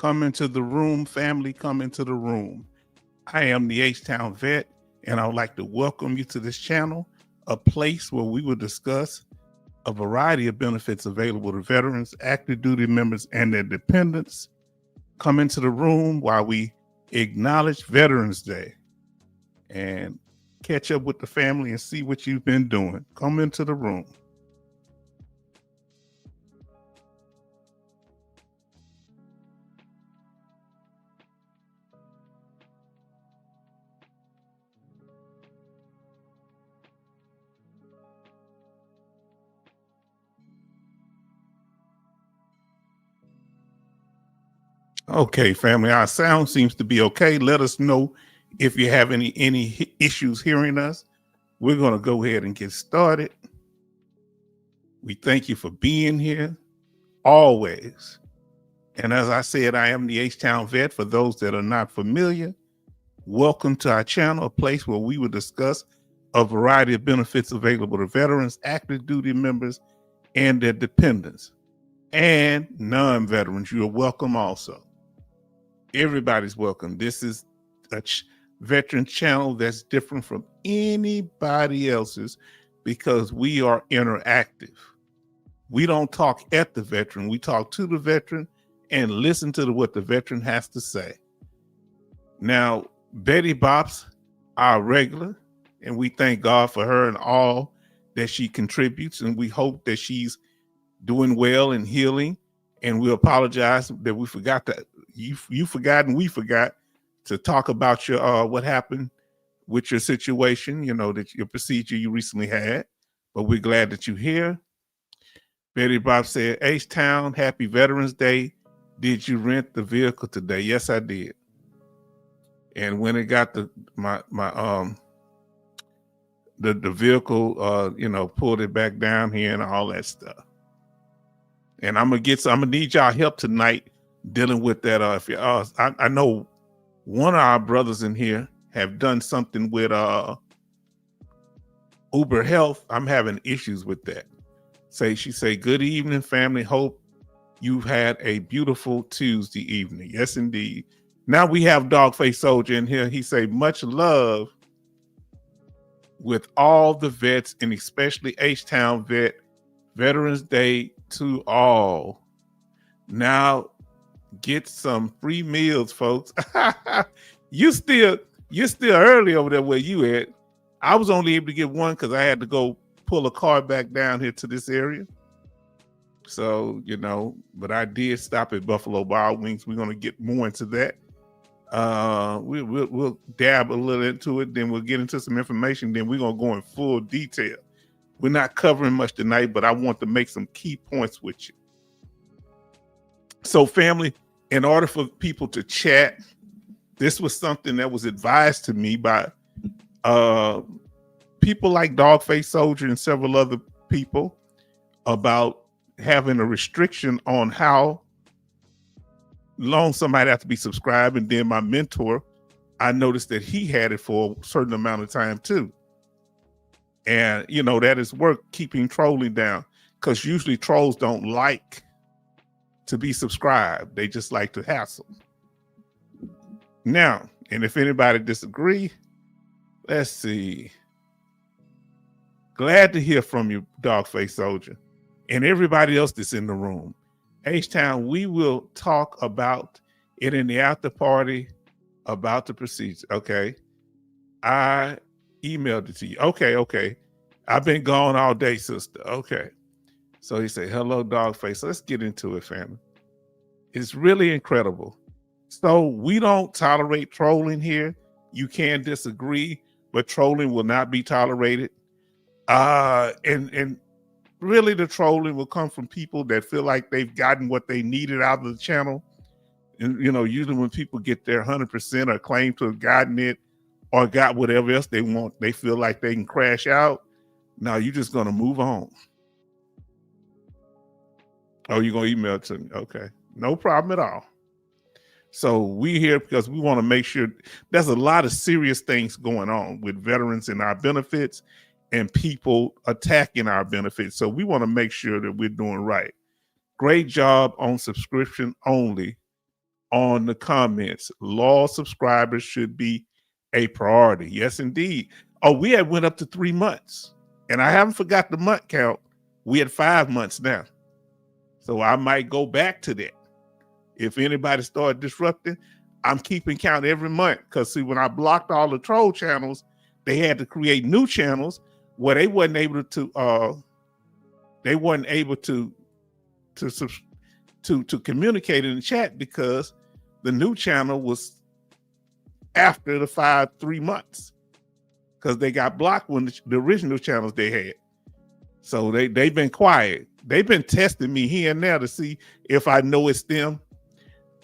Come into the room, family, come into the room. I am the H-Town Vet, and I would like to welcome you to this channel, a place where we will discuss a variety of benefits available to veterans, active duty members, and their dependents. Come into the room while we acknowledge Veterans Day and catch up with the family and see what you've been doing. Come into the room. Okay, family, our sound seems to be okay. Let us know if you have any issues hearing us. We're going to go ahead and get started. We thank you for being here always. And as I said, I am the H-Town Vet. For those that are not familiar, welcome to our channel, a place where we will discuss a variety of benefits available to veterans, active duty members, and their dependents. And non-veterans, you are welcome also. Everybody's welcome. This is a veteran channel that's different from anybody else's because we are interactive. We don't talk at the veteran. We talk to the veteran and listen to what the veteran has to say. Now, Betty Bops, our regular, and we thank God for her and all that she contributes, and we hope that she's doing well and healing. And we apologize that we forgot that you forgot and we forgot to talk about your what happened with your situation, you know, that your procedure you recently had. But we're glad that you're here. Betty Bob said, H-Town, happy Veterans Day. Did you rent the vehicle today? Yes, I did. And when it got the vehicle, you know, pulled it back down here and all that stuff. And I'm gonna need y'all help tonight dealing with that. If you, I know one of our brothers in here have done something with Uber Health. I'm having issues with that. She say, good evening, family. Hope you've had a beautiful Tuesday evening. Yes, indeed. Now we have Dogface Soldier in here. He say, much love with all the vets and especially H-Town Vet. Veterans Day to all. Now get some free meals, folks. You're still early over there where you at. I was only able to get one because I had to go pull a car back down here to this area. So, you know, but I did stop at Buffalo Wild Wings. We're going to get more into that. We'll dab a little into it. Then we'll get into some information. Then we're going to go in full detail. We're not covering much tonight, but I want to make some key points with you. So, family, in order for people to chat, this was something that was advised to me by people like Dogface Soldier and several other people about having a restriction on how long somebody has to be subscribed. And then my mentor, I noticed that he had it for a certain amount of time too. And, you know, that is work keeping trolling down because usually trolls don't like to be subscribed. They just like to hassle. Now, and if anybody disagree, let's see. Glad to hear from you, Dogface Soldier, and everybody else that's in the room. H-Town, we will talk about it in the after party about the procedure. Okay. I emailed it to you. Okay. I've been gone all day, sister. Okay. So he said, hello, Dogface. Let's get into it, family. It's really incredible. So we don't tolerate trolling here. You can disagree, but trolling will not be tolerated. And really the trolling will come from people that feel like they've gotten what they needed out of the channel. And, you know, usually when people get their 100% or claim to have gotten it or got whatever else they want, they feel like they can crash out. Now you're just going to move on. Oh, you're going to email it to me. Okay. No problem at all. So we here because we want to make sure there's a lot of serious things going on with veterans and our benefits and people attacking our benefits. So we want to make sure that we're doing right. Great job on subscription only on the comments. Law subscribers should be a priority. Yes, indeed. Oh, we had went up to 3 months, and I haven't forgot the month count. We had 5 months now. So I might go back to that. If anybody started disrupting, I'm keeping count every month. Because see, when I blocked all the troll channels, they had to create new channels where they wasn't able to communicate in the chat because the new channel was after the 3 months, because they got blocked when the original channels they had. So they've been quiet. They've been testing me here and there to see if I know it's them.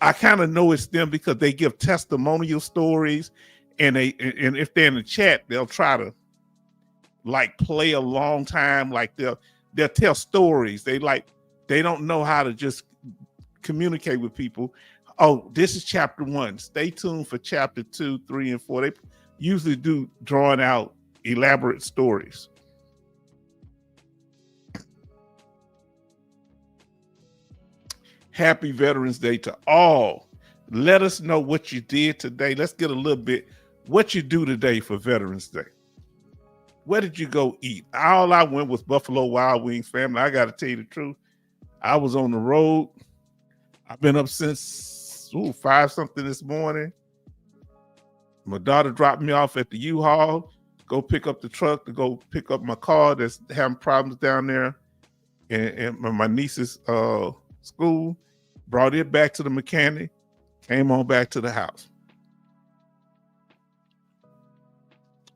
I kind of know it's them because they give testimonial stories, and if they're in the chat, they'll try to like play a long time. Like they'll tell stories. They don't know how to just communicate with people. Oh, this is chapter 1. Stay tuned for chapter 2, 3, and 4. They usually do drawn out elaborate stories. Happy Veterans Day to all. Let us know what you did today. Let's get a little bit what you do today for Veterans Day. Where did you go eat? All I went was Buffalo Wild Wings, family. I got to tell you the truth. I was on the road. I've been up since 5 something this morning. My daughter dropped me off at the U-Haul, go pick up the truck to go pick up my car that's having problems down there and my niece's school. Brought it back to the mechanic, came on back to the house.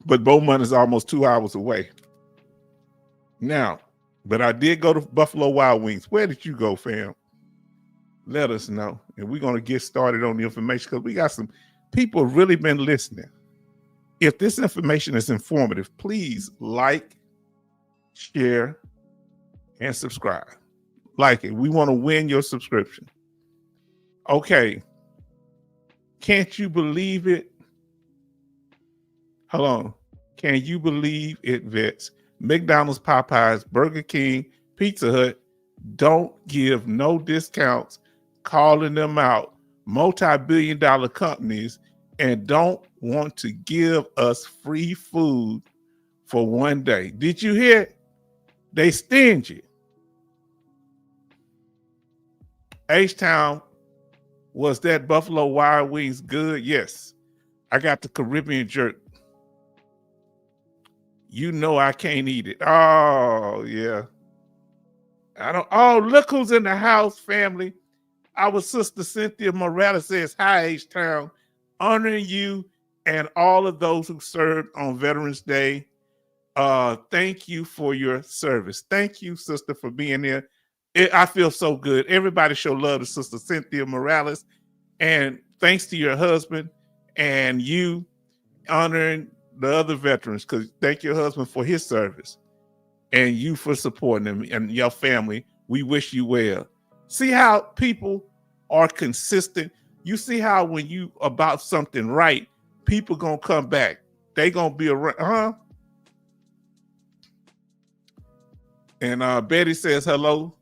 But Beaumont is almost 2 hours away. Now, but I did go to Buffalo Wild Wings. Where did you go, fam? Let us know. And we're going to get started on the information because we got some people really been listening. If this information is informative, please like, share, and subscribe. Like it. We want to win your subscription. Okay. Can't you believe it? Hold on. Can you believe it, vets? McDonald's, Popeyes, Burger King, Pizza Hut don't give no discounts, calling them out, multi-billion-dollar companies, and don't want to give us free food for one day. Did you hear it? They stingy. H-Town, was that Buffalo Wild Wings good? Yes. I got the Caribbean jerk. You know I can't eat it. Oh, yeah. Look who's in the house, family. Our sister Cynthia Morales says, hi, H-Town. Honoring you and all of those who served on Veterans Day. Thank you for your service. Thank you, sister, for being there. I feel so good. Everybody show love to Sister Cynthia Morales. And thanks to your husband and you honoring the other veterans, because thank your husband for his service and you for supporting him and your family. We wish you well. See how people are consistent. You see how when you about something right, people gonna come back. They gonna be around, huh? And Betty says hello.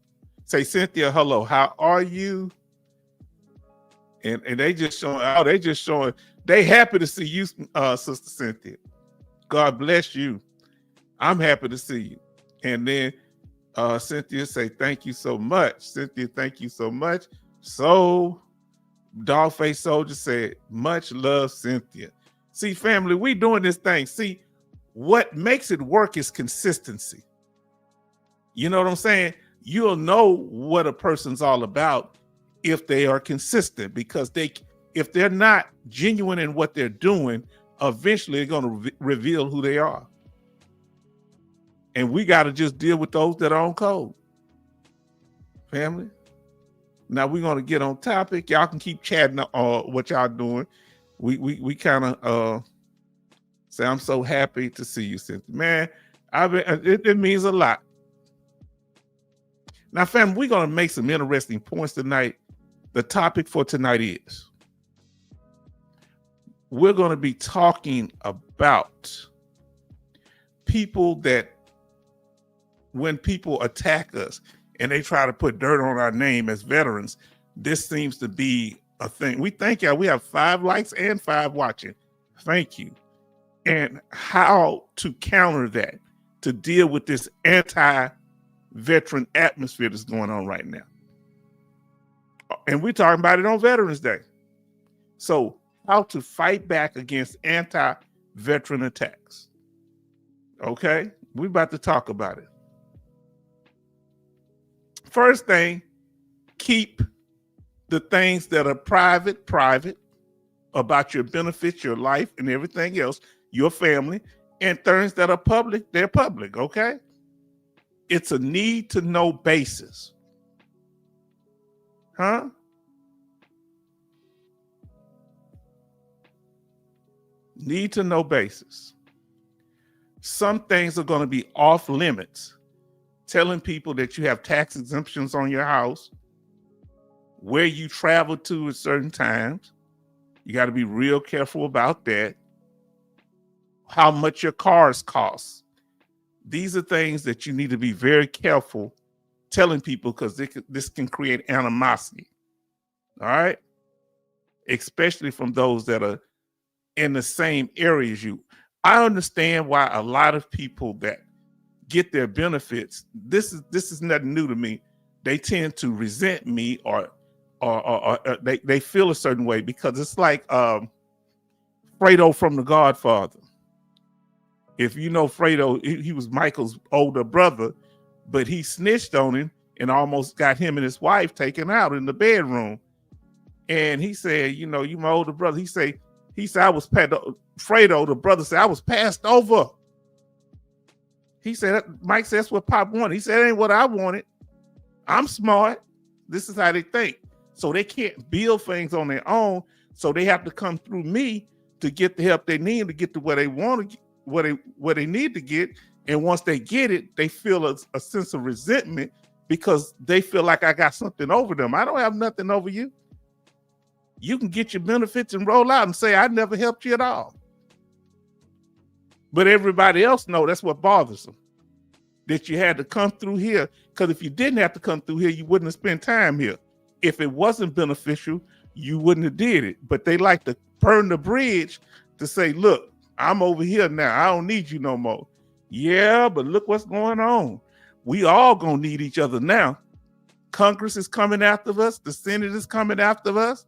Say, Cynthia, hello. How are you? And they just showing, they happy to see you, Sister Cynthia. God bless you. I'm happy to see you. And then Cynthia say, thank you so much. Cynthia, thank you so much. So Dogface Soldier said, much love, Cynthia. See, family, we doing this thing. See, what makes it work is consistency. You know what I'm saying? You'll know what a person's all about if they are consistent, because if they're not genuine in what they're doing, eventually they're going to reveal who they are. And we got to just deal with those that are on code. Family. Now we're going to get on topic. Y'all can keep chatting what y'all doing. We kind of say, I'm so happy to see you, Cynthia. Man, it means a lot. Now, family, we're going to make some interesting points tonight. The topic for tonight is we're going to be talking about people that when people attack us and they try to put dirt on our name as veterans, this seems to be a thing. We thank y'all. We have 5 likes and 5 watching. Thank you. And how to counter that, to deal with this anti-veteran atmosphere that's going on right now. And we're talking about it on Veterans Day. So how to fight back against anti-veteran attacks. Okay, we're about to talk about it. First thing, keep the things that are private, about your benefits, your life, and everything else, your family, and things that are public, they're public, okay? It's a need to know basis. Huh? Need to know basis. Some things are going to be off limits. Telling people that you have tax exemptions on your house, where you travel to at certain times. You got to be real careful about that. How much your cars cost. These are things that you need to be very careful telling people, because this can create animosity. All right? Especially from those that are in the same area as you. I understand why a lot of people that get their benefits, this is nothing new to me. They tend to resent me or they feel a certain way, because it's like Fredo from The Godfather. If you know Fredo, he was Michael's older brother, but he snitched on him and almost got him and his wife taken out in the bedroom. And he said, you know, you my older brother. He said I was Fredo, the brother said, I was passed over. He said, Mike said, that's what Pop wanted. He said, it ain't what I wanted. I'm smart. This is how they think. So they can't build things on their own. So they have to come through me to get the help they need to get to where they want to, where they need to get. And once they get it, they feel a sense of resentment, because they feel like I got something over them. I don't have nothing over you. You can get your benefits and roll out and say, I never helped you at all. But everybody else know that's what bothers them, that you had to come through here. Because if you didn't have to come through here, you wouldn't have spent time here. If it wasn't beneficial, you wouldn't have did it. But they like to burn the bridge to say, look, I'm over here now. I don't need you no more. Yeah, but look what's going on. We all gonna need each other now. Congress is coming after us. The Senate is coming after us.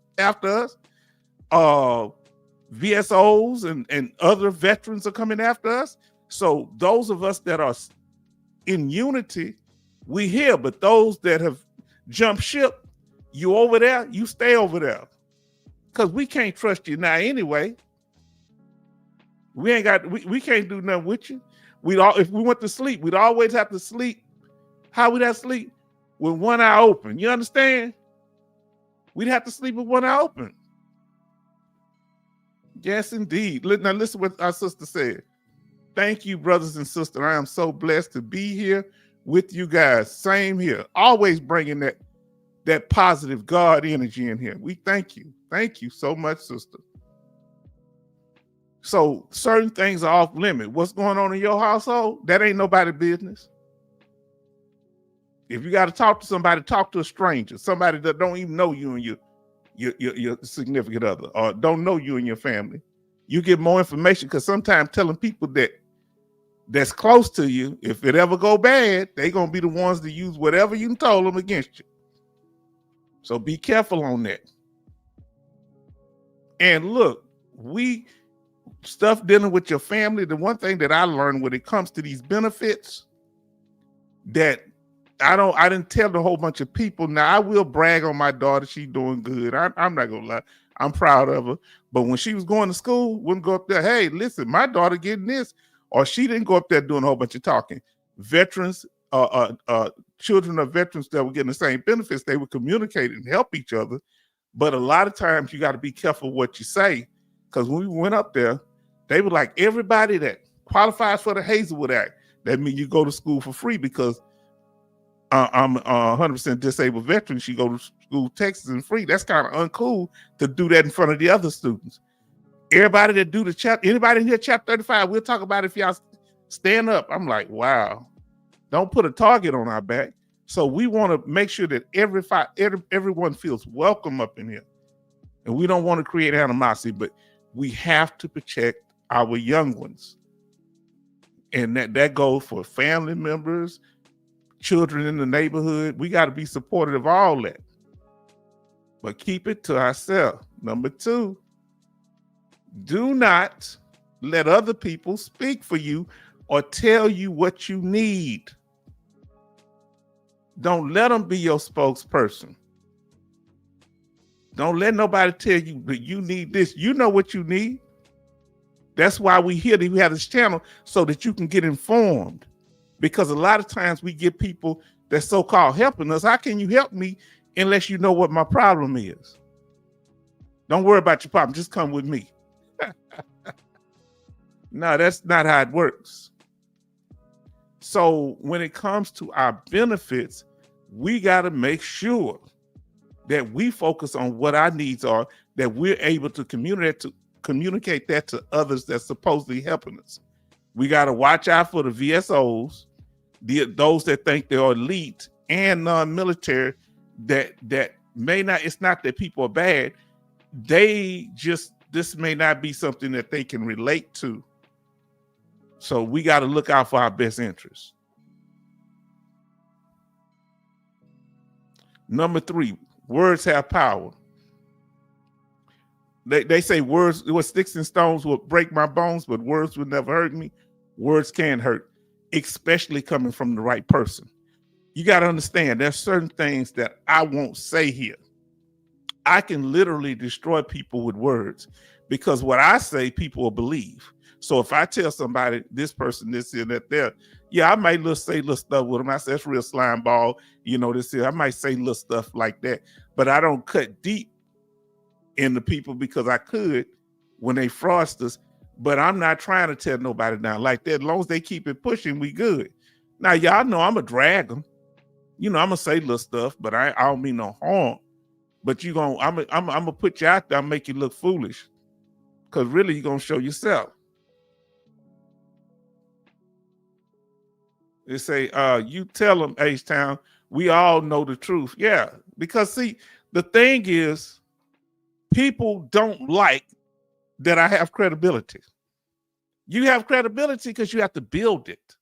VSOs and other veterans are coming after us. So those of us that are in unity, we here. But those that have jumped ship, you over there, you stay over there. Because we can't trust you now anyway. We can't do nothing with you. If we went to sleep, we'd always have to sleep. How would that sleep? With one eye open. You understand? We'd have to sleep with one eye open. Yes, indeed. Now listen what our sister said. Thank you, brothers and sisters. I am so blessed to be here with you guys. Same here. Always bringing that positive God energy in here. We thank you. Thank you so much, sister. So certain things are off limit. What's going on in your household? That ain't nobody's business. If you got to talk to somebody, talk to a stranger, somebody that don't even know you and your significant other, or don't know you and your family. You get more information, because sometimes telling people that's close to you, if it ever go bad, they're going to be the ones to use whatever you told them against you. So be careful on that. And look, stuff dealing with your family, the one thing that I learned when it comes to these benefits, that I didn't tell the whole bunch of people. Now I will brag on my daughter. She's doing good. I'm not gonna lie. I'm proud of her. But when she was going to school, wouldn't go up there, hey, listen, my daughter getting this. Or she didn't go up there doing a whole bunch of talking. Veterans, children of veterans that were getting the same benefits, they would communicate and help each other. But a lot of times you got to be careful what you say. Because when we went up there, they were like, everybody that qualifies for the Hazelwood Act, that means you go to school for free, because I'm 100% disabled veteran. She go to school Texas and free. That's kind of uncool to do that in front of the other students. Everybody that do the chapter, anybody in here, chapter 35, we'll talk about it if y'all stand up. I'm like, wow, don't put a target on our back. So we want to make sure that everyone feels welcome up in here. And we don't want to create animosity, but we have to protect our young ones. And that goes for family members, children in the neighborhood. We got to be supportive of all that. But keep it to ourselves. Number 2, do not let other people speak for you or tell you what you need. Don't let them be your spokesperson. Don't let nobody tell you that you need this. You know what you need. That's why we have this channel, so that you can get informed. Because a lot of times we get people that so-called helping us. How can you help me unless you know what my problem is? Don't worry about your problem. Just come with me. No, that's not how it works. So when it comes to our benefits, we got to make sure that we focus on what our needs are, that we're able to communicate that to others that's supposedly helping us. We got to watch out for the VSOs, those that think they're elite and non-military, that may not, it's not that people are bad. This may not be something that they can relate to. So we got to look out for our best interests. Number 3, words have power. They say words, what sticks and stones will break my bones, but words will never hurt me. Words can hurt, especially coming from the right person. You got to understand, there's certain things that I won't say here. I can literally destroy people with words, because what I say, people will believe. So if I tell somebody, this person, this here, that there, yeah, I might say little stuff with them. I say, that's real slime ball, this here. I might say little stuff like that, but I don't cut deep into people, because I could when they fraudsters, but I'm not trying to tear nobody down like that. As long as they keep it pushing, we good. Now, y'all know I'm going to drag them. I'm going to say little stuff, but I don't mean no harm. But I'm going to put you out there and make you look foolish, because really you're going to show yourself. They say, you tell them, H-Town, we all know the truth. Yeah, because see, the thing is, people don't like that I have credibility. You have credibility because you have to build it.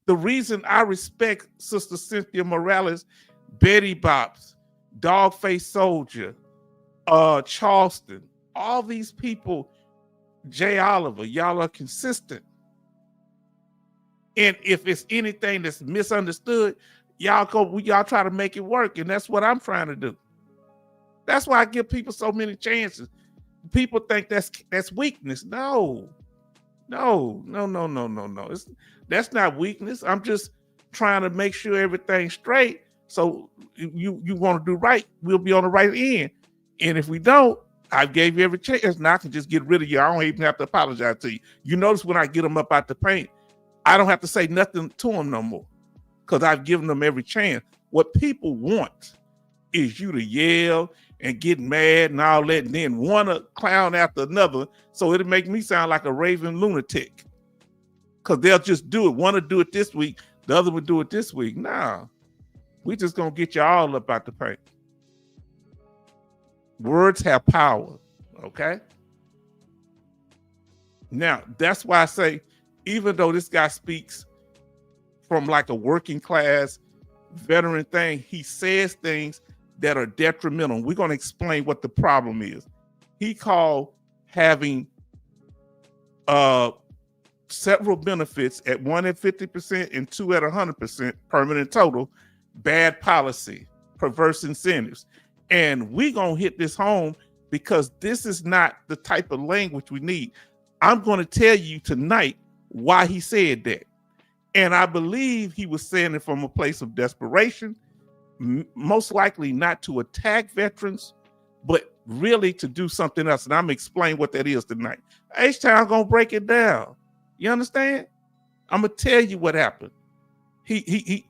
The reason I respect Sister Cynthia Morales, Betty Bops, Dogface Soldier, Charleston, all these people, Jay Oliver, y'all are consistent. And if it's anything that's misunderstood, y'all try to make it work. And that's what I'm trying to do. That's why I give people so many chances. People think that's weakness. No. That's not weakness. I'm just trying to make sure everything's straight. So you want to do right, we'll be on the right end. And if we don't, I gave you every chance. Now I can just get rid of you. I don't even have to apologize to you. You notice when I get them up out the paint, I don't have to say nothing to them no more, because I've given them every chance. What people want is you to yell and get mad and all that, and then one clown after another. So it'll make me sound like a raving lunatic, because they'll just do it. One will do it this week, the other will do it this week. Nah, we just gonna get you all up out the paint. Words have power, okay? Now, that's why I say, even though this guy speaks from like a working class veteran thing, he says things that are detrimental. We're going to explain what the problem is. He called having several benefits, at one at 50% and 2 at 100% permanent total, bad policy, perverse incentives. And we're going to hit this home, because this is not the type of language we need. I'm going to tell you tonight why he said that. And I believe he was saying it from a place of desperation, most likely not to attack veterans, but really to do something else. And I'm going to explain what that is tonight. H-Town going to break it down. You understand? I'm going to tell you what happened. He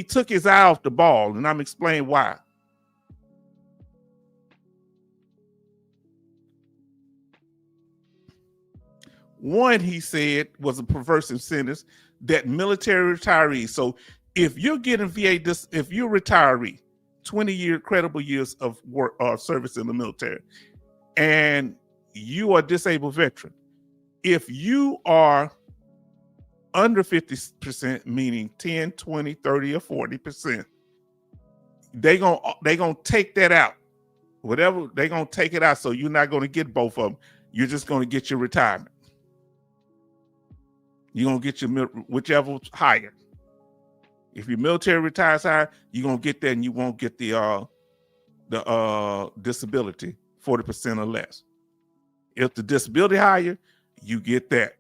took his eye off the ball, and I'm explaining why. One, he said, was a perverse incentive that military retirees. So if you're getting VA, if you're a retiree, 20-year credible years of work or service in the military, and you are a disabled veteran. If you are under 50%, meaning 10, 20, 30, or 40%, they gonna take that out. Whatever, they're gonna take it out. So you're not gonna get both of them. You're just gonna get your retirement. You're gonna get your whichever's higher. If your military retires higher, you're gonna get that, and you won't get the disability 40% or less. If the disability higher, you get that.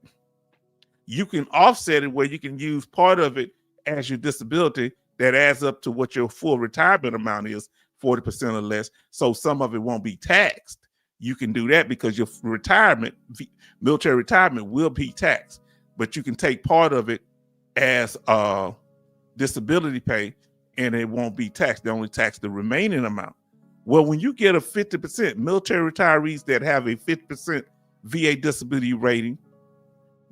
You can offset it where you can use part of it as your disability that adds up to what your full retirement amount is, 40% or less. So some of it won't be taxed. You can do that because your retirement, military retirement, will be taxed. But you can take part of it as disability pay, and it won't be taxed. They only tax the remaining amount. Well, when you get a 50%, military retirees that have a 50% VA disability rating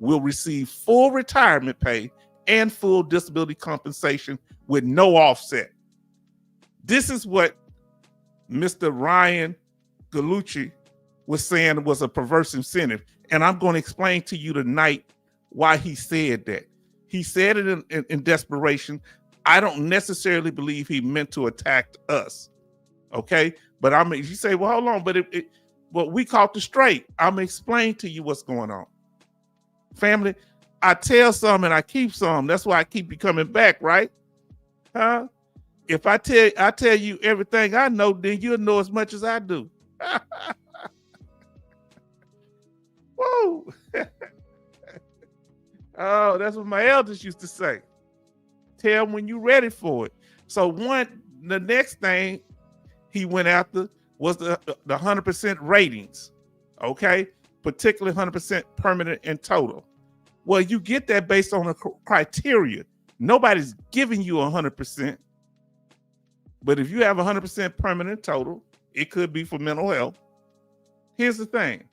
will receive full retirement pay and full disability compensation with no offset. This is what Mr. Ryan Gallucci was saying was a perverse incentive. And I'm going to explain to you tonight why he said that. He said it in desperation. I don't necessarily believe he meant to attack us. Okay? But you say, well, hold on, but we caught the straight. I'm going to explain to you what's going on. Family, I tell some and I keep some. That's why I keep you coming back, right? Huh? If I tell you everything I know, then you'll know as much as I do. Whoa. Oh, that's what my elders used to say. Tell when you're ready for it. So the next thing he went after was the 100% ratings, okay? Particularly 100% permanent and total. Well, you get that based on a criteria. Nobody's giving you 100%. But if you have 100% permanent total, it could be for mental health. Here's the thing.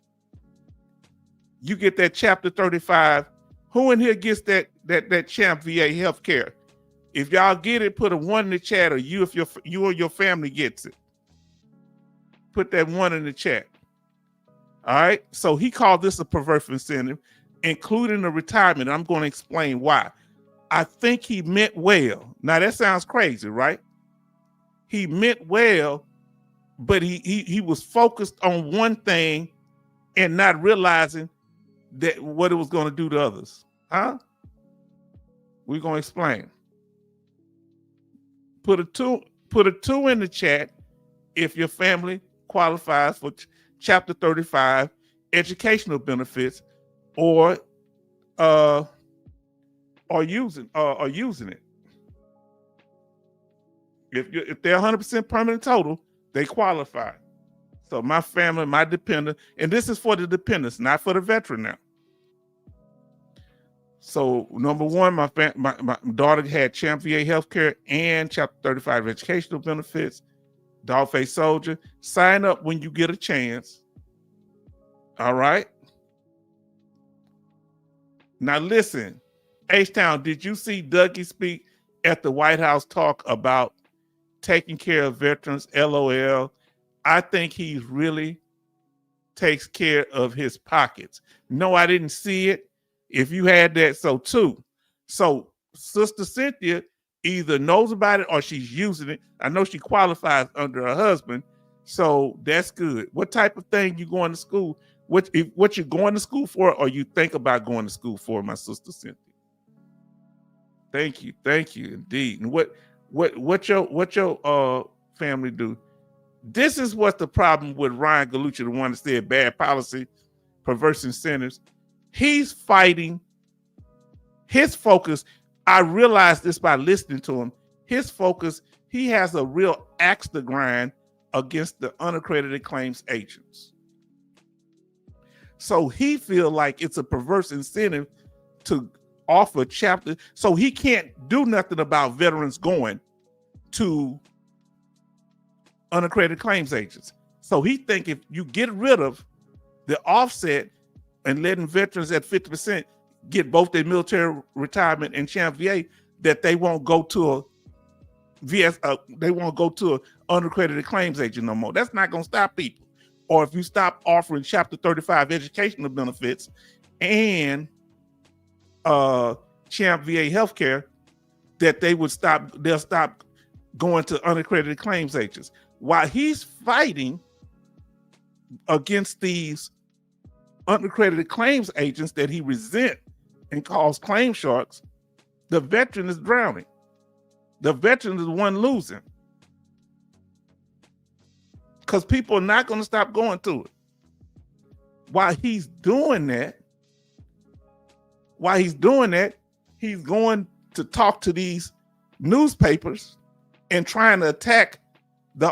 You get that Chapter 35. Who in here gets that Champ VA healthcare? If y'all get it, put a 1 in the chat, or if you or your family gets it. Put that 1 in the chat. All right. So he called this a perverse incentive, including the retirement. I'm going to explain why. I think he meant well. Now that sounds crazy, right? He meant well, but he was focused on one thing and not realizing that what it was going to do to others. Huh? We're going to explain. Put a 2 in the chat if your family qualifies for Chapter 35 educational benefits or using it. If they're 100% permanent total, they qualify. So my family, my dependent, and this is for the dependents, not for the veteran now. So number 1, my daughter had Champ VA healthcare and Chapter 35 educational benefits. Dogface Soldier, sign up when you get a chance. All right. Now listen, H-Town, did you see Dougie speak at the White House talk about taking care of veterans? LOL. I think he really takes care of his pockets. No, I didn't see it. If you had that, so too. So Sister Cynthia either knows about it or she's using it. I know she qualifies under her husband, so that's good. What type of thing you going to school? What you're going to school for, or you think about going to school for, my Sister Cynthia? Thank you indeed. And what your family do? This is what's the problem with Ryan Gallucci, the one that said bad policy, perverse incentives. He's fighting. His focus, I realized this by listening to him. His focus, he has a real axe to grind against the unaccredited claims agents. So he feels like it's a perverse incentive to offer chapter. So he can't do nothing about veterans going to unaccredited claims agents. So he think if you get rid of the offset and letting veterans at 50% get both their military retirement and Champ VA, that they won't go to they won't go to an unaccredited claims agent no more. That's not going to stop people. Or if you stop offering Chapter 35 educational benefits and Champ VA healthcare, that they'll stop going to unaccredited claims agents. While he's fighting against these unaccredited claims agents that he resent and calls claim sharks, the veteran is drowning. The veteran is the one losing. Because people are not going to stop going to it. While he's doing that, he's going to talk to these newspapers and trying to attack the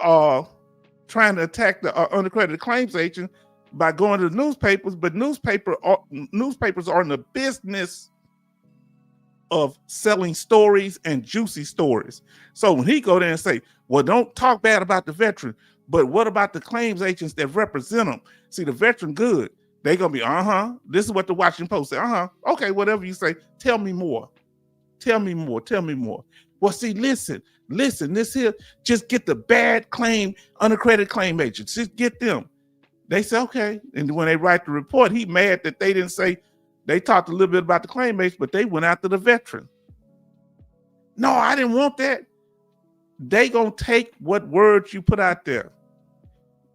unaccredited claims agent by going to the newspapers. But newspapers are in the business of selling stories and juicy stories. So when he go there and say, well, don't talk bad about the veteran, but what about the claims agents that represent them? See, the veteran good. They gonna be, this is what the Washington Post say. Okay, whatever you say, tell me more. Tell me more. Well, see, listen, this here, just get the bad claim, unaccredited claim agents, just get them. They say, okay. And when they write the report, he mad that they didn't say, they talked a little bit about the claim agents, but they went after the veteran. No, I didn't want that. They gonna take what words you put out there.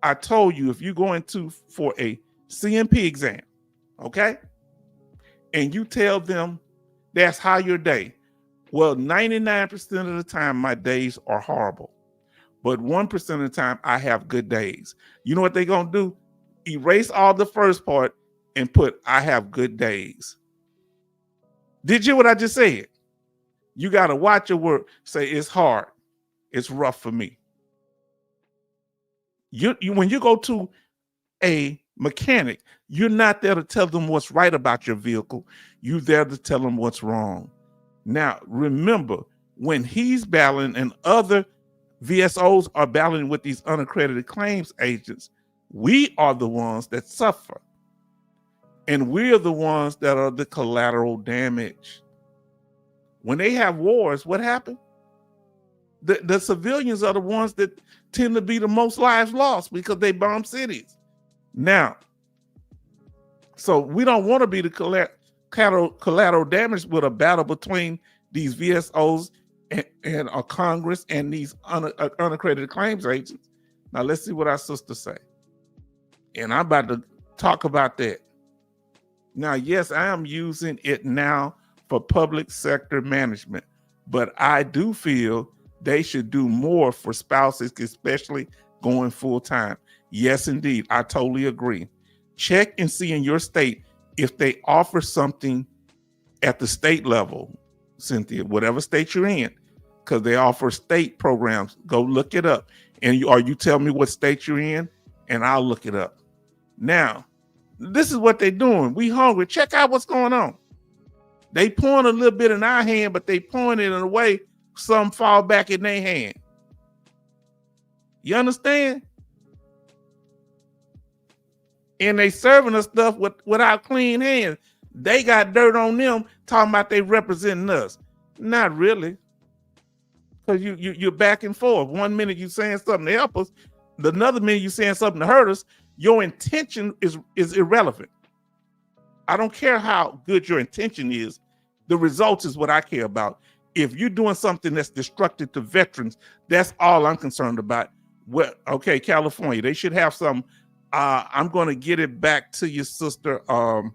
I told you, if you're going for a CMP exam, okay, and you tell them that's how your day, well, 99% of the time my days are horrible, but 1% of the time I have good days. You know what they're gonna do? Erase all the first part and put I have good days. Did you hear what I just said? You got to watch your work. Say it's hard, it's rough for me. You when you go to a mechanic, you're not there to tell them what's right about your vehicle. You're there to tell them what's wrong. Now, remember, when he's battling and other VSOs are battling with these unaccredited claims agents, we are the ones that suffer. And we're the ones that are the collateral damage. When they have wars, what happened? The civilians are the ones that tend to be the most lives lost because they bomb cities. Now, so we don't want to be the collateral damage with a battle between these VSOs and Congress and these unaccredited claims agents. Now, let's see what our sisters say. And I'm about to talk about that. Now, yes, I am using it now for public sector management, but I do feel they should do more for spouses, especially going full time. Yes, indeed. I totally agree. Check and see in your state if they offer something at the state level, Cynthia, whatever state you're in, because they offer state programs. Go look it up. And you tell me what state you're in, and I'll look it up. Now, this is what they're doing. We hungry. Check out what's going on. They pouring a little bit in our hand, but they pouring it in a way some fall back in their hand. You understand? And they serving us stuff without clean hands. They got dirt on them talking about they representing us. Not really. Because you're back and forth. 1 minute you saying something to help us. Another minute you saying something to hurt us. Your intention is irrelevant. I don't care how good your intention is. The results is what I care about. If you're doing something that's destructive to veterans, that's all I'm concerned about. Well, okay, California, they should have some. I'm going to get it back to your sister. I'll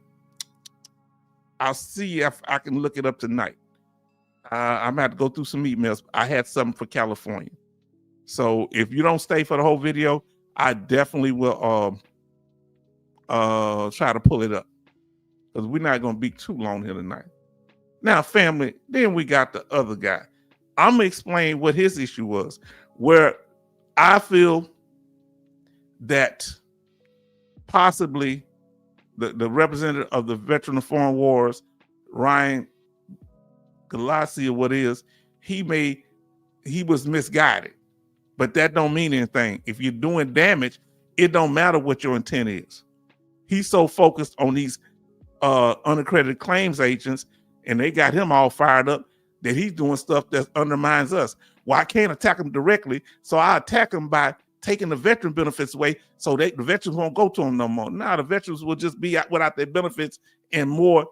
see if I can look it up tonight. I'm going to have to go through some emails. I had something for California. So if you don't stay for the whole video, I definitely will try to pull it up, because we're not going to be too long here tonight. Now, family, then we got the other guy. I'm going to explain what his issue was, where I feel that possibly the representative of the Veteran of Foreign Wars, Ryan Galassi, or what is, he was misguided. But that don't mean anything. If you're doing damage, it don't matter what your intent is. He's so focused on these unaccredited claims agents, and they got him all fired up that he's doing stuff that undermines us. Well, I can't attack him directly, so I attack him by taking the veteran benefits away, so the veterans won't go to him no more. Now the veterans will just be out without their benefits and more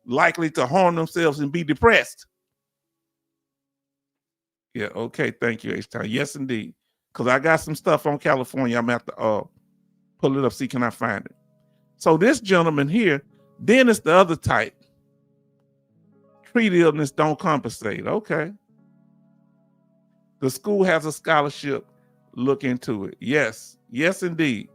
likely to harm themselves and be depressed. Yeah, okay, thank you, H-Town. Yes, indeed. Because I got some stuff on California. I'm going to have to pull it up, see can I find it. So this gentleman here, then it's the other type. Treat illness, don't compensate. Okay. The school has a scholarship. Look into it. Yes. Yes, indeed.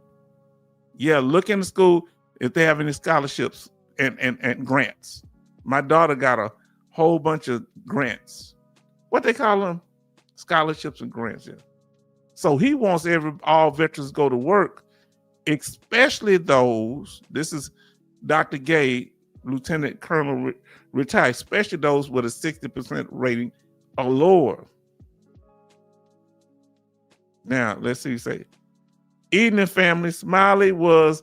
Yeah, look in the school if they have any scholarships and grants. My daughter got a whole bunch of grants. What they call them? Scholarships and grants. Yeah. So he wants all veterans to go to work, especially those, this is Dr. Gay, Lieutenant Colonel retired, especially those with a 60% rating or lower. Now, let's see, say, Evening family, Smiley was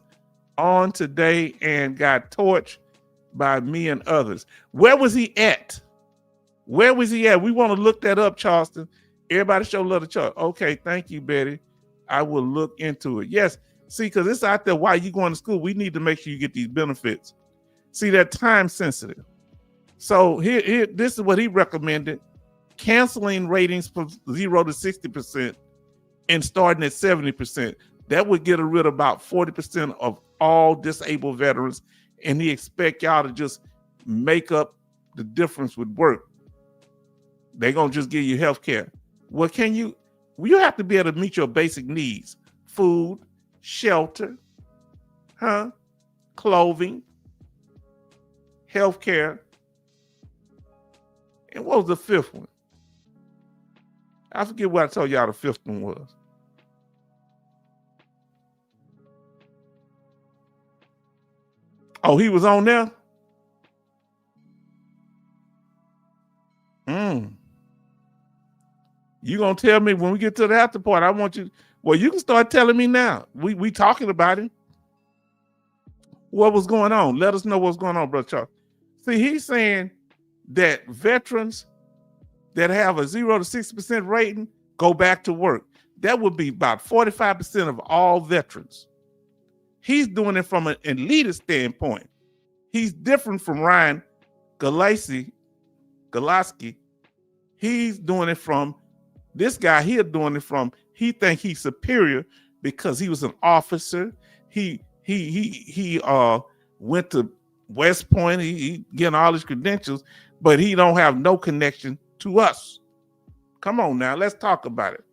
on today and got torched by me and others. Where was he at? Where was he at? We want to look that up, Charleston. Everybody show love to Charles. Okay, thank you, Betty. I will look into it. Yes, see, because it's out there while you going to school. We need to make sure you get these benefits. See, they're time sensitive. So here, this is what he recommended. Canceling ratings from 0 to 60% and starting at 70%. That would get rid of about 40% of all disabled veterans. And he expect y'all to just make up the difference with work. They're going to just give you health care. Well, you have to be able to meet your basic needs. Food, shelter, clothing, health care. And what was the fifth one? I forget what I told y'all the fifth one was. Oh, he was on there? You gonna tell me when we get to the after part? I want you. Well, you can start telling me now. We talking about it. What was going on? Let us know what's going on, Brother Charles. See, he's saying that veterans that have a 0 to 60% rating go back to work. That would be about 45% of all veterans. He's doing it from an elitist standpoint. He's different from Ryan Galasky. He's doing it from this guy here doing it from, he think he's superior because he was an officer. He went to West Point. He getting all his credentials, but he don't have no connection to us. Come on now, let's talk about it.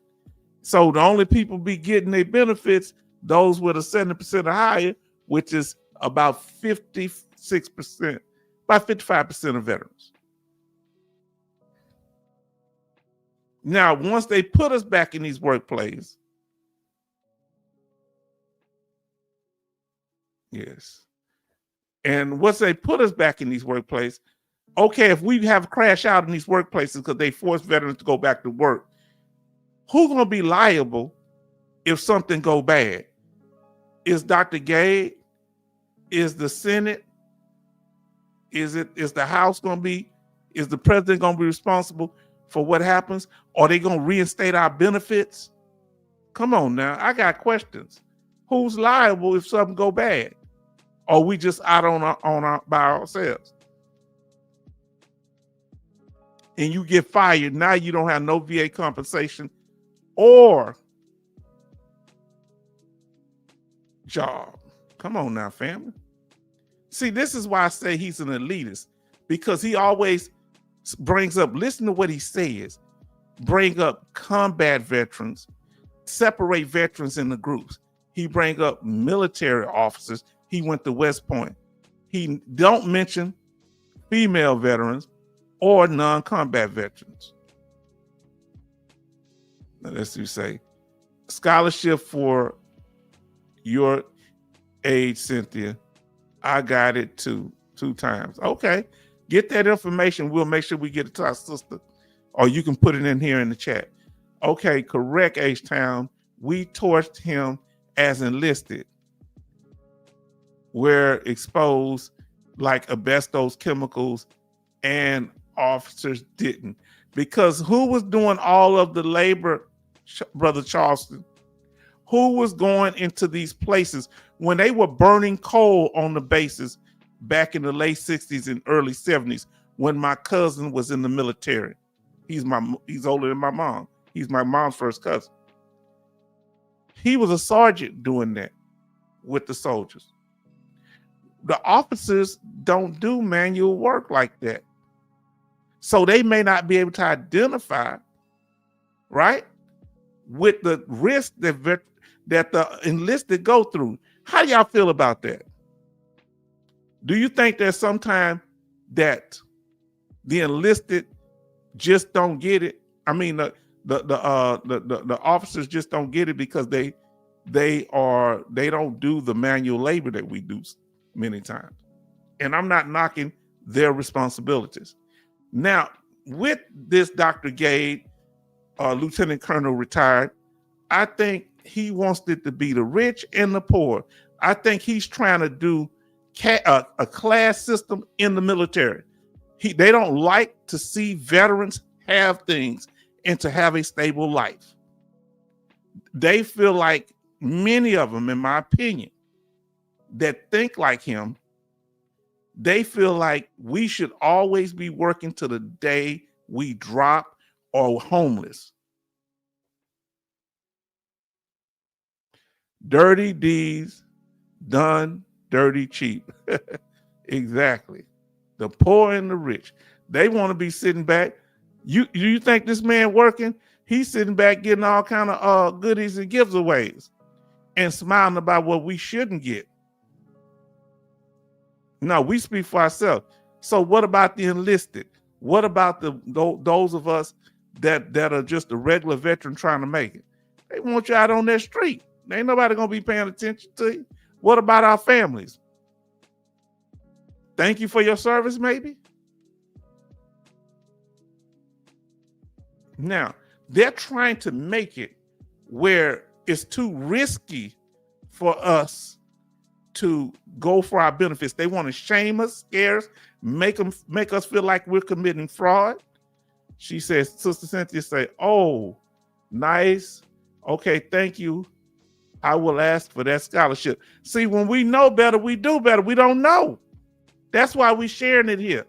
So the only people be getting their benefits, those with a 70% or higher, which is about 56%, about 55% of veterans. Now, once they put us back in these workplaces, yes. And once they put us back in these workplaces, okay, if we have a crash out in these workplaces because they force veterans to go back to work, who's going to be liable if something go bad? Is Dr. Gay? Is the Senate? Is the House going to be? Is the president going to be responsible for what happens? Are they going to reinstate our benefits? Come on now, I got questions. Who's liable if something go bad? Or we just out by ourselves? And you get fired, now you don't have no VA compensation or job. Come on now, family. See, this is why I say he's an elitist, because he always brings up, listen to what he says, bring up combat veterans, separate veterans into groups. He bring up military officers. He went to West Point. He don't mention female veterans or non-combat veterans. Now, let's see, say scholarship for your age, Cynthia. I got it two times. Okay, get that information. We'll make sure we get it to our sister, or you can put it in here in the chat. Okay, correct, H-Town. We torched him as enlisted. We're exposed like asbestos chemicals and officers didn't. Because who was doing all of the labor, Brother Charleston? Who was going into these places when they were burning coal on the bases back in the late 60s and early 70s when my cousin was in the military? He's older than my mom. He's my mom's first cousin. He was a sergeant doing that with the soldiers. The officers don't do manual work like that. So they may not be able to identify, right, with the risk that the enlisted go through. How do y'all feel about that? Do you think there's some time that the enlisted just don't get it? I mean, the officers just don't get it because they don't do the manual labor that we do many times. And I'm not knocking their responsibilities. Now, with this Dr. Gade, Lieutenant Colonel retired, I think he wants it to be the rich and the poor. I think he's trying to do a class system in the military. They don't like to see veterans have things and to have a stable life. They feel like, many of them, in my opinion, that think like him, they feel like we should always be working to the day we drop or homeless. Dirty deeds done dirty cheap. Exactly. The poor and the rich. They want to be sitting back. You think this man working? He's sitting back getting all kind of goodies and giveaways and smiling about what we shouldn't get. No, we speak for ourselves. So what about the enlisted? What about those of us that are just a regular veteran trying to make it? They want you out on their street. Ain't nobody gonna be paying attention to you. What about our families? Thank you for your service, maybe? Now, they're trying to make it where it's too risky for us to go for our benefits. They want to shame us, scare us, make us feel like we're committing fraud. She says, Sister Cynthia say, oh, nice. Okay, thank you. I will ask for that scholarship. See, when we know better, we do better. We don't know. That's why we're sharing it here.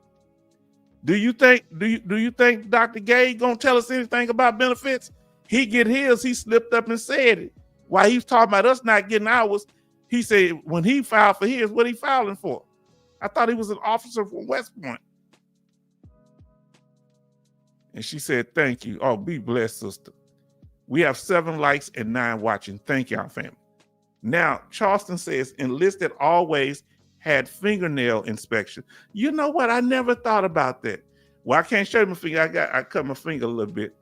Do you think Dr. Gade gonna tell us anything about benefits? He get his, he slipped up and said it. While he was talking about us not getting ours, he said when he filed for his, what he filing for? I thought he was an officer from West Point. And she said, thank you. Oh, be blessed, sister. We have 7 likes and 9 watching. Thank y'all, family. Now, Charleston says enlisted always had fingernail inspection. You know what? I never thought about that. Well, I can't show you my finger. I cut my finger a little bit.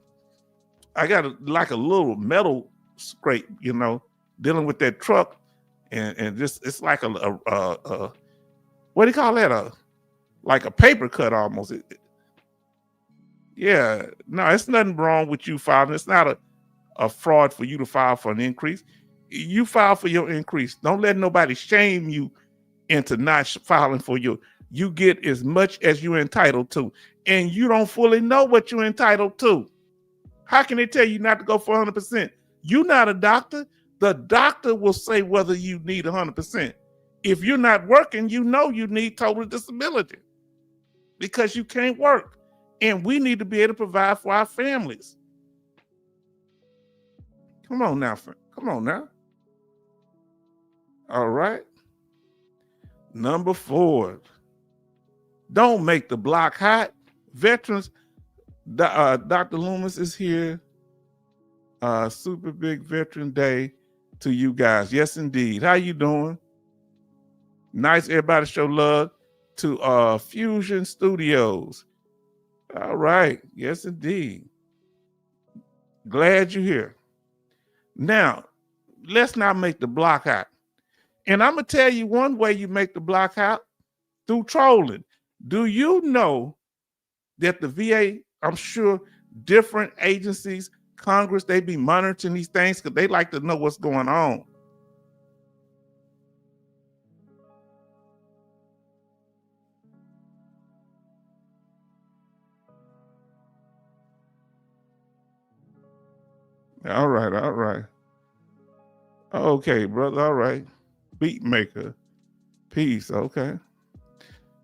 I got like a little metal scrape, dealing with that truck, and just it's like a what do you call that? Like a paper cut almost. Yeah, no, it's nothing wrong with you filing. It's not a fraud for you to file for an increase. You file for your increase. Don't let nobody shame you into not filing for you get as much as you're entitled to, and you don't fully know what you're entitled to. How can they tell you not to go for 100%? You're not a doctor. The doctor will say whether you need 100%. If you're not working, you need total disability because you can't work, and we need to be able to provide for our families. Come on now, friend. Come on now. All right. Number 4, don't make the block hot. Veterans, Dr. Loomis is here. Super big Veteran Day to you guys. Yes, indeed. How you doing? Nice. Everybody show love to Fusion Studios. All right. Yes, indeed. Glad you're here. Now, let's not make the block hot. And I'm going to tell you one way you make the block hot, through trolling. Do you know that the VA, I'm sure different agencies, Congress, they be monitoring these things because they like to know what's going on. All right, all right. Okay, brother. All right. Beat maker. Peace. Okay.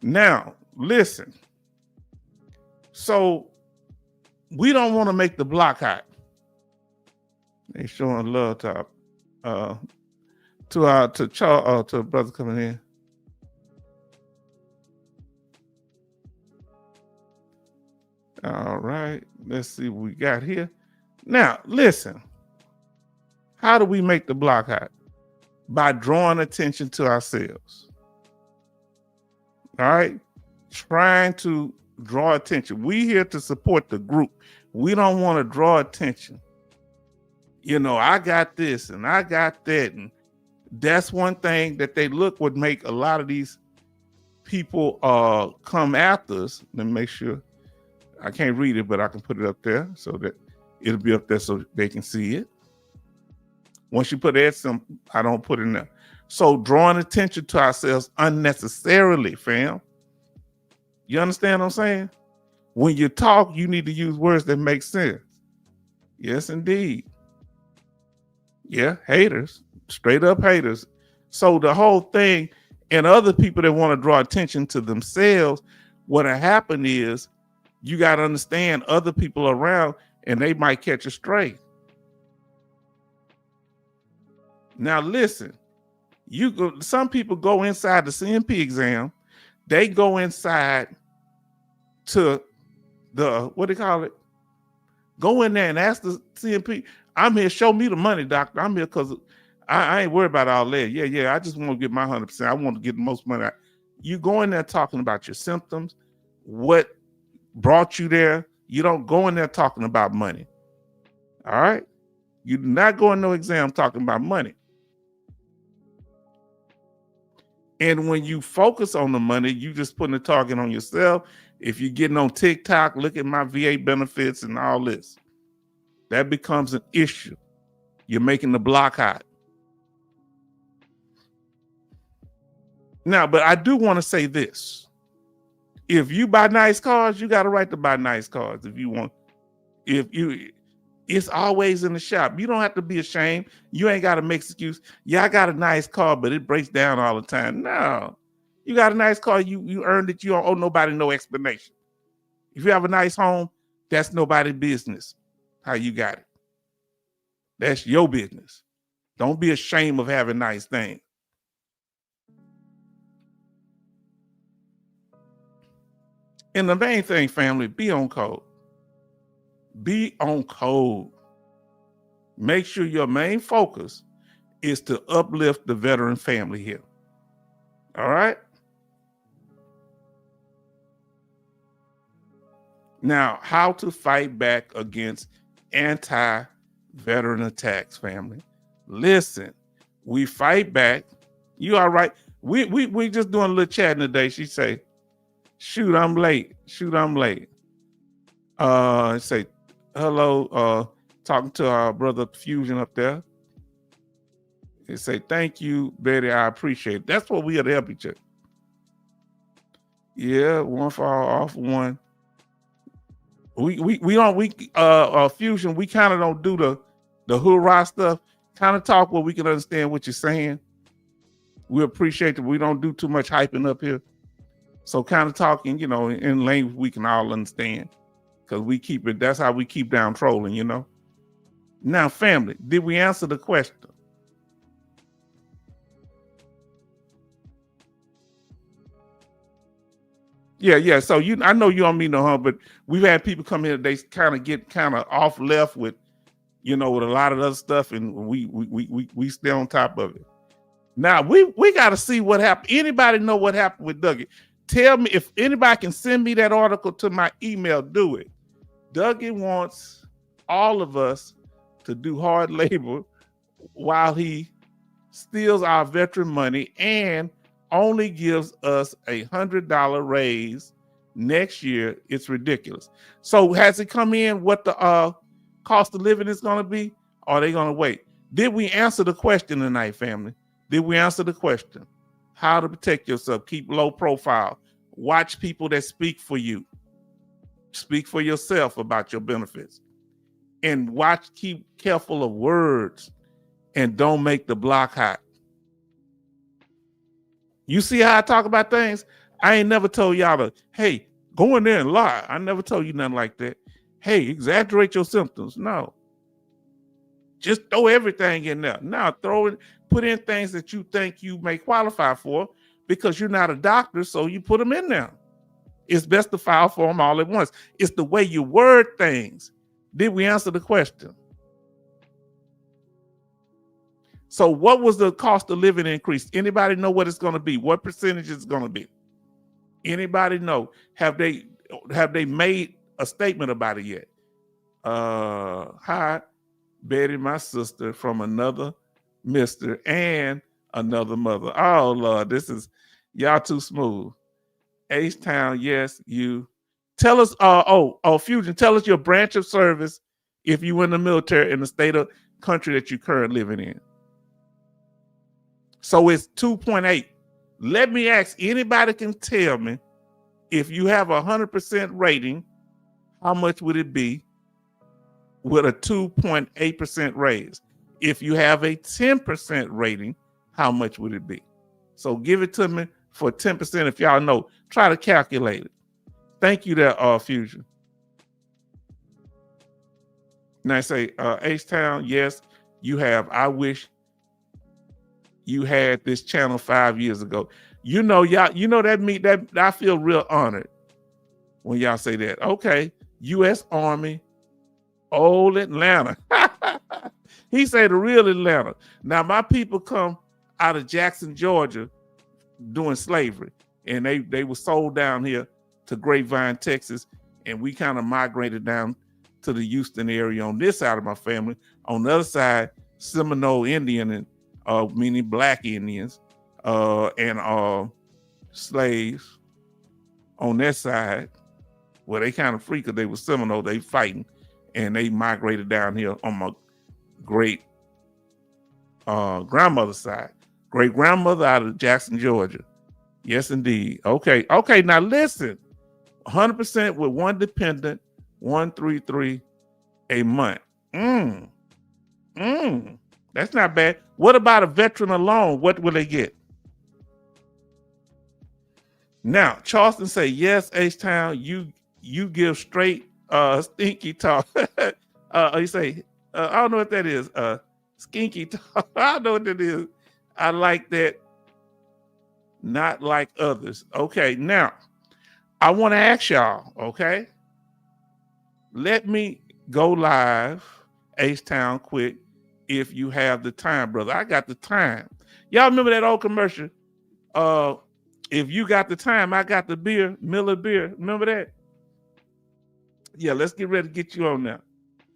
Now, listen. So we don't want to make the block hot. They showing love uh to a brother coming in. All right. Let's see what we got here. Now, listen. How do we make the block hot? By drawing attention to ourselves. All right. Trying to draw attention. We here to support the group. We don't want to draw attention. You know, I got this and I got that. And that's one thing that they look would make a lot of these people come after us. Let me make sure. I can't read it, but I can put it up there so that it'll be up there so they can see it. Once you put that, I don't put it in there. So drawing attention to ourselves unnecessarily, fam. You understand what I'm saying? When you talk, you need to use words that make sense. Yes, indeed. Yeah, haters, straight up haters. So the whole thing, and other people that want to draw attention to themselves, what'll happen is you got to understand other people around and they might catch a stray. Now listen, some people go inside the CMP exam, they go inside to the, what do you call it? Go in there and ask the CMP, I'm here, show me the money, doctor. I'm here because I ain't worried about all that. Yeah, I just want to get my 100%. I want to get the most money out. You go in there talking about your symptoms, what brought you there. You don't go in there talking about money. All right? You do not go in no exam talking about money. And when you focus on the money, you just putting a target on yourself. If you're getting on TikTok, look at my VA benefits and all this. That becomes an issue. You're making the block hot. Now, but I do want to say this. If you buy nice cars, you got a right to buy nice cars if you want. It's always in the shop. You don't have to be ashamed. You ain't got to make excuse. Yeah, I got a nice car, but it breaks down all the time. No, you got a nice car. You earned it. You don't owe nobody no explanation. If you have a nice home, that's nobody's business how you got it. That's your business. Don't be ashamed of having nice things. And the main thing, family, be on code. Be on code. Make sure your main focus is to uplift the veteran family here. All right? Now, how to fight back against anti-veteran attacks, family. Listen, we fight back. You all right? We just doing a little chatting today. She say, shoot, I'm late. Say, hello, talking to our brother Fusion up there. They say, thank you, Betty. I appreciate it. That's what we are to help each other. Yeah, one fall off one. We don't Fusion. We kind of don't do the hoorah stuff. Kind of talk where we can understand what you're saying. We appreciate that we don't do too much hyping up here. So kind of talking, in language we can all understand. Because we keep it, that's how we keep down trolling, Now, family, did we answer the question? Yeah. So I know you don't mean no harm, but we've had people come here, they kind of get off left with, with a lot of other stuff, and we stay on top of it. Now we got to see what happened. Anybody know what happened with Dougie? Tell me if anybody can send me that article to my email. Do it. Dougie wants all of us to do hard labor while he steals our veteran money and only gives us $100 raise next year. It's ridiculous. So has it come in what the cost of living is going to be? Or are they going to wait? Did we answer the question tonight, family? Did we answer the question? How to protect yourself, keep low profile, watch people that speak for you. Speak for yourself about your benefits. and keep careful of words, and don't make the block hot. You see how I talk about things? I ain't never told y'all to, hey, go in there and lie. I never told you nothing like that. Hey, exaggerate your symptoms. No. Just throw everything in there. Now put in things that you think you may qualify for, because you're not a doctor, so you put them in there. It's best to file for them all at once. It's the way you word things. Did we answer the question? So what was the cost of living increase? Anybody know what it's going to be? What percentage it's going to be? Anybody know? Have they made a statement about it yet? Hi, Betty, my sister from another mister and another mother. Oh, Lord, this is, y'all too smooth. H-Town, yes, you. Tell us, Fusion, tell us your branch of service if you were in the military in the state of country that you're currently living in. So it's 2.8. Let me ask, anybody can tell me, if you have 100% rating, how much would it be with a 2.8% raise? If you have a 10% rating, how much would it be? So give it to me for 10% if y'all know. Try to calculate it. Thank you there, Fusion. Now I say, H-Town, yes, you have. I wish you had this channel 5 years ago. You know, y'all, that I feel real honored when y'all say that. Okay, U.S. Army, old Atlanta. He said the real Atlanta. Now my people come out of Jackson, Georgia, doing slavery, and they were sold down here to Grapevine, Texas, and we kind of migrated down to the Houston area on this side of my family. On the other side, Seminole Indian, and meaning black Indians, and slaves on that side. Well, they kind of free because they were Seminole, they fighting, and they migrated down here on my great grandmother's side. Great grandmother out of Jackson, Georgia. Yes, indeed. Okay, now listen. 100% with one dependent, 133 a month. That's not bad. What about a veteran alone? What will they get? Now, Charleston say, yes, H-Town, you give straight stinky talk. You say, I don't know what that is. Skinky talk. I don't know what that is. I like that. Not like others. Okay, now, I want to ask y'all, okay? Let me go live, H-Town, quick, if you have the time, brother. I got the time. Y'all remember that old commercial? If you got the time, I got the beer, Miller beer. Remember that? Yeah, let's get ready to get you on now.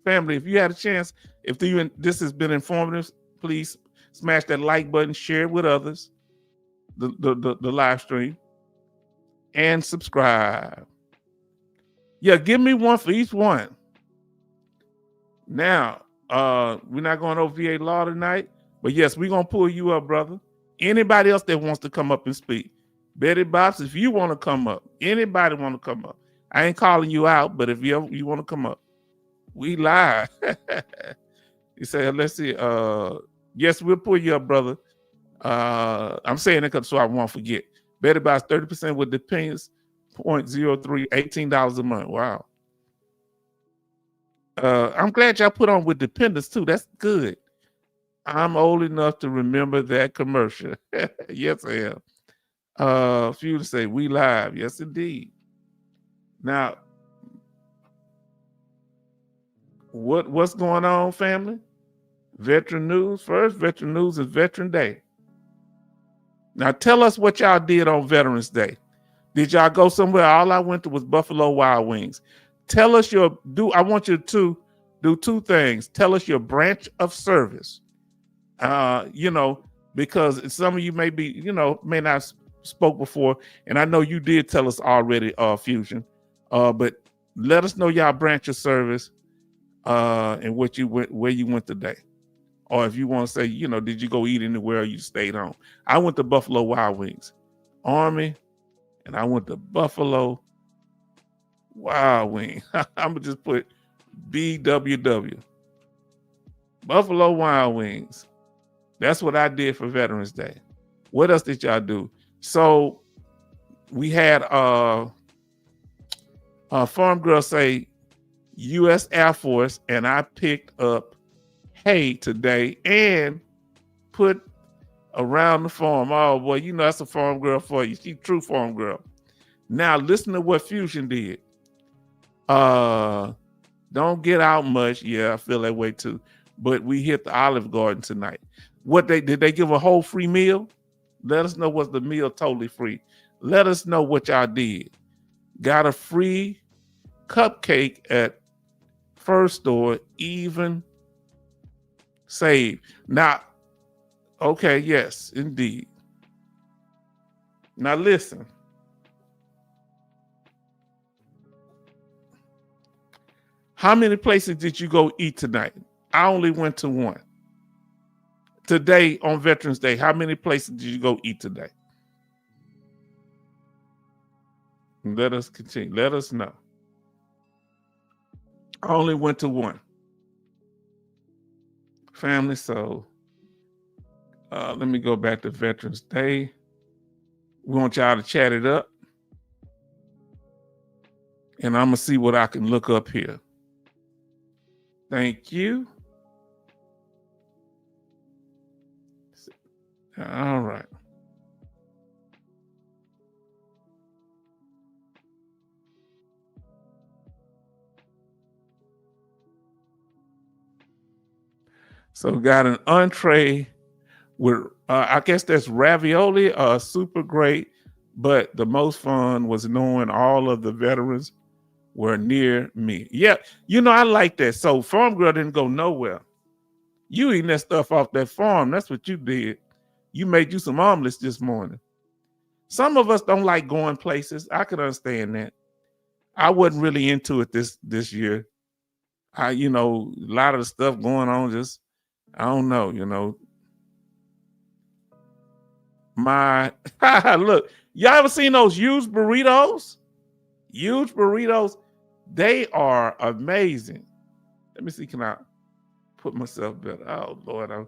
Family, if you had a chance, if this has been informative, please smash that like button, share it with others, the live stream, and subscribe. Yeah, give me one for each one. Now, we're not going over VA law tonight, but yes, we're going to pull you up, brother. Anybody else that wants to come up and speak. Betty Bops, if you want to come up, anybody want to come up. I ain't calling you out, but if you want to come up, we live. You say, let's see. Yes, we'll pull you up, brother. I'm saying it so I won't forget. Betty Bops 30% with dependents, 0.03, $18 a month. Wow. I'm glad y'all put on with dependents too. That's good. I'm old enough to remember that commercial. Yes, I am. Few to say we live. Yes, indeed. Now, what's going on, family? Veteran news first. Veteran news is Veteran Day. Now, tell us what y'all did on Veterans Day. Did y'all go somewhere? All I went to was Buffalo Wild Wings. Tell us I want you to do two things. Tell us your branch of service. Because some of you may not spoke before, and I know you did tell us already, Fusion. But let us know y'all branch of service, and where you went today. Or if you want to say, did you go eat anywhere or you stayed home? I went to Buffalo Wild Wings, Army, and I went to Buffalo Wild Wings. I'm gonna just put BWW. Buffalo Wild Wings. That's what I did for Veterans Day. What else did y'all do? So we had Farm Girl say U.S. Air Force, and I picked up hay today and put around the farm. Oh boy, you know that's a farm girl for you. She's true farm girl. Now listen to what Fusion did. Don't get out much. Yeah, I feel that way too. But we hit the Olive Garden tonight. What did they give a whole free meal? Let us know, was the meal totally free? Let us know what y'all did. Got a free cupcake at First Store, even save. Now, okay, yes, indeed. Now listen. How many places did you go eat tonight? I only went to one. Today on Veterans Day, how many places did you go eat today? Let us continue. Let us know. I only went to one. Family, so let me go back to Veterans Day. We want y'all to chat it up. And I'm going to see what I can look up here. Thank you. All right. So got an entree with, I guess that's ravioli, super great. But the most fun was knowing all of the veterans were near me. Yeah, you know, I like that. So Farm Girl didn't go nowhere. You eating that stuff off that farm. That's what you did. You made you some omelets this morning. Some of us don't like going places. I could understand that. I wasn't really into it this year. A lot of the stuff going on, just, I don't know, My, look, y'all ever seen those huge burritos? Huge burritos, they are amazing. Let me see, can I put myself better? Oh, Lord.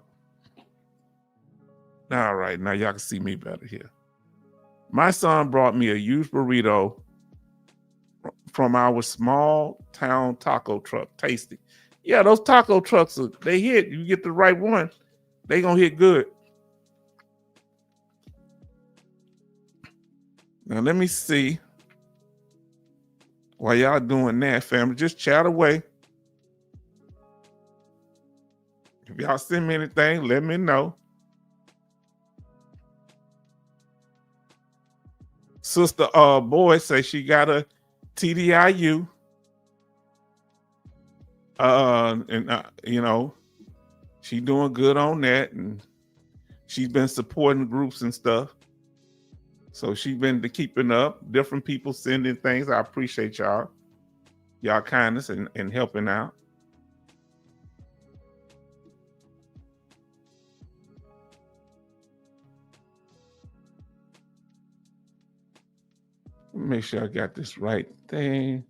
All right, now y'all can see me better here. My son brought me a huge burrito from our small town taco truck. Tasty. Yeah, those taco trucks, they hit. You get the right one, they gonna hit good. Now let me see. While y'all doing that, family, just chat away. If y'all send me anything, let me know. Sister Boy say she got a TDIU. She doing good on that, and she's been supporting groups and stuff. So she's been keeping up. Different people sending things. I appreciate y'all kindness and helping out. Make sure I got this right thing.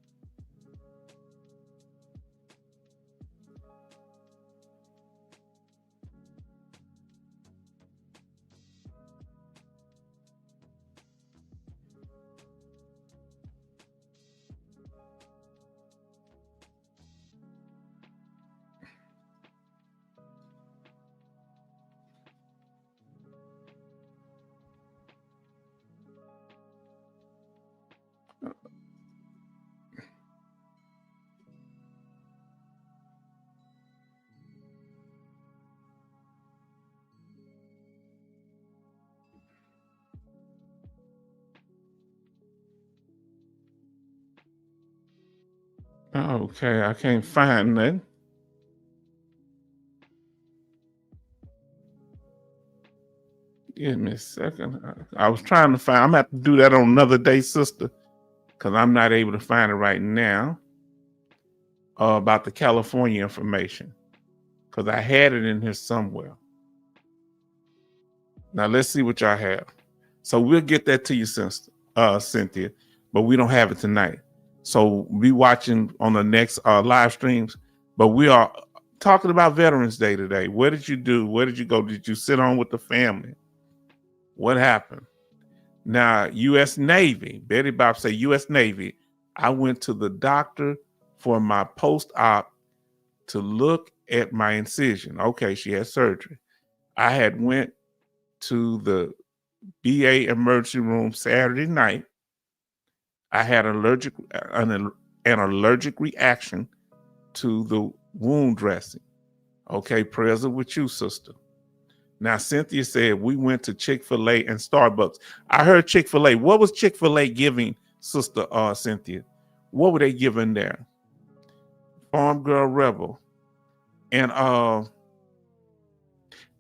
Okay, I can't find nothing. Give me a second. I was trying to find. I'm gonna have to do that on another day, sister, because I'm not able to find it right now. About the California information, because I had it in here somewhere. Now let's see what y'all have. So we'll get that to you, sister, Cynthia, but we don't have it tonight. So be watching on the next live streams. But we are talking about Veterans Day today. What did you do? Where did you go? Did you sit on with the family? What happened? Now, U.S. Navy, Betty Bob say U.S. Navy, I went to the doctor for my post-op to look at my incision. Okay, she had surgery. I had went to the VA emergency room Saturday night. I had an allergic reaction to the wound dressing. Okay, prayers are with you, sister. Now, Cynthia said we went to Chick-fil-A and Starbucks. I heard Chick-fil-A. What was Chick-fil-A giving, Sister Cynthia? What were they giving there? Farm Girl Rebel. And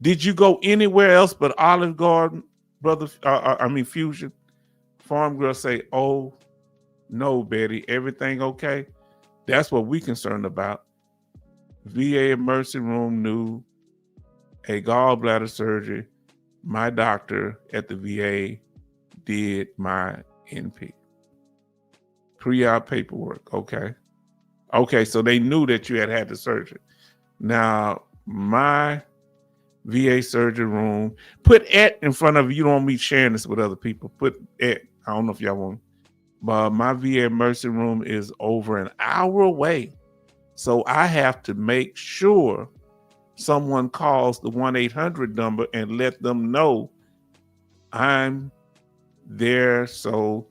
did you go anywhere else but Olive Garden, brother? Fusion. Farm Girl say, oh, no, Betty, everything okay? That's what we concerned about. VA emergency room knew a gallbladder surgery. My doctor at the VA did my NP. Pre-op paperwork, okay. Okay, so they knew that you had the surgery. Now, my VA surgery room, put at in front of you. You don't want me sharing this with other people. Put at, I don't know if y'all want, but my VA emergency room is over an hour away. So I have to make sure someone calls the 1-800 number and let them know I'm there so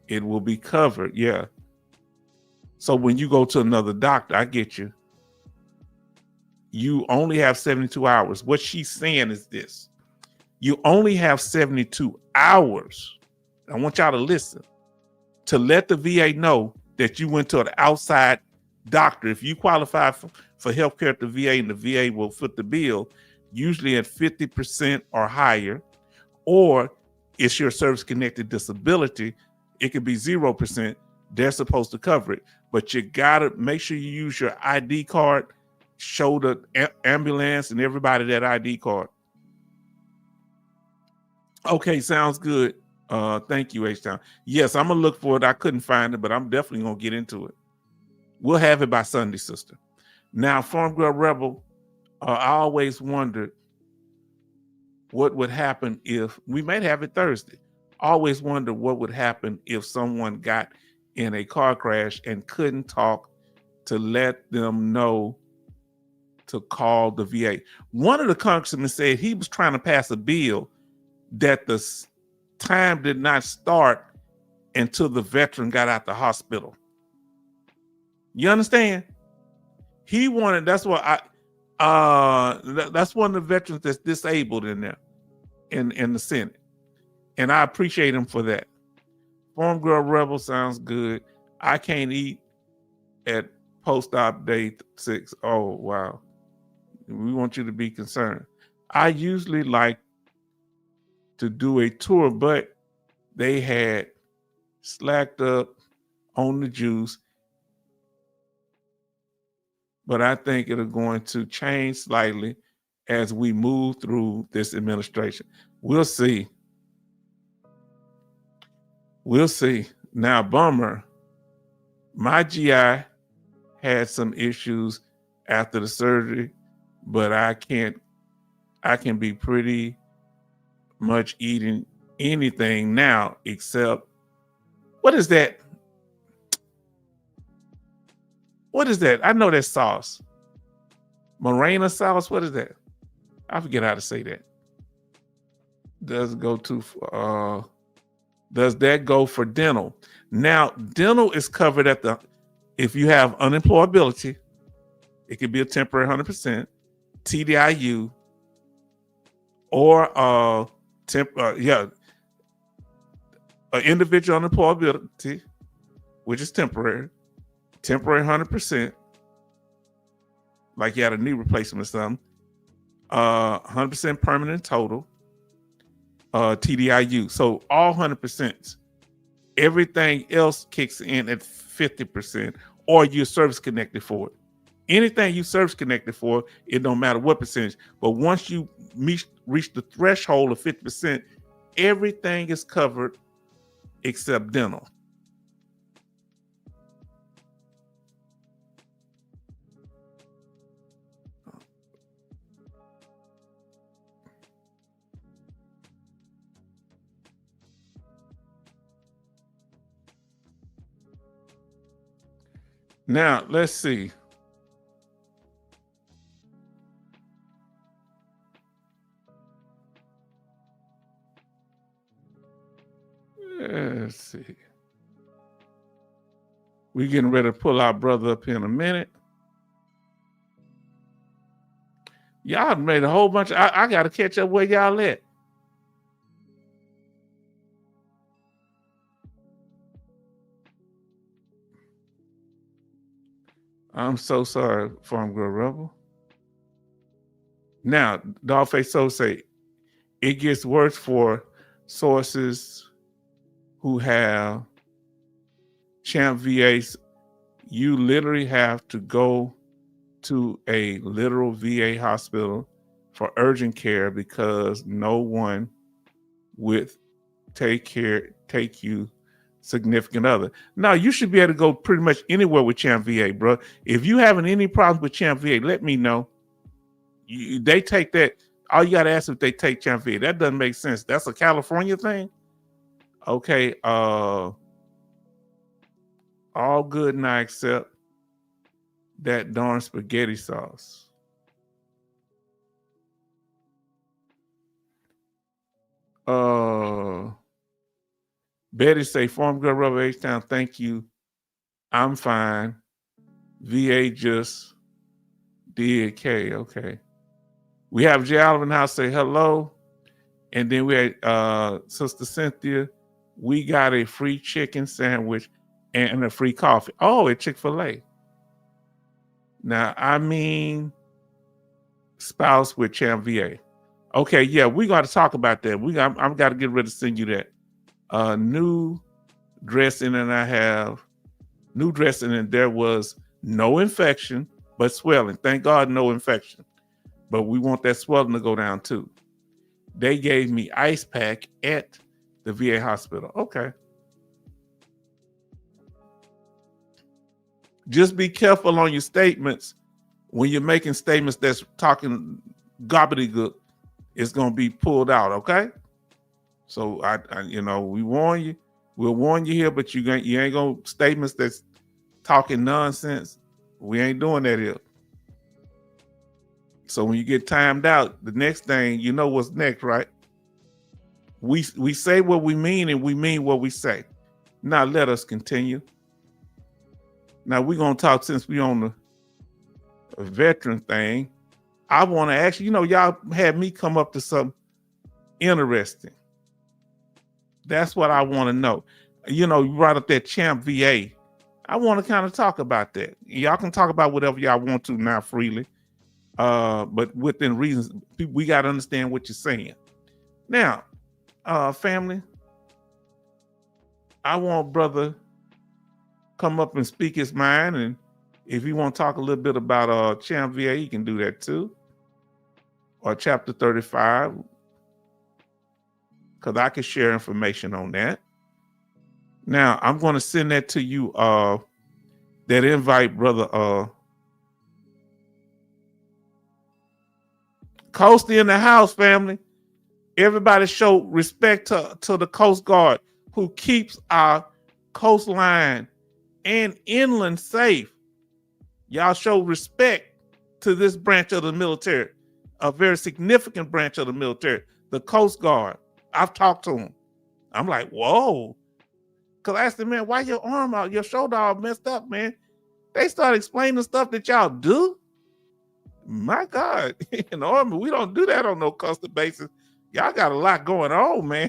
it will be covered. Yeah. So when you go to another doctor, I get you. You only have 72 hours. What she's saying is this. You only have 72 hours. I want y'all to listen, to let the VA know that you went to an outside doctor. If you qualify for health care at the VA and the VA will foot the bill, usually at 50% or higher, or it's your service-connected disability, it could be 0%. They're supposed to cover it. But you gotta make sure you use your ID card, show the ambulance and everybody that ID card. Okay, sounds good. Thank you, H-Town. Yes, I'm gonna look for it. I couldn't find it, but I'm definitely gonna get into it. We'll have it by Sunday, sister. Now, Farm Girl Rebel, I always wondered what would happen if, we might have it Thursday. I always wondered what would happen if someone got in a car crash and couldn't talk to let them know to call the VA. One of the congressmen said he was trying to pass a bill that the time did not start until the veteran got out the hospital. You understand? He wanted, that's what that's one of the veterans that's disabled in there in the Senate. And I appreciate him for that. Farm Girl Rebel sounds good. I can't eat at post-op day 6. Oh, wow. We want you to be concerned. I usually like to do a tour, but they had slacked up on the juice. But I think it'll going to change slightly as we move through this administration. We'll see. We'll see. Now, bummer, my GI had some issues after the surgery, but I can be pretty much eating anything now except, what is that? What is that? I know that sauce. Morena sauce. What is that? I forget how to say that. Does that go for dental? Now, dental is covered at if you have unemployability, it could be a temporary 100%, TDIU, or individual unemployability, which is temporary 100%, like you had a knee replacement or something, 100% permanent total, TDIU. So all 100%. Everything else kicks in at 50%, or you're service connected for it. Anything you service connected for, it don't matter what percentage. But once you reach the threshold of 50%, everything is covered except dental. Now, let's see. Let's see. We getting ready to pull our brother up here in a minute. Y'all made a whole bunch. I got to catch up where y'all at. I'm so sorry, Farm Girl Rebel. Now, Dogface Soul say it gets worse for sources who have Champ VAs. You literally have to go to a literal VA hospital for urgent care because no one would take you significant other. Now, you should be able to go pretty much anywhere with Champ VA, bro. If you having any problems with Champ VA, let me know. They take that. All you got to ask if they take Champ VA. That doesn't make sense. That's a California thing. Okay. All good now except that darn spaghetti sauce. Betty say, Farm Girl Rubber H-Town, thank you. I'm fine. VA just did K. Okay. We have J. Oliver in the house say hello. And then we had Sister Cynthia. We got a free chicken sandwich and a free coffee. Oh, at Chick-fil-A. Now, I mean, spouse with Champ VA. Okay, yeah, we got to talk about that. I'm got to get ready to send you that. New dressing, and I have new dressing, and there was no infection, but swelling. Thank God, no infection. But we want that swelling to go down too. They gave me ice pack at the VA hospital. Okay. Just be careful on your statements. When you're making statements that's talking gobbledygook, it's going to be pulled out, okay? So, I we warn you. We'll warn you here, but you ain't going to statements that's talking nonsense. We ain't doing that here. So when you get timed out, the next thing, you know what's next, right? We say what we mean, and we mean what we say. Now let us continue. Now we're going to talk, since we on the veteran thing. I want to ask you, y'all had me come up to something interesting. That's what I want to know. You brought up that Champ VA. I want to kind of talk about that. Y'all can talk about whatever y'all want to now freely. But within reasons, we got to understand what you're saying. Now, family, I want brother come up and speak his mind, and if you want to talk a little bit about Champ VA, he can do that too, or Chapter 35, because I can share information on that. Now, I'm going to send that to you, that invite, brother Coasty in the house, family. Everybody show respect to the Coast Guard, who keeps our coastline and inland safe. Y'all show respect to this branch of the military, a very significant branch of the military, the Coast Guard. I've talked to him. I'm like, whoa. Because I asked him, man, why your arm out, your shoulder all messed up, man? They start explaining the stuff that y'all do. My God, in the Army, we don't do that on no custom basis. Y'all got a lot going on, man.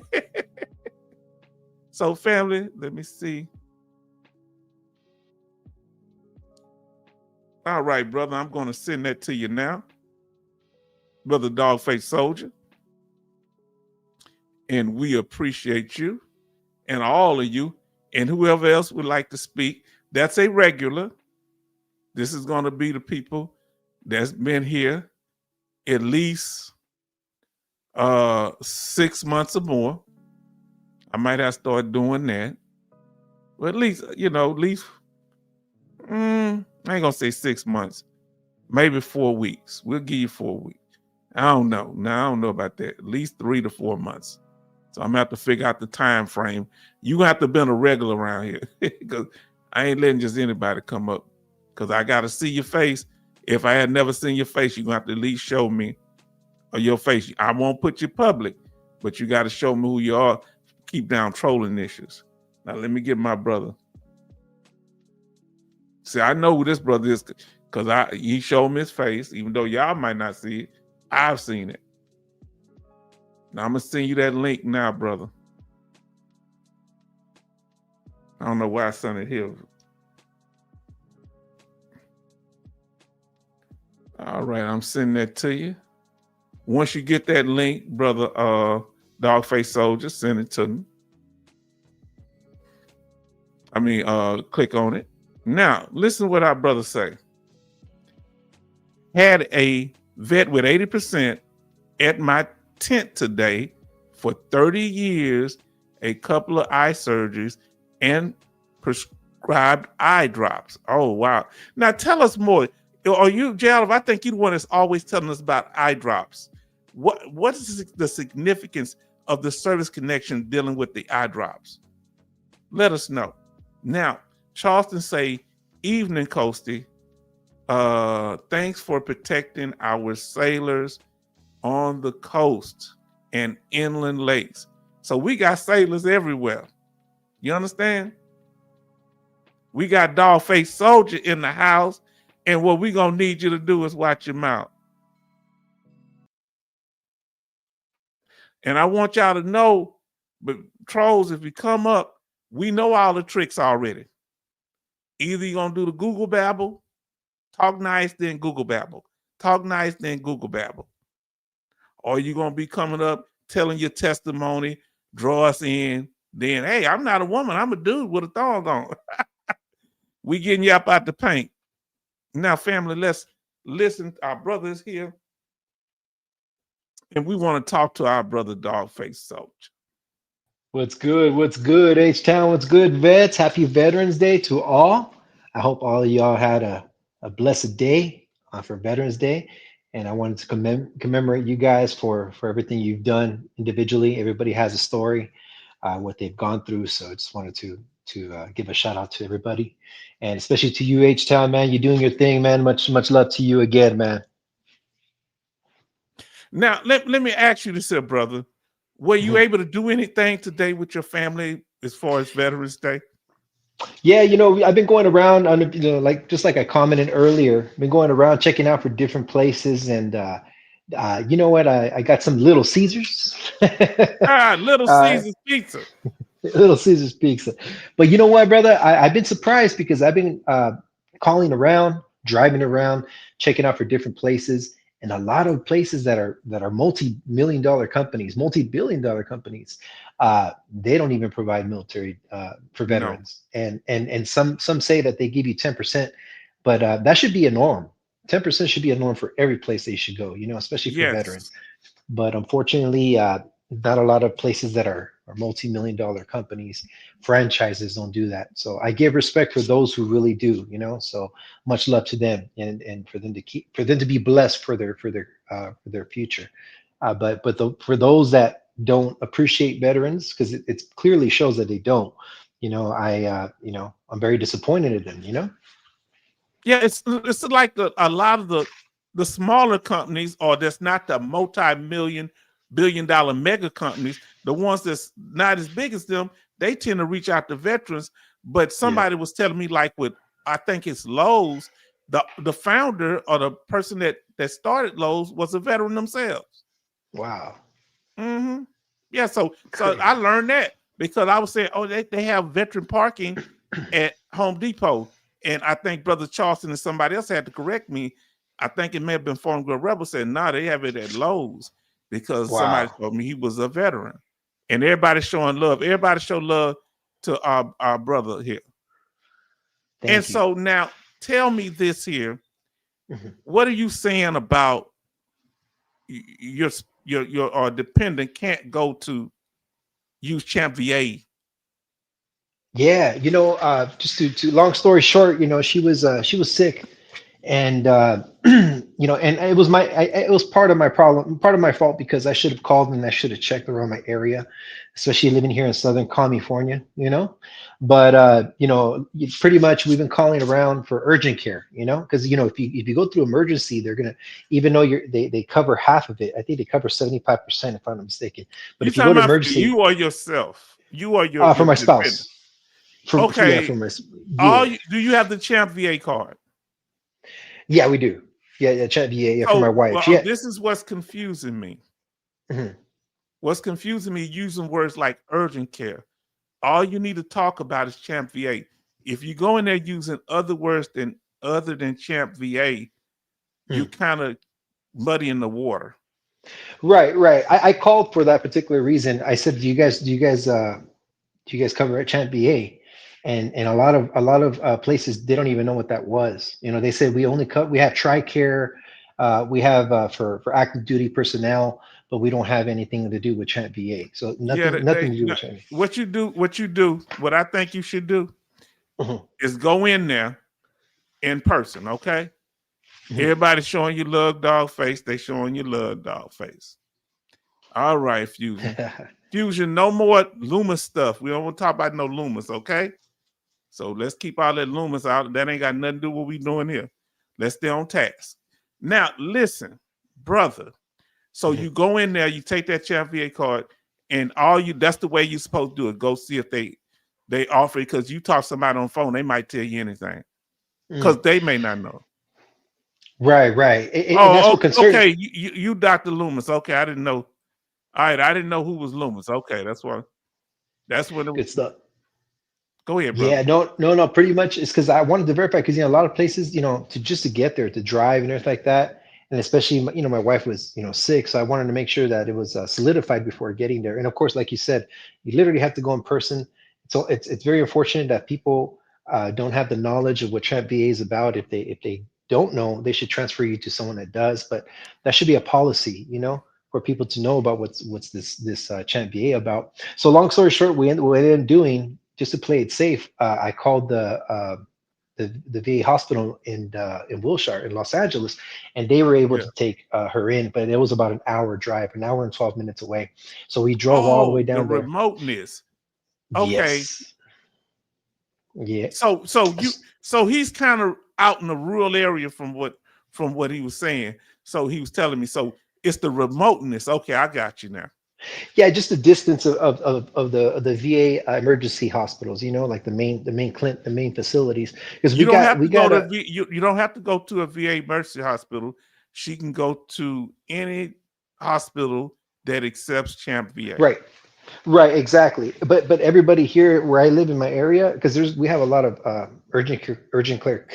So, family, let me see. All right, brother, I'm going to send that to you now. Brother Dogface Soldier. And we appreciate you and all of you and whoever else would like to speak. That's a regular. This is going to be the people that's been here at least 6 months or more. I might have to start doing that. But at least, I ain't gonna say 6 months, maybe 4 weeks. We'll give you 4 weeks. I don't know. Now I don't know about that. At least 3 to 4 months. So I'm gonna have to figure out the time frame. You have to be a regular around here because I ain't letting just anybody come up because I got to see your face. If I had never seen your face, you're going to have to at least show me your face. I won't put you public, but you got to show me who you are. Keep down trolling issues. Now, let me get my brother. See, I know who this brother is because he showed me his face, even though y'all might not see it. I've seen it. Now, I'm going to send you that link now, brother. I don't know why I sent it here. All right, I'm sending that to you. Once you get that link, brother, Dogface Soldier, send it to me. I mean, click on it. Now, listen to what our brother say. Had a vet with 80% at my tent today for 30 years, a couple of eye surgeries, and prescribed eye drops. Oh, wow. Now, tell us more. Are you, Gerald? I think you're the one that's always telling us about eye drops. What is the significance of the service connection dealing with the eye drops? Let us know. Now, Charleston say, evening, Coastie. Thanks for protecting our sailors on the coast and inland lakes. So we got sailors everywhere. You understand? We got Dogface Soldier in the house, and what we gonna need you to do is watch your mouth. And I want y'all to know, but trolls, if you come up, we know all the tricks already. Either you're gonna do the Google Babble, talk nice, then Google Babble. Talk nice, then Google Babble. Or you're gonna be coming up, telling your testimony, draw us in, then, hey, I'm not a woman, I'm a dude with a thong on. We getting you up out the paint. Now, family, let's listen. Our brother is here. And we want to talk to our brother Dogface Soldier. What's good? What's good, H-Town? What's good, vets? Happy Veterans Day to all. I hope all of y'all had a blessed day for Veterans Day. And I wanted to commemorate you guys for everything you've done individually. Everybody has a story, what they've gone through. So I just wanted to give a shout out to everybody. And especially to you, H-Town, man. You're doing your thing, man. Much love to you again, man. Now, let me ask you this here, brother. Were you able to do anything today with your family as far as Veterans Day? Yeah, I've been going around on, just like I commented earlier, been going around checking out for different places, and you know what? I got some Little Caesars. Little Caesars Pizza. Little Caesars Pizza. But you know what, brother? I've been surprised because I've been calling around, driving around, checking out for different places, and a lot of places that are multi-million-dollar companies, multi-billion-dollar companies, they don't even provide military for veterans. No. And some say that they give you 10%, but that should be a norm. 10% should be a norm for every place they should go, especially for veterans. But unfortunately, not a lot of places that are multi-million-dollar companies, franchises don't do that. So I give respect for those who really do, so much love to them, and for them to be blessed for their future. But for those that don't appreciate veterans, because it clearly shows that they don't, I'm very disappointed in them, Yeah, it's like a lot of the smaller companies, or that's not the multi-billion-dollar mega companies, the ones that's not as big as them, they tend to reach out to veterans. But somebody was telling me, like with, I think it's Lowe's, the founder or the person that started Lowe's was a veteran themselves. Wow. Mm-hmm. Yeah, so I learned that because I was saying, oh, they have veteran parking at Home Depot. And I think Brother Charleston and somebody else had to correct me. I think it may have been Farm Girl Rebel said, nah, they have it at Lowe's, because somebody told me he was a veteran. And everybody's showing love. Everybody show love to our brother here. Thank you. So now tell me this here. Mm-hmm. What are you saying about your dependent can't go to use Champ VA? Yeah, just to long story short, she was sick, And and it was it was part of my problem, part of my fault, because I should have called and I should have checked around my area, especially living here in Southern California. But pretty much we've been calling around for urgent care, because if you go through emergency, they're gonna, even though they cover half of it. I think they cover 75%, if I'm not mistaken. But You if you go talking to about for emergency, you or yourself? You or for my your dependent? spouse, Okay. for my, All yeah. do you have the Champ VA card? Yeah, we do. Yeah, chat VA, yeah, for my So, wife. well, Yeah. this is what's confusing me. Mhm. What's confusing me using words like urgent care. All you need to talk about is Champ VA. If you go in there using other words other than Champ VA, you Mm. kind of muddying the water. Right, right. I called for that particular reason. I said, do you guys cover at Champ VA? And a lot of places, they don't even know what that was. They said we have TRICARE, we have for active duty personnel, but we don't have anything to do with Champ VA. So Yeah, nothing to do with Champ. what I think you should do Mhm, is go in there in person, okay? mhm. Everybody's showing you love dog face, they showing you love dog face. All right, Fusion. Fusion, no more Loomis stuff. We don't want to talk about no Loomis, okay? So let's keep all that Loomis out. That ain't got nothing to do with what we doing here. Let's stay on task. Now, listen, brother. So Mhm. you go in there, you take that Champ VA card, and that's the way you're supposed to do it. Go see if they offer it, because you talk to somebody on the phone, they might tell you anything. Because Mm. they may not know. Right, right. And that's Oh, what concerns. okay. You Dr. Loomis. Okay, I didn't know. All right, I didn't know who was Loomis. Okay, that's what it was. Good stuff. Go ahead, brother. Yeah, no, no, no. Pretty much, it's because I wanted to verify, because a lot of places, to get there, to drive and everything like that, and especially my wife was sick, so I wanted to make sure that it was solidified before getting there. And of course, like you said, you literally have to go in person. So it's very unfortunate that people don't have the knowledge of what Tramp VA is about. If they don't know, they should transfer you to someone that does. But that should be a policy, for people to know about what's this Tramp VA about. So long story short, what we ended up doing, just to play it safe, I called the VA hospital in Wilshire, in Los Angeles, and they were able Yeah. to take her in, but it was about an hour drive, an hour and 12 minutes away. So we drove all the way Oh, the down there. remoteness. Okay. Yes. Yeah. So he's kind of out in the rural area from what he was saying. So he was telling me. So it's the remoteness. Okay, I got you now. Yeah, just the distance of the VA emergency hospitals, like the main facilities, because You we don't got have we to go got to a you don't have to go to a VA emergency hospital. She can go to any hospital that accepts Champ VA. right. Right, exactly. But everybody here where I live in my area, because we have a lot of urgent care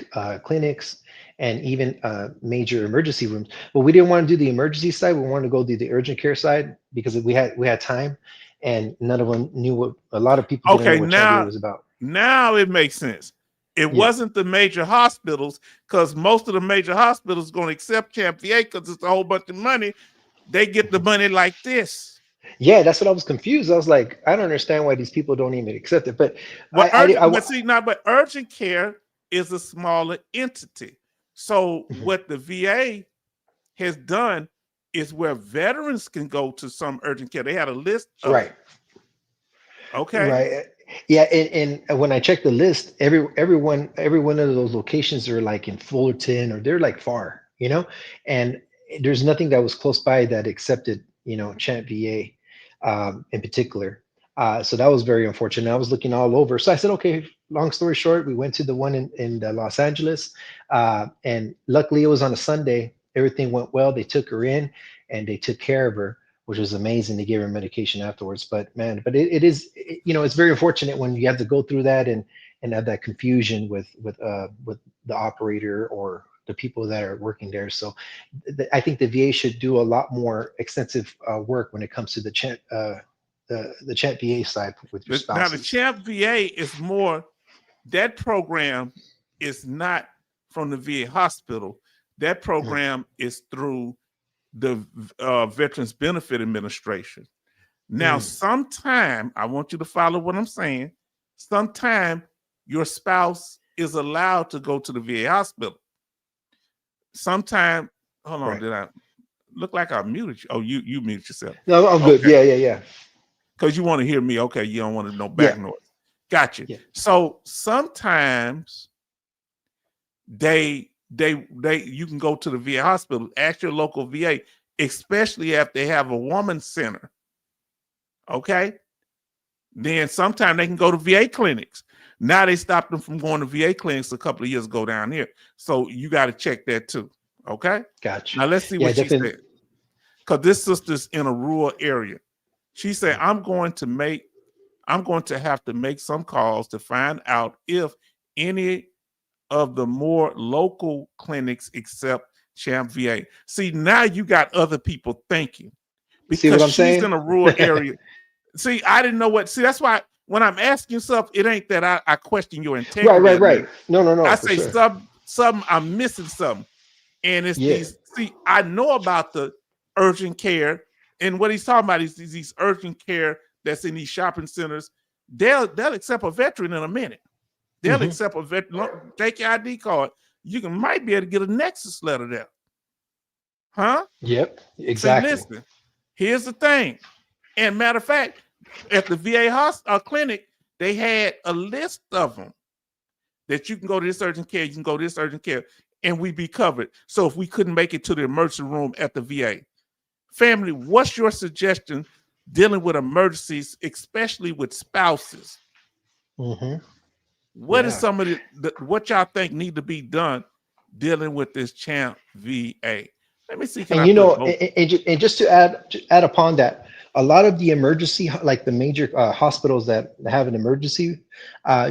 clinics, and even major emergency rooms. But we didn't want to do the emergency side. We wanted to go do the urgent care side, because we had time, and none of them knew what. A lot of people didn't know Okay, what Champion was about. now it makes sense. It Yeah. wasn't the major hospitals, because most of the major hospitals going to accept Champ VA because it's a whole bunch of money. They get the money like this. Yeah, that's what I was confused. I was like, I don't understand why these people don't even accept it. But Well, I but urgent care is a smaller entity. So Mhm. what the VA has done is where veterans can go to some urgent care. They had a list of it. Right. Okay. Right. Yeah, and when I check the list, every one of those locations are like in Fullerton, or they're like far, and there's nothing that was close by that accepted, Champ VA, in particular. So that was very unfortunate. I was looking all over. So I said, okay, long story short, we went to the one in Los Angeles, and luckily it was on a Sunday. Everything went well. They took her in and they took care of her, which was amazing. They gave her medication afterwards. But man, it's very unfortunate when you have to go through that, and have that confusion with the operator or the people that are working there. So I think the VA should do a lot more extensive work when it comes to the Chat VA side with your Now the spouses. Champ VA is more, that program is not from the VA hospital. That Mhm. program is through the Veterans Benefit Administration. Now, Mm. sometime, I want you to follow what I'm saying. Sometime your spouse is allowed to go to the VA hospital. Sometime, hold on, Right. did I look like I muted you? Oh, you muted yourself. No, I'm good. Okay, Yeah. because you want to hear me. Okay, you don't want to know Yeah. back noise. Gotcha. Yeah. So sometimes they you can go to the VA hospital, ask your local VA, especially if they have a woman center. Okay. Then sometimes they can go to VA clinics. Now they stopped them from going to VA clinics a couple of years ago down here. So you got to check that too. Okay. Gotcha. Now let's see Yeah, what she definitely. said. Because this sister's in a rural area. She said, I'm going to have to make some calls to find out if any of the more local clinics accept Champ VA. See, now you got other people thinking See what because I'm she's saying? in a rural area. See, I didn't know what. See, that's why when I'm asking stuff, it ain't that I question your integrity. Right. No, I for say sure. something I'm missing something, and it's Yeah. these. See, I know about the urgent care, and what he's talking about is these urgent care that's in these shopping centers. They'll accept a veteran in a minute. They'll accept a veteran. Take your ID card. You might be able to get a Nexus letter there, huh? Yep. See, Exactly. listen. Here's the thing. And matter of fact, at the VA clinic, they had a list of them that you can go to this urgent care, you can go to this urgent care, and we'd be covered. So if we couldn't make it to the emergency room at the VA, family, what's your suggestion dealing with emergencies, especially with spouses? What is some of what y'all think need to be done dealing with this Champ VA? Let me see. Can And I put both? and just to add upon that, a lot of the emergency, like the major hospitals that have an emergency,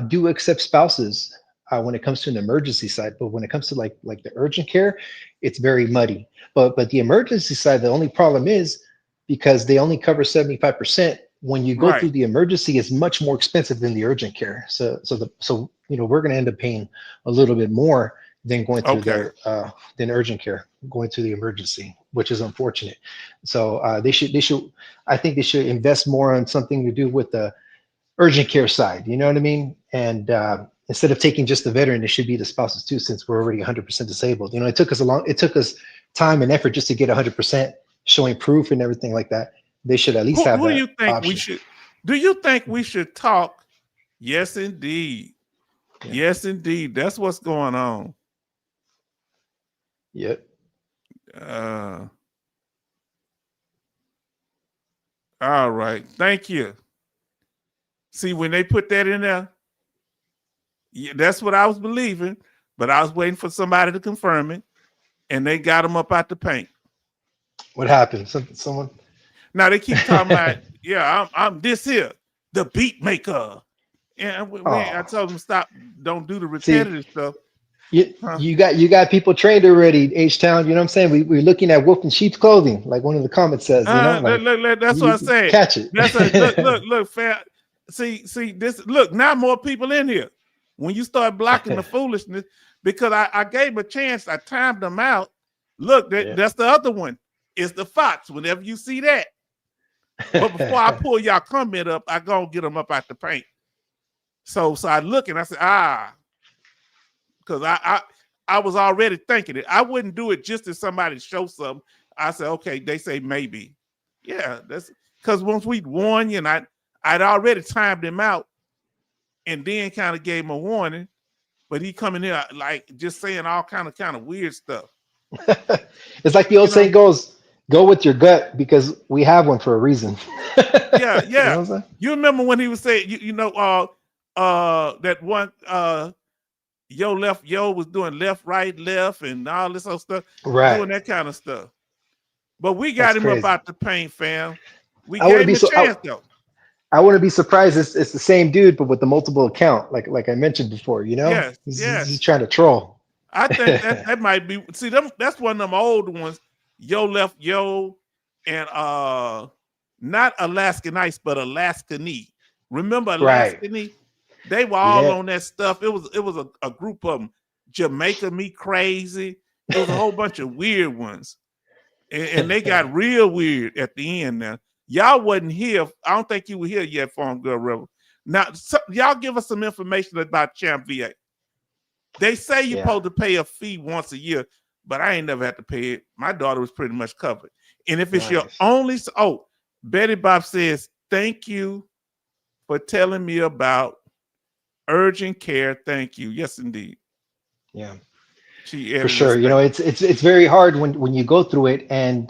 do accept spouses when it comes to an emergency side. But when it comes to like the urgent care, it's very muddy. But the emergency side, the only problem is because they only cover 75%. When you go through Right. the emergency, it's much more expensive than the urgent care. So we're going to end up paying a little bit more than going through Okay. their than urgent care, going through the emergency, which is unfortunate. So they should I think they should invest more on something to do with the urgent care side. You know what I mean? And instead of taking just the veteran, it should be the spouses too, since we're already 100% disabled. You know, it took us time and effort just to get 100% showing proof and everything like that. They should at least have Who do that you think we option. should? Do you think we should talk? Yes, indeed. Yeah. Yes, indeed. That's what's going on. Yep. All right. Thank you. See, when they put that in there, yeah, that's what I was believing, but I was waiting for somebody to confirm it, and they got them up out the paint. What happened? Someone? Now they keep talking about, yeah, I'm this here, the beat maker. And I told them stop, don't do the repetitive stuff. You got people trained already, H-Town. You know what I'm saying? We're looking at wolf in sheep's clothing, like one of the comments says. You know, like that's what I said. Catch it. That's look, fam. See this. Look, now more people in here. When you start blocking the foolishness, because I gave them a chance, I timed them out. Look, that's the other one. It's the Fox. Whenever you see that, but before I pull y'all comment up, I go get them up out the paint. So I look and I said, because I was already thinking it. I wouldn't do it just if somebody show something. I said, okay, they say maybe. Yeah, that's because once we'd warn you, and I'd already timed him out and then kind of gave him a warning, but he coming here like just saying all kind of weird stuff. It's like the old saying goes, go with your gut because we have one for a reason. Yeah. You know what I'm saying? You remember when he was saying, that one Yo was doing left, right, left, and all this other stuff, doing that kind of stuff. But we got him up out the paint, fam. We gave him a chance though. I wouldn't be surprised it's the same dude, but with the multiple account, like I mentioned before. You know, yes, he's trying to troll. I think that might be. See, that's one of them old ones. Yo left, yo, and not Alaskan Ice, but Alaskany. Remember Alaskany? Right. They were all on that stuff. It was a group of them. Jamaica Me Crazy. It was a whole bunch of weird ones. And they got real weird at the end now. Y'all wasn't here. I don't think you were here yet, Farm Girl Rebel. Now, y'all give us some information about Champ VA. They say you're supposed to pay a fee once a year, but I ain't never had to pay it. My daughter was pretty much covered. And if it's your Nice. only, Betty Bob says, thank you for telling me about urgent care. Thank you. Yes, indeed. Yeah. She For added sure. us. You know, it's very hard when you go through it and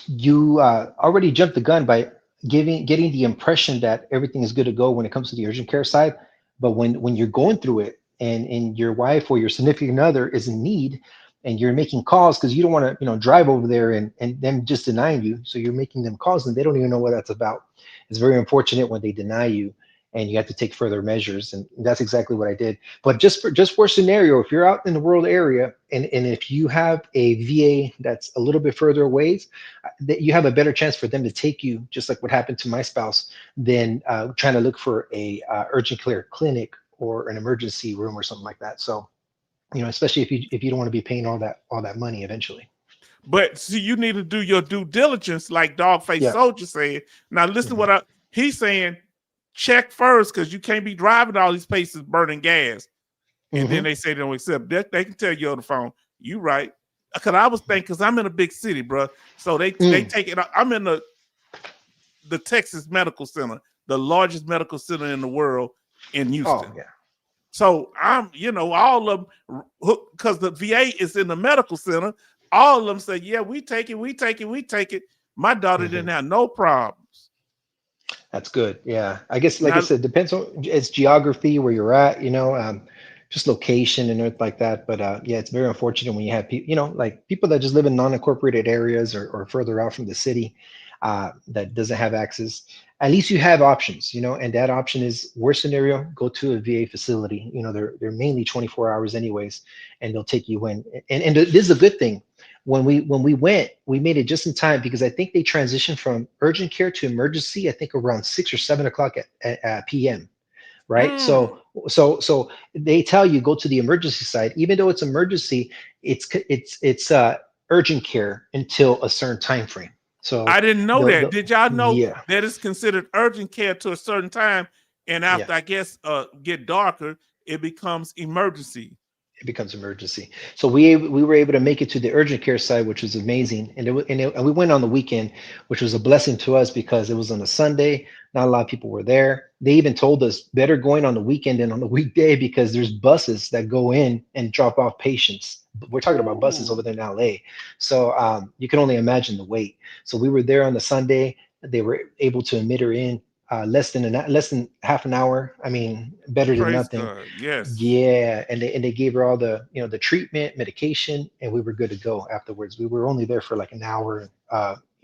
you already jumped the gun by getting the impression that everything is good to go when it comes to the urgent care side. But when you're going through it and your wife or your significant other is in need and you're making calls because you don't want to, drive over there and them just denying you. So you're making them calls and they don't even know what that's about. It's very unfortunate when they deny you and you have to take further measures. And that's exactly what I did. But just for scenario, if you're out in the rural area and if you have a VA that's a little bit further away, that you have a better chance for them to take you, just like what happened to my spouse, than trying to look for a urgent care clinic or an emergency room or something like that. So, especially if you don't want to be paying all that money eventually. But see, you need to do your due diligence, like Dogface Yeah. Soldier said. Now, listen Mhm. what he's saying. Check first, because you can't be driving to all these places burning gas. And then Mhm. they say they don't accept that. They can tell you on the phone. You right. Because I was thinking, because I'm in a big city, bro. So they Mm. take it. I'm in the Texas Medical Center, the largest medical center in the world in Oh Houston. yeah. So I'm, all of them, because the VA is in the medical center. All of them say, yeah, we take it, we take it, we take it. My daughter didn't Mhm. have no problems. That's good. Yeah. I guess, like I Now, said, depends on its geography, where you're at, just location and everything like that. But yeah, it's very unfortunate when you have people, like people that just live in non-incorporated areas or further out from the city that doesn't have access. At least you have options, and that option is worst scenario, go to a VA facility. They're mainly 24 hours anyways, and they'll take you in. And this is a good thing when we went, we made it just in time because I think they transitioned from urgent care to emergency. I think around 6 or 7 o'clock at p.m. Right. mm, So they tell you go to the emergency side, even though it's emergency, it's urgent care until a certain time frame. So I didn't know that. the Did y'all know yeah that it's considered urgent care to a certain time? And yeah. after, I guess, get darker, it becomes emergency. It becomes emergency. So we were able to make it to the urgent care side, which was amazing, and we went on the weekend, which was a blessing to us because it was on a Sunday. Not a lot of people were there. They even told us better going on the weekend than on the weekday because there's buses that go in and drop off patients. We're talking about buses over Ooh, there in LA, so you can only imagine the wait. So we were there on the Sunday. They were able to admit her in less than half an hour. I mean, better than praise nothing. God. Yes. Yeah, and they gave her all the the treatment, medication, and we were good to go afterwards. We were only there for like an hour,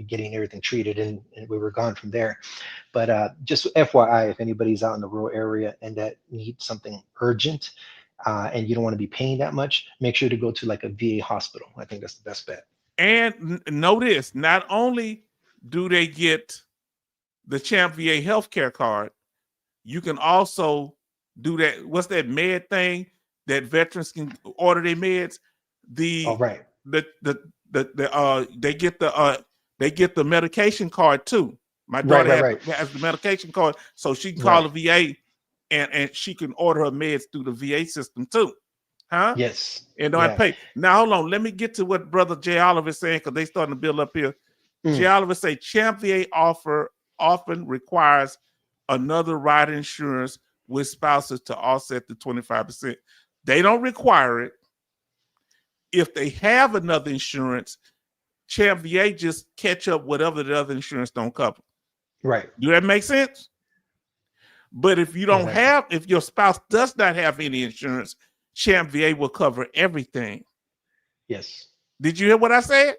getting everything treated, and we were gone from there. But just FYI, if anybody's out in the rural area and that needs something urgent, and you don't want to be paying that much, make sure to go to like a VA hospital. I think that's the best bet. And know this, not only do they get the Champ VA healthcare card, you can also do that. What's that med thing that veterans can order their meds? All The right, they get the medication card too. My right, daughter right, right, has the medication card, so she can call right. the VA and she can order her meds through the VA system too. Huh? Yes, And don't have yeah. to pay. Now hold on. Let me get to what Brother Jay Oliver is saying because they starting to build up here. Jay Mm, Oliver say Champ VA offer often requires another rider insurance with spouses to offset the 25%. They don't require it. If they have another insurance, Champ VA just catch up whatever the other insurance don't cover. right, Do that make sense? But if you don't exactly. have, if your spouse does not have any insurance, Champ VA will cover everything. Yes. Did you hear what I said?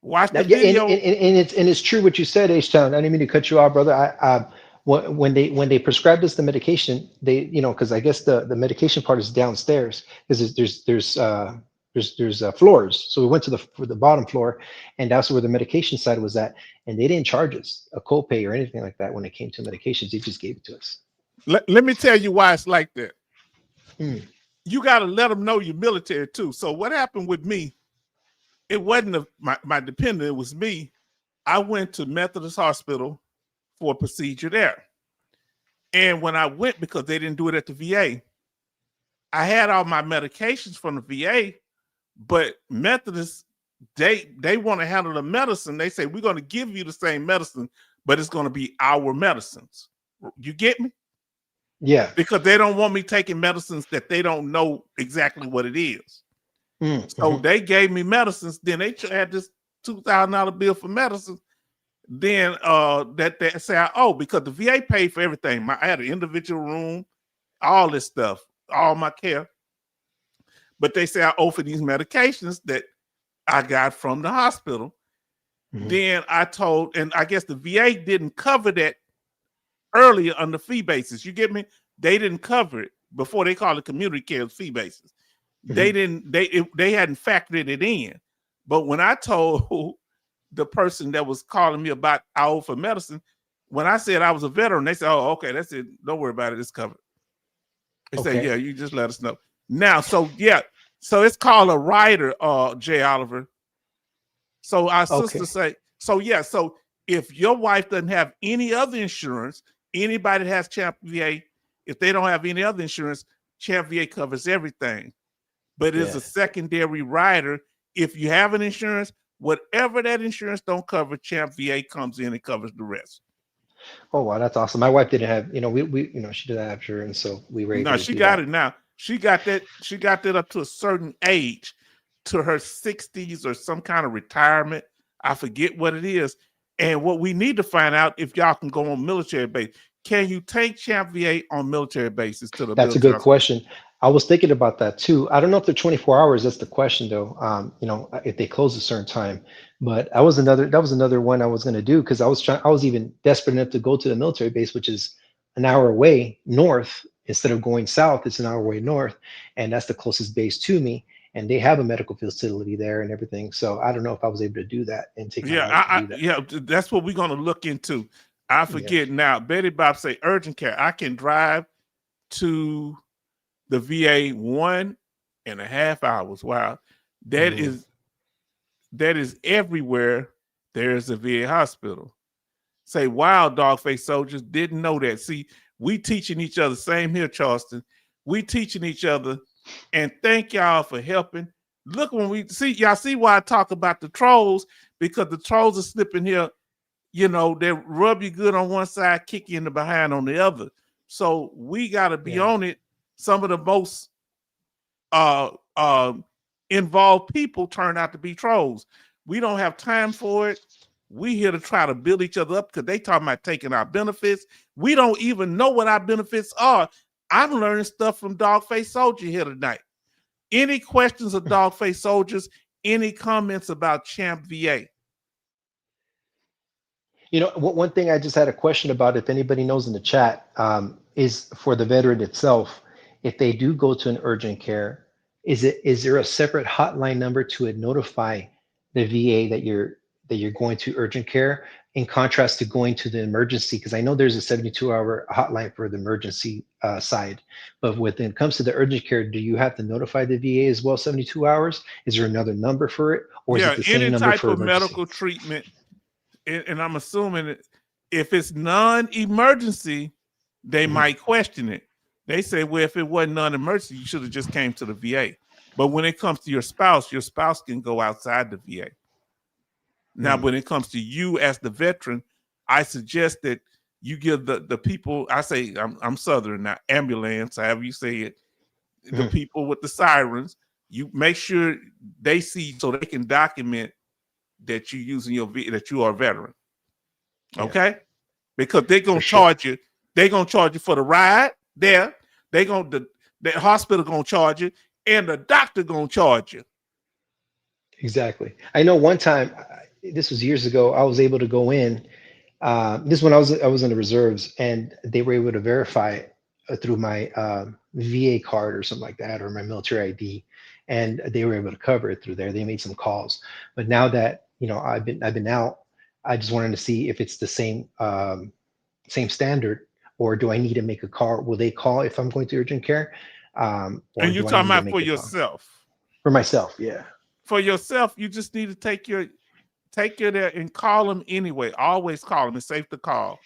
Watch the Yeah, video. and it's true what you said, H Town. I didn't mean to cut you off, brother. When they prescribed us the medication, they because I guess the medication part is downstairs because there's floors. So we went to the bottom floor, and that's where the medication side was at, and they didn't charge us a copay or anything like that when it came to medications. They just gave it to us. Let me tell you why it's like that. Mm, You got to let them know you're military too. So what happened with me? It wasn't my dependent. It was me. I went to Methodist Hospital for a procedure there, and when I went because they didn't do it at the VA, I had all my medications from the VA, but Methodist, they want to handle the medicine. They say we're going to give you the same medicine, but it's going to be our medicines. You get me? Yeah. Because they don't want me taking medicines that they don't know exactly what it is. So they gave me medicines. Then they had this $2,000 bill for medicines. Then that they say, oh, because the VA paid for everything. I had an individual room, all this stuff, all my care. But they say I owe for these medications that I got from the hospital. Then I told, and I guess the VA didn't cover that earlier on the fee basis. You get me? They didn't cover it before they called it community care fee basis. They didn't. They hadn't factored it in. But when I told the person that was calling me about I owe for medicine, when I said I was a veteran, they said, "Oh, okay, that's it. Don't worry about it. It's covered." They said, "Yeah, you just let us know." Now, so it's called a rider, Jay Oliver. So our sister say, so if your wife doesn't have any other insurance, anybody that has Champ VA, if they don't have any other insurance, Champ VA covers everything. But it's a secondary rider. If you have an insurance, whatever that insurance don't cover, Champ VA comes in and covers the rest. Oh wow, that's awesome. My wife didn't have, we she didn't have insurance, so we were able No, to she do got that. it now. She got that up to a certain age, to her 60s or some kind of retirement. I forget what it is. And what we need to find out, if y'all can go on military base, can you take Champ VA on military bases to the That's a military? good question. I was thinking about that too. I don't know if they're 24 hours. That's the question though. If they close a certain time, but that was another one I was going to do, because I was even desperate enough to go to the military base, which is an hour away north. Instead of going south, it's an hour away north, and that's the closest base to me. And they have a medical facility there and everything. So I don't know if I was able to do that and take my wife to do that. That's what we're going to look into. I forget now. Betty Bob say urgent care. I can drive to the VA 1.5 hours. Wow, that is everywhere. There's a VA hospital. Say, wow, dog face soldiers, didn't know that. See, we teaching each other. Same here, Charleston. We teaching each other, and thank y'all for helping. Look, when we see y'all, see why I talk about the trolls, because the trolls are slipping here. They rub you good on one side, kick you in the behind on the other. So we got to be on it. Some of the most involved people turn out to be trolls. We don't have time for it. We here to try to build each other up, because they talking about taking our benefits. We don't even know what our benefits are. I'm learning stuff from Dogface Soldier here tonight. Any questions of Dogface Soldiers? Any comments about Champ VA? One thing I just had a question about, if anybody knows in the chat, is for the veteran itself. If they do go to an urgent care, is there a separate hotline number to notify the VA that you're going to urgent care, in contrast to going to the emergency? Because I know there's a 72-hour hotline for the emergency side, but when it comes to the urgent care, do you have to notify the VA as well 72 hours? Is there another number for it, or is it the same number for emergency? Medical treatment, and I'm assuming if it's non-emergency, they might question it. They say, well, if it wasn't non-emergency, you should have just came to the VA. But when it comes to your spouse can go outside the VA. Now, when it comes to you as the veteran, I suggest that you give the people, I say, I'm Southern now, ambulance, however you say it, the people with the sirens, you make sure they see, so they can document that you're using that you are a veteran. Okay? Because they're going to charge you. They're going to charge you for the ride there. The hospital going to charge you, and the doctor going to charge you. Exactly. I know one time, this was years ago, I was able to go in. This when I was in the reserves, and they were able to verify through my VA card or something like that, or my military ID, and they were able to cover it through there. They made some calls, but now that I've been out, I just wanted to see if it's the same standard, or do I need to make a call? Will they call if I'm going to urgent care? And you're talking about for yourself? For myself, yeah. For yourself, you just need to take you there and call them anyway. Always call them. It's safe to call.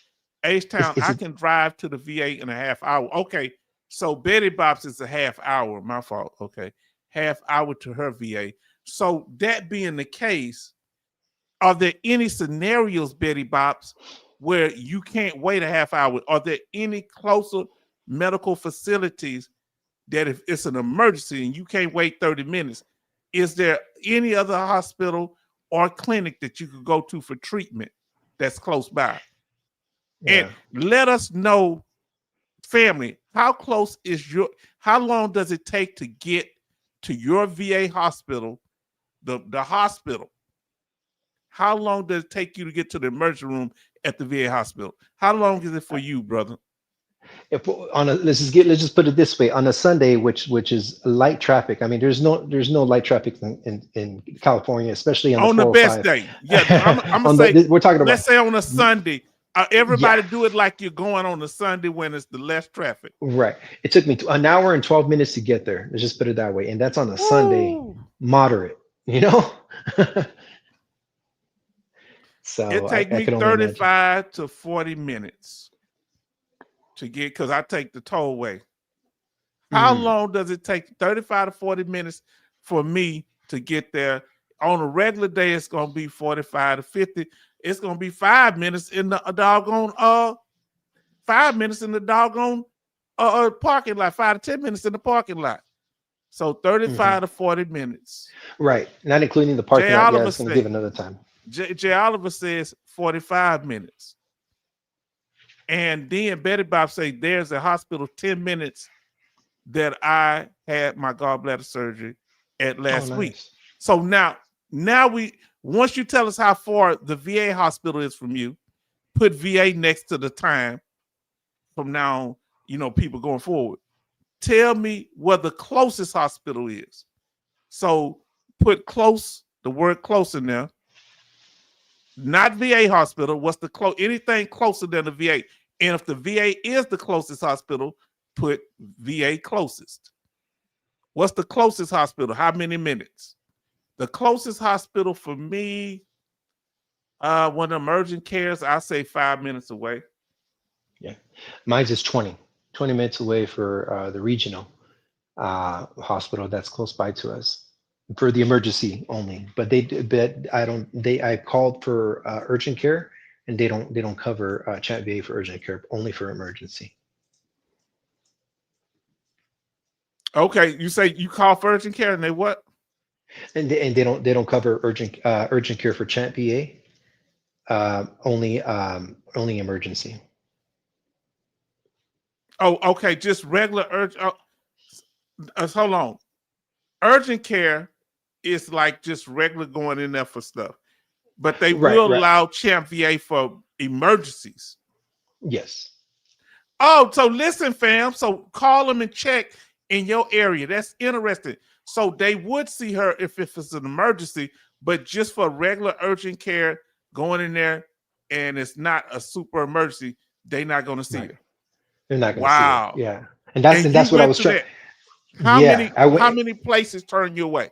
H-Town, I can drive to the VA in a half hour. Okay, So Betty Bops is a half hour. My fault. Okay, half hour to her VA. So that being the case, are there any scenarios, Betty Bops, where you can't wait a half hour? Are there any closer medical facilities that if it's an emergency and you can't wait 30 minutes, is there any other hospital or clinic that you could go to for treatment that's close by? Yeah. And let us know, family, how long does it take to get to your VA hospital, the hospital? How long does it take you to get to the emergency room at the VA hospital? How long is it for you, brother? If let's just put it this way, on a Sunday, which is light traffic. I mean, there's no light traffic in California, especially on the On the best 405. day. Yeah, I'm gonna say, we're talking about, let's say on a Sunday. Everybody yeah, do it like you're going on a Sunday when it's the less traffic. right. It took me an hour and 12 minutes to get there. Let's just put it that way, and that's on a Sunday, Woo. moderate. You know, It so take I me can only imagine. 35 to 40 minutes to get, because I take the tollway. How long does it take? 35 to 40 minutes for me to get there. On a regular day, it's gonna be 45 to 50. It's gonna be 5 minutes in the doggone 5 minutes in the doggone parking lot, 5 to 10 minutes in the parking lot. So 35 to 40 minutes. Right, not including the parking Jay lot. Yeah, Oliver it's going to said- give another time. Jay Oliver says 45 minutes. And then Betty Bob say there's a hospital 10 minutes that I had my gallbladder surgery at last week. So now once you tell us how far the VA hospital is from you, put VA next to the time from now on, people going forward. Tell me where the closest hospital is. So put the word close in there. Not VA hospital. What's the anything closer than the VA? And if the VA is the closest hospital, put VA closest. What's the closest hospital? How many minutes? The closest hospital for me, when emergent cares, I say 5 minutes away. Yeah, mine's is 20 minutes away for the regional hospital that's close by to us for the emergency only. But I called for urgent care, and they don't cover Chat VA for urgent care, only for emergency. Okay, you say you call for urgent care, and they what? And they don't cover urgent care for Chat VA, only emergency. Oh, okay, just regular urgent. Hold on. Urgent care is like just regular going in there for stuff, but they will allow Champ VA for emergencies. Yes. Oh, so listen, fam. So call them and check in your area. That's interesting. So they would see her if it's an emergency, but just for regular urgent care going in there, and it's not a super emergency, they're not going to see her. They're not going to see her. Yeah, and that's what I was trying. How many places turn you away?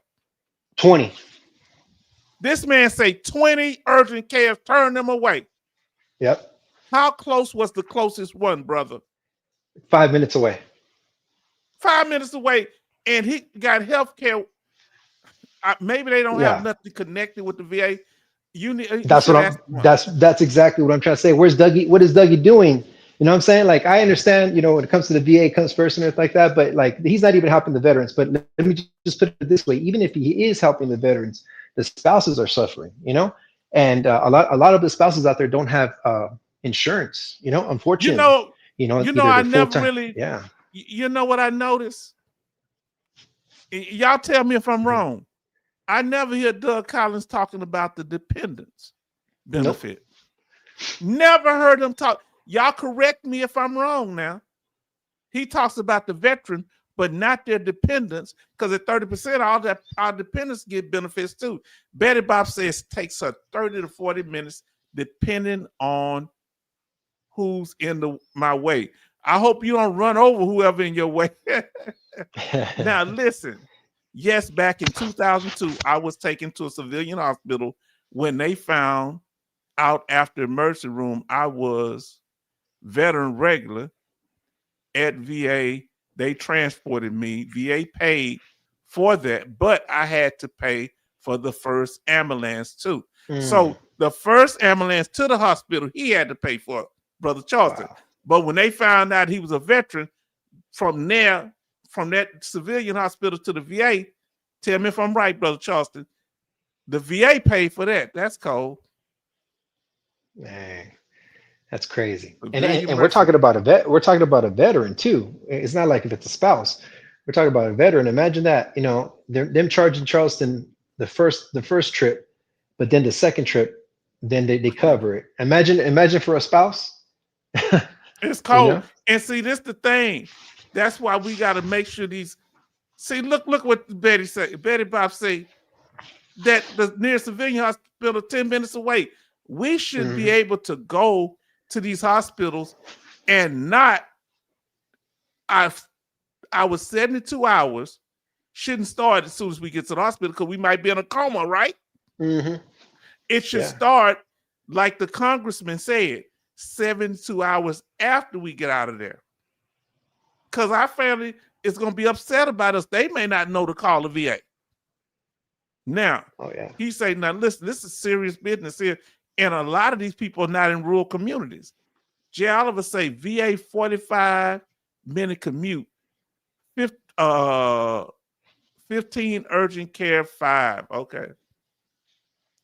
20. This man say 20 urgent cares turn them away. Yep. How close was the closest one, brother? 5 minutes away. 5 minutes away, and he got health care. Maybe they don't have nothing connected with the VA. That's exactly what I'm trying to say. Where's Dougie? What is Dougie doing? You know what I'm saying? Like, I understand, when it comes to the VA, it comes first and everything like that, but like, he's not even helping the veterans. But let me just put it this way: even if he is helping the veterans, the spouses are suffering, and a lot of the spouses out there don't have insurance, unfortunately. I never really, you know what I noticed? Y'all tell me if I'm wrong. I never hear Doug Collins talking about the dependents benefit. Nope. Never heard him talk. Y'all correct me if I'm wrong now. He talks about the veteran, but not their dependents, because at 30%, our dependents get benefits too. Betty Bob says it takes her 30 to 40 minutes, depending on who's in my way. I hope you don't run over whoever in your way. Now, listen. Yes, back in 2002, I was taken to a civilian hospital when they found out after emergency room I was veteran regular at VA. They transported me. VA paid for that, but I had to pay for the first ambulance too. So the first ambulance to the hospital, he had to pay for it, Brother Charleston. Wow. But when they found out he was a veteran, from there, from that civilian hospital to the VA, tell me if I'm right, Brother Charleston, the VA paid for that. That's cold. Man, that's crazy. The And Virgin and we're Mercy. talking about we're talking about a veteran too. It's not like if it's a spouse. We're talking about a veteran. Imagine that, you know, them charging Charleston the first trip, but then the second trip, then they cover it. Imagine for a spouse. It's You cold. know? And see, this the thing. That's why we got to make sure these. See, look what Betty said. Betty Bob say that the nearest civilian hospital 10 minutes away. We should be able to go to these hospitals and not. Our 72 hours shouldn't start as soon as we get to the hospital because we might be in a coma, right? It should start like the congressman said, 72 hours after we get out of there. Because our family is going to be upset about us. They may not know to call the VA. Now, he say, now listen, this is serious business here. And a lot of these people are not in rural communities. Jay Oliver say VA 45-minute commute, 15 urgent care 5. Okay.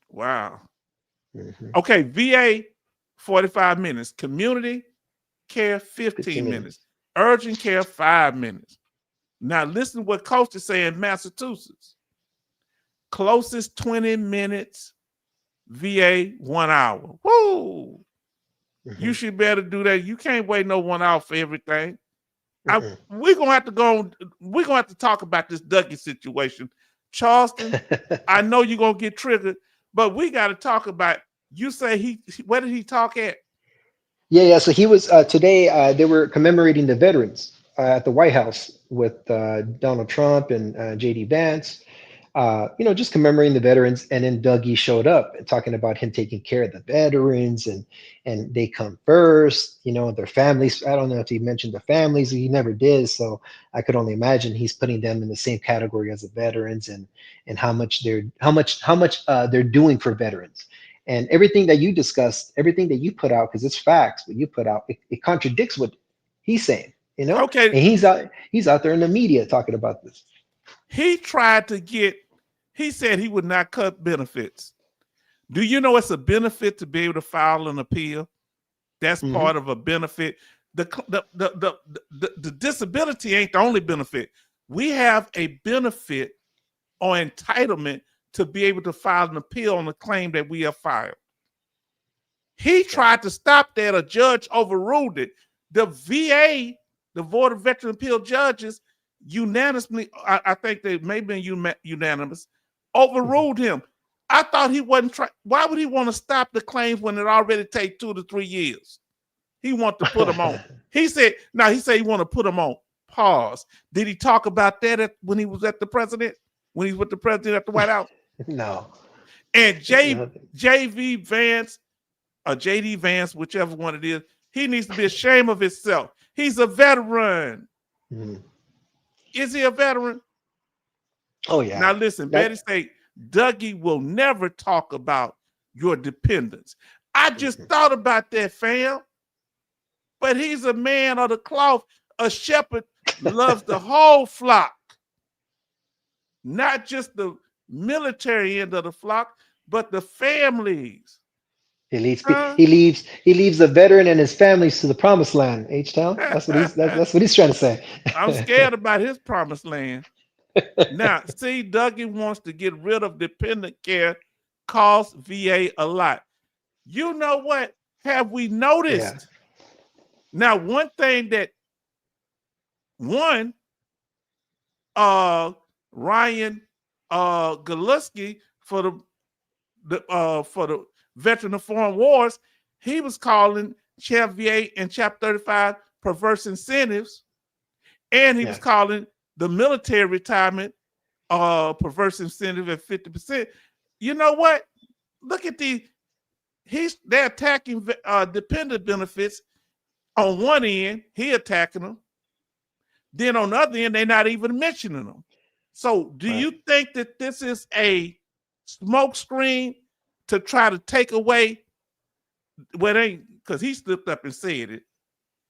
Wow. Okay, VA 45 minutes, community care 15 minutes, urgent care 5 minutes. Now listen what Coach is saying in Massachusetts. Closest 20 minutes, VA 1 hour. Woo! You should be able to do that. You can't wait no 1 hour for everything. We're gonna have to go. We're gonna have to talk about this Dougie situation, Charleston. I know you're gonna get triggered, but we got to talk about. You say where did he talk at? Yeah. So he was today. They were commemorating the veterans at the White House with Donald Trump and JD Vance. You know, just commemorating the veterans. And then Dougie showed up and talking about him taking care of the veterans and they come first, you know, their families. I don't know if he mentioned the families. He never did. So I could only imagine he's putting them in the same category as the veterans and how much they're doing for veterans. And everything that you discussed, everything that you put out, because it's facts, what you put out, it contradicts what he's saying, you know? Okay. And he's out there in the media talking about this. He tried to he said he would not cut benefits. Do you know it's a benefit to be able to file an appeal? That's part of a benefit. The disability ain't the only benefit. We have a benefit or entitlement to be able to file an appeal on the claim that we have filed. He tried to stop that. A judge overruled it. The VA, the Board of Veteran Appeal judges, unanimously, I think they may have been unanimous, overruled him. I thought he wasn't trying. Why would he want to stop the claims when it already takes 2 to 3 years? He wanted to put them on. He said he want to put them on pause. Did he talk about that when he was at the president? When he was with the president at the White House? No. And JV Vance or JD Vance, whichever one it is, he needs to be ashamed of himself. He's a veteran. Is he a veteran? Oh, yeah. Now listen, Betty say Dougie will never talk about your dependents. I just thought about that, fam. But he's a man of the cloth. A shepherd loves the whole flock, not just the military end of the flock, but the families. He leaves the veteran and his families to the promised land. H-Town. That's what he's trying to say. I'm scared about his promised land. Now, see, Dougie wants to get rid of dependent care, costs VA a lot. You know what? Have we noticed? Yeah. Now, one thing that Ryan Galusky for the Veteran of Foreign Wars, he was calling Chap VA and Chap 35 perverse incentives, and he was calling the military retirement perverse incentive at 50%. You know what? Look at they're attacking dependent benefits on one end. He attacking them. Then on the other end, they're not even mentioning them. So do you think that this is a smoke screen to try to take away because he slipped up and said it,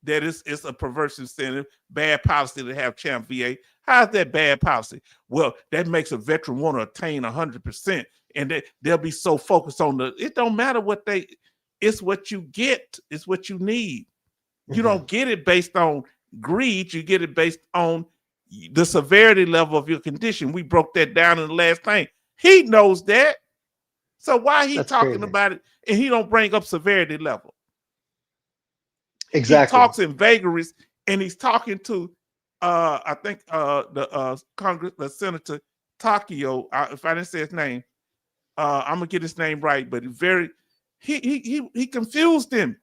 that it's a perverse incentive, bad policy to have Champ VA. How's that bad policy? Well, that makes a veteran want to attain 100%, and they'll be so focused on it don't matter it's what you get, it's what you need. You don't get it based on greed, you get it based on the severity level of your condition. We broke that down in the last thing. He knows that. So why he talking about it and he don't bring up severity level? Exactly. He talks in vagaries, and he's talking to I think the Senator Takio. If I didn't say his name, I'm gonna get his name right, but he confused him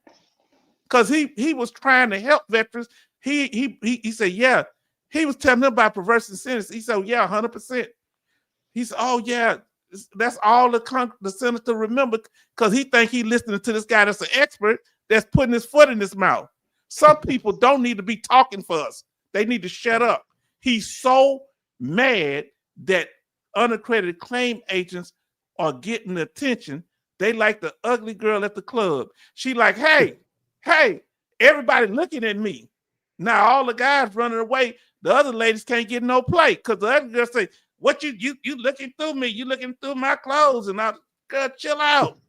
because he was trying to help veterans. He said, yeah, he was telling him about perverse incentives. He said, yeah, 100%. He said, oh yeah, that's all the senator remember, because he think he listening to this guy that's an expert that's putting his foot in his mouth. Some people don't need to be talking for us. They need to shut up. He's so mad that unaccredited claim agents are getting attention. They like the ugly girl at the club. She like, hey, everybody looking at me. Now all the guys running away, the other ladies can't get no play because the other girl say, what you looking through me? You looking through my clothes? And I, girl, chill out.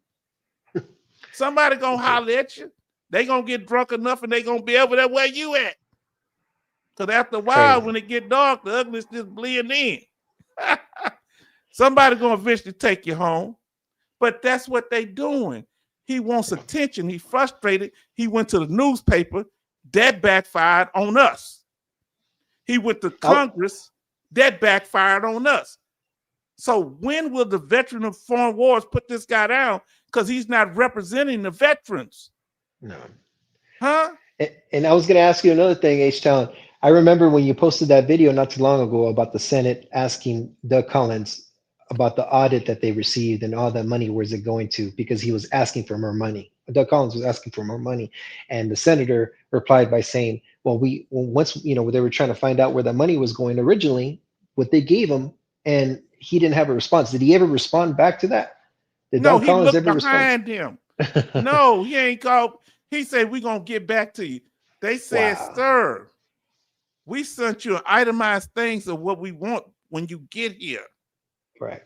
Somebody gonna holler at you. They gonna get drunk enough and they gonna be over there where you at. Because after a while, when it get dark, the ugliness just blend in. Somebody gonna eventually take you home. But that's what they doing. He wants attention. He frustrated. He went to the newspaper. That backfired on us. He went to Congress. That backfired on us. So when will the veteran of foreign wars put this guy down? Because he's not representing the veterans. No. Huh? And I was going to ask you another thing, H-Town. I remember when you posted that video not too long ago about the Senate asking Doug Collins about the audit that they received and all that money, where's it going to? Because he was asking for more money. Doug Collins was asking for more money. And the senator replied by saying, well, once, they were trying to find out where that money was going originally, what they gave him, and he didn't have a response. Did he ever respond back to that? Did No, Doug he Collins looked ever behind him. No, he ain't called. He said, we're going to get back to you. They said, sir, we sent you itemized things of what we want when you get here. Right.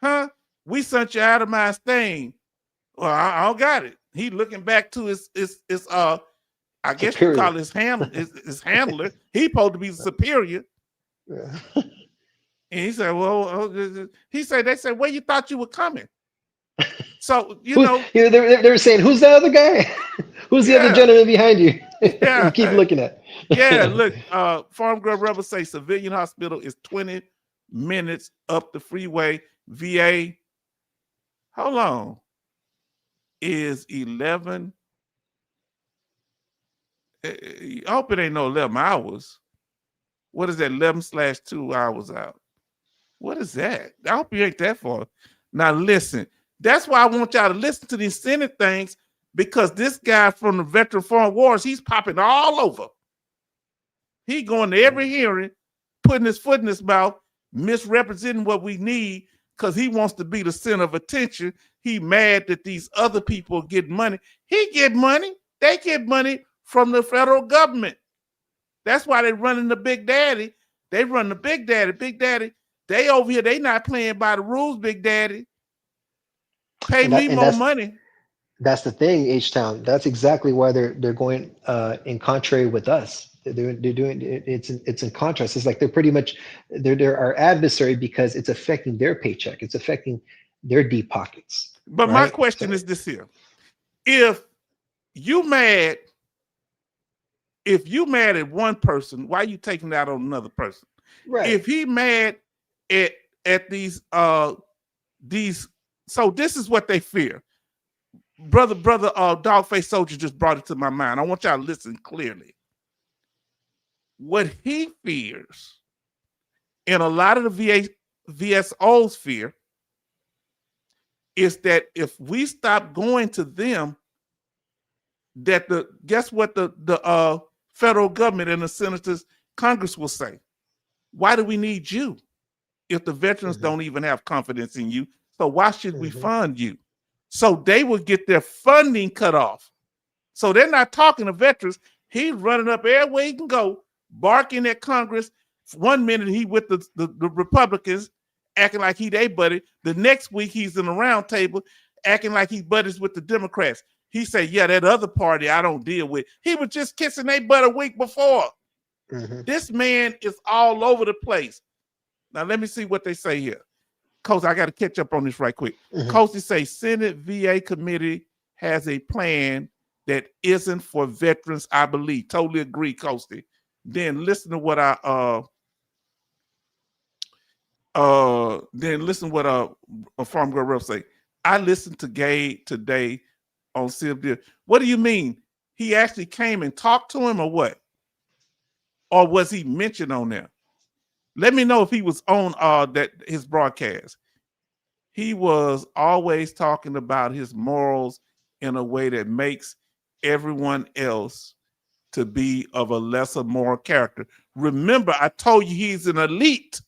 Huh? We sent you itemized thing. Well, I don't got it. He looking back to his I guess superior. You call it his handler. He supposed to be the superior. Yeah. And he said, well, they said, where you thought you were coming? So, they were saying, who's the other guy? Who's the other gentleman behind you? Yeah. You keep looking at. Yeah, look, Farm Girl Rebel say civilian hospital is 20 minutes up the freeway. VA, how long? Is 11. I hope it ain't no 11 hours. What is that? 11/2 hours out. What is that? I hope you ain't that far. Now listen, that's why I want y'all to listen to these Senate things, because this guy from the Veteran Foreign Wars, he's popping all over. He going to every hearing, putting his foot in his mouth, misrepresenting what we need, because he wants to be the center of attention. He mad that these other people get money. He get money. They get money from the federal government. That's why they running the Big Daddy. They run the Big Daddy. Big Daddy, they over here, they not playing by the rules, Big Daddy. Pay me more money. That's the thing, H-Town. That's exactly why they're going in contrary with us. They're doing it's in contrast. It's like they're pretty much they're our adversary because it's affecting their paycheck. It's affecting their deep pockets. But my question is this here: if you mad at one person, why are you taking that on another person? Right. If he mad at these, so this is what they fear. Brother, Dogface Soldier just brought it to my mind. I want y'all to listen clearly. What he fears, and a lot of the VSOs fear, is that if we stop going to them, that guess what the federal government and the senators Congress will say, why do we need you if the veterans don't even have confidence in you? So why should we fund you? So they will get their funding cut off. So they're not talking to veterans. He's running up everywhere he can go, barking at Congress. 1 minute he with the Republicans, acting like he they buddy. The next week he's in the round table, acting like he buddies with the Democrats. He said, yeah, that other party I don't deal with. He was just kissing their butt a week before. This man is all over the place. Now let me see what they say here. Coach, I got to catch up on this right quick. Coach, they say Senate VA committee has a plan that isn't for veterans, I believe. Totally agree, Coasty. Then listen to what Farm Girl Rep say. I listened to Gabe today on CFD. What do you mean? He actually came and talked to him or what? Or was he mentioned on there? Let me know if he was on his broadcast. He was always talking about his morals in a way that makes everyone else to be of a lesser moral character. Remember, I told you he's an elite.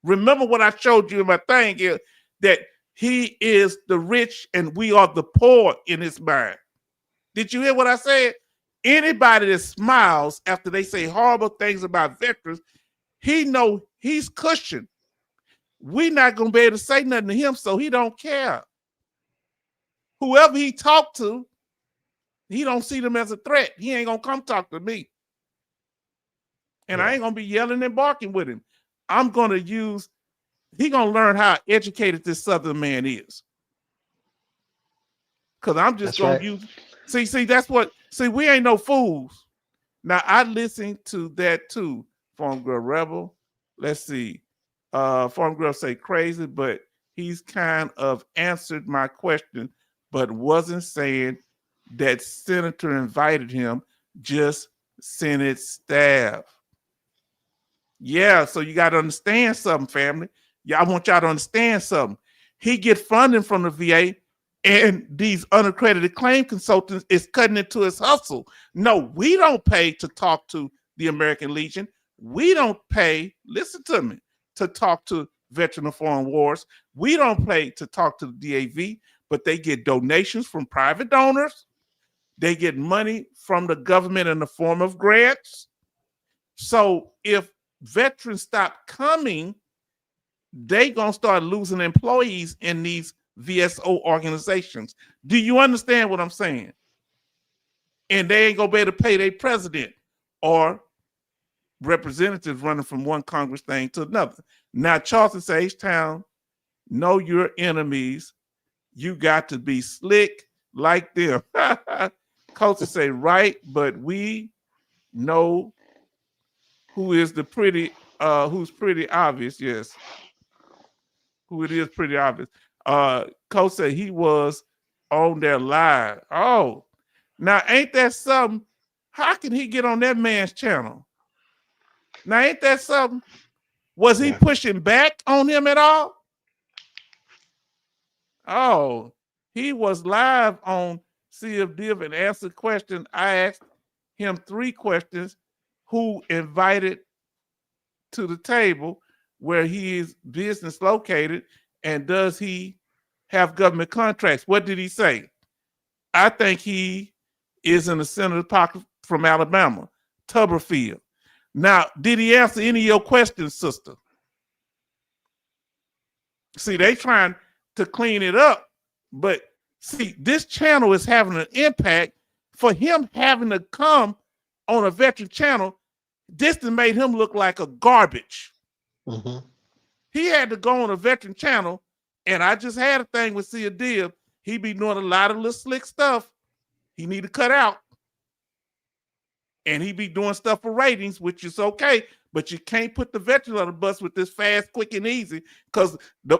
Remember what I showed you in my thing here, that he is the rich and we are the poor in his mind. Did you hear what I said? Anybody that smiles after they say horrible things about veterans, he know he's cushioned. We're not going to be able to say nothing to him, so he don't care. Whoever he talked to, he don't see them as a threat. He ain't going to come talk to me. And I ain't going to be yelling and barking with him. I'm going to use, he going to learn how educated this Southern man is. Because I'm just going to use, see, that's what, we ain't no fools. Now, I listened to that too, Farm Girl Rebel. Let's see. Farm Girl say crazy, but he's kind of answered my question, but wasn't saying that senator invited him, just Senate staff. Yeah, so you got to understand something, family. Yeah, I want y'all to understand something. He get funding from the VA, and these unaccredited claim consultants is cutting into his hustle. No, we don't pay to talk to the American Legion. We don't pay, listen to me, to talk to Veteran of Foreign Wars. We don't pay to talk to the DAV, but they get donations from private donors. They get money from the government in the form of grants. So if veterans stop coming, they gonna start losing employees in these VSO organizations. Do you understand what I'm saying? And they ain't gonna be able to pay their president or representatives running from one Congress thing to another. Now, Charleston says, H-Town, know your enemies. You got to be slick like them. Coaches say, right, but we know who is the pretty, who's pretty obvious, yes. Who it is pretty obvious. Coach said he was on their live. Oh, now ain't that something? How can he get on that man's channel? Now ain't that something? Was he pushing back on him at all? Oh, he was live on CFD and answered questions. I asked him 3 questions. Who invited to the table, where his business located, and does he have government contracts? What did he say? I think he is in the senator's pocket from Alabama, Tuberfield. Now, did he answer any of your questions, sister? See, they trying to clean it up, but see, this channel is having an impact. For him having to come on a veteran channel, this made him look like a garbage. He had to go on a veteran channel, and I just had a thing with Sia Dib. He be doing a lot of little slick stuff he need to cut out. And he be doing stuff for ratings, which is okay, but you can't put the veteran on the bus with this fast, quick, and easy, because the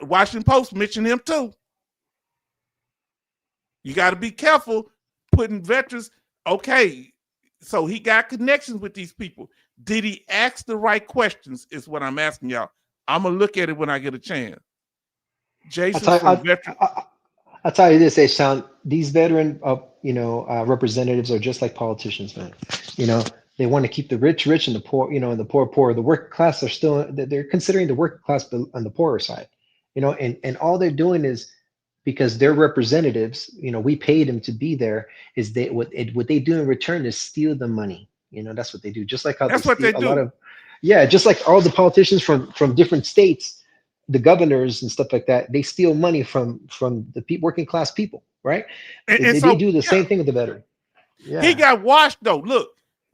Washington Post mentioned him too. You got to be careful putting veterans. Okay, so he got connections with these people. Did he ask the right questions is what I'm asking y'all. I'm going to look at it when I get a chance. Jason I'll tell you this, H-Town, these veteran representatives are just like politicians, man. They want to keep the rich rich and the poor, and the poor poor. The working class are still, they're considering the working class on the poorer side, and all they're doing is, because their representatives, we paid them to be there, is they what they do in return is steal the money. That's what they do. Just like how they That's what they steal a lot do. of, yeah, just like all the politicians from different states, the governors and stuff like that, they steal money from the working class people, right? And They so do the yeah, same thing with the veteran. he Yeah. got washed though. Look,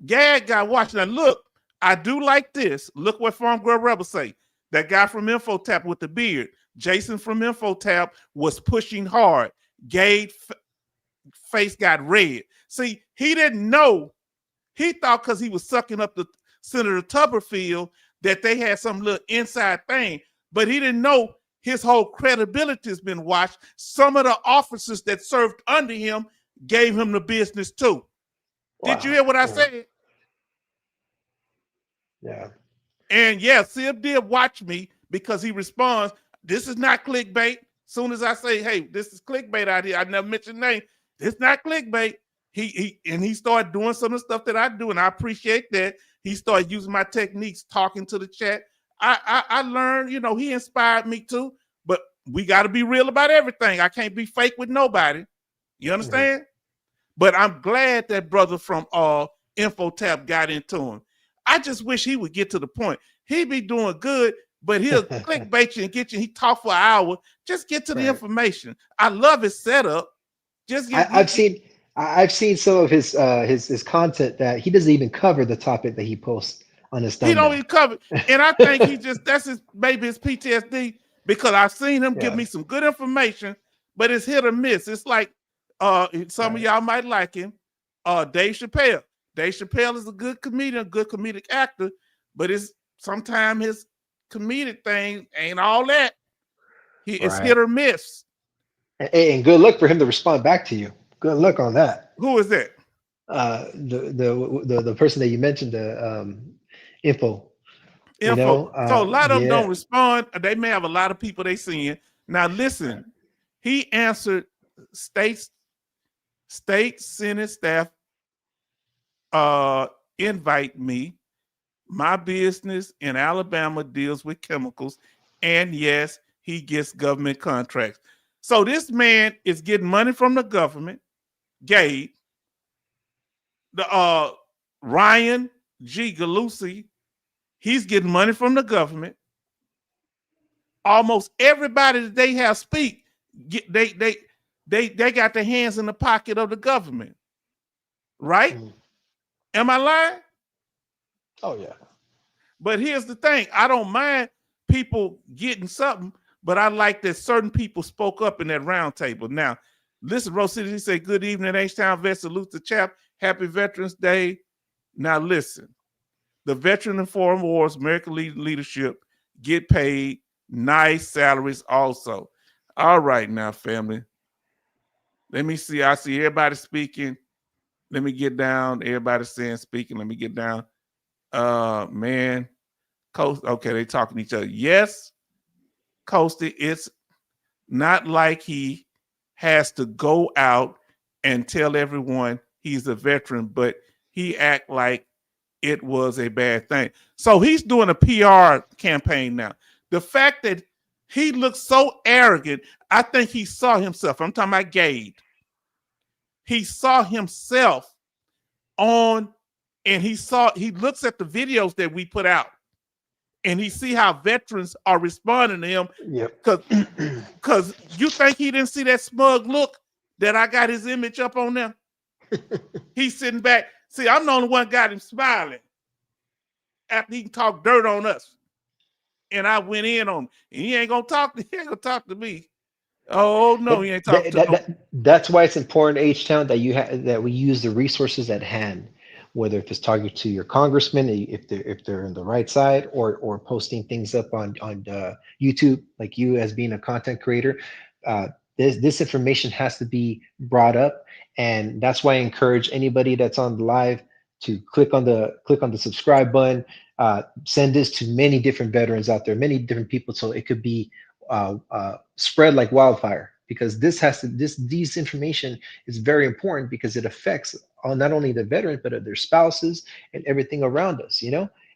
Gad got washed. Now look, I do like this. Look what Farm Girl Rebel say. That guy from Infotap with the beard, Jason from Infotap, was pushing hard. Gade face got red. See, he didn't know. He thought because he was sucking up the Senator Tuberfield that they had some little inside thing, but he didn't know his whole credibility has been washed. Some of the officers that served under him gave him the business too. Did you Wow. hear what I Yeah. said? Yeah. And yeah, Sib did watch me because he responds, this is not clickbait. Soon as I say, hey, this is clickbait out here, I never mentioned name. It's not clickbait. He started doing some of the stuff that I do, and I appreciate that. He started using my techniques, talking to the chat. I learned, he inspired me too. But we got to be real about everything. I can't be fake with nobody. You understand? Mm-hmm. But I'm glad that brother from Infotap got into him. I just wish he would get to the point. He'd be doing good, but he'll clickbait you and get you. He talk for an hour. Just get to the information. I love his setup. Just I've seen some of his content that he doesn't even cover the topic that he posts on his thumbnail. He don't even cover, and I think that's maybe his PTSD, because I've seen him give me some good information, but it's hit or miss. It's like some of y'all might like him, Dave Chappelle. Dave Chappelle is a good comedian, good comedic actor, but it's sometimes his comedic thing ain't all that. It's hit or miss. And good luck for him to respond back to you. Good luck on that. Who is that? The person that you mentioned, the info. So a lot of them don't respond. They may have a lot of people they seeing. Now listen, he answered state Senate staff invite me. My business in Alabama deals with chemicals, and yes, he gets government contracts. So this man is getting money from the government. Gabe, the Ryan G. Galusi, he's getting money from the government. Almost everybody that they have speak, they got their hands in the pocket of the government, right? Am I lying? Oh yeah. But here's the thing: I don't mind people getting something, but I like that certain people spoke up in that round table. Now, listen, Rose City, he said, good evening, H-Town vet, salute the chap. Happy Veterans Day. Now, listen, the Veteran and Foreign Wars, American leadership, get paid nice salaries also. All right now, family. Let me see. I see everybody speaking. Let me get down. Everybody saying speaking. Let me get down. Man. Coast. Okay, they talking to each other. Yes, Coasty, it's not like he has to go out and tell everyone he's a veteran, but he act like it was a bad thing. So he's doing a PR campaign now. The fact that he looks so arrogant, I think he saw himself. I'm talking about Gade. He saw himself on, and he looks at the videos that we put out, and he see how veterans are responding to him. Yep. Because you think he didn't see that smug look that I got his image up on there? He's sitting back. See, I'm the only one got him smiling after he talked dirt on us. And I went in on him. And he ain't gonna talk to me. Oh no, he ain't talking to me. That's why it's important, H-Town, that we use the resources at hand, whether if it's talking to your congressman, if they're on the right side, or posting things up on YouTube, like you as being a content creator. This information has to be brought up, and that's why I encourage anybody that's on the live to click on the subscribe button. Send this to many different veterans out there, many different people, so it could be spread like wildfire. because these information is very important because it affects not only the veterans but their spouses and everything around us,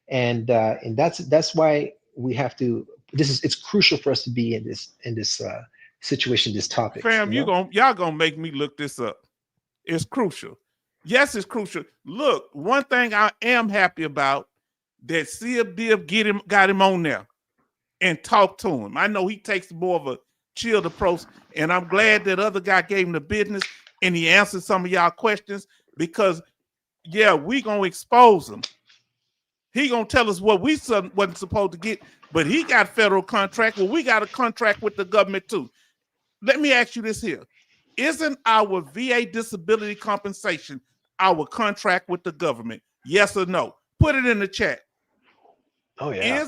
and that's why we have to. It's crucial for us to be in this situation, this topic. Fam, y'all gonna make me look this up. It's crucial. Yes, it's crucial. Look, one thing I am happy about that Dibb got him on there and talked to him. I know he takes more of a chilled approach, and I'm glad that other guy gave him the business and he answered some of y'all questions because, yeah, we gonna expose him. He gonna tell us what we wasn't supposed to get, but he got federal contract. Well, we got a contract with the government too. Let me ask you this here. Isn't our VA disability compensation our contract with the government? Yes or no? Put it in the chat. Oh yeah.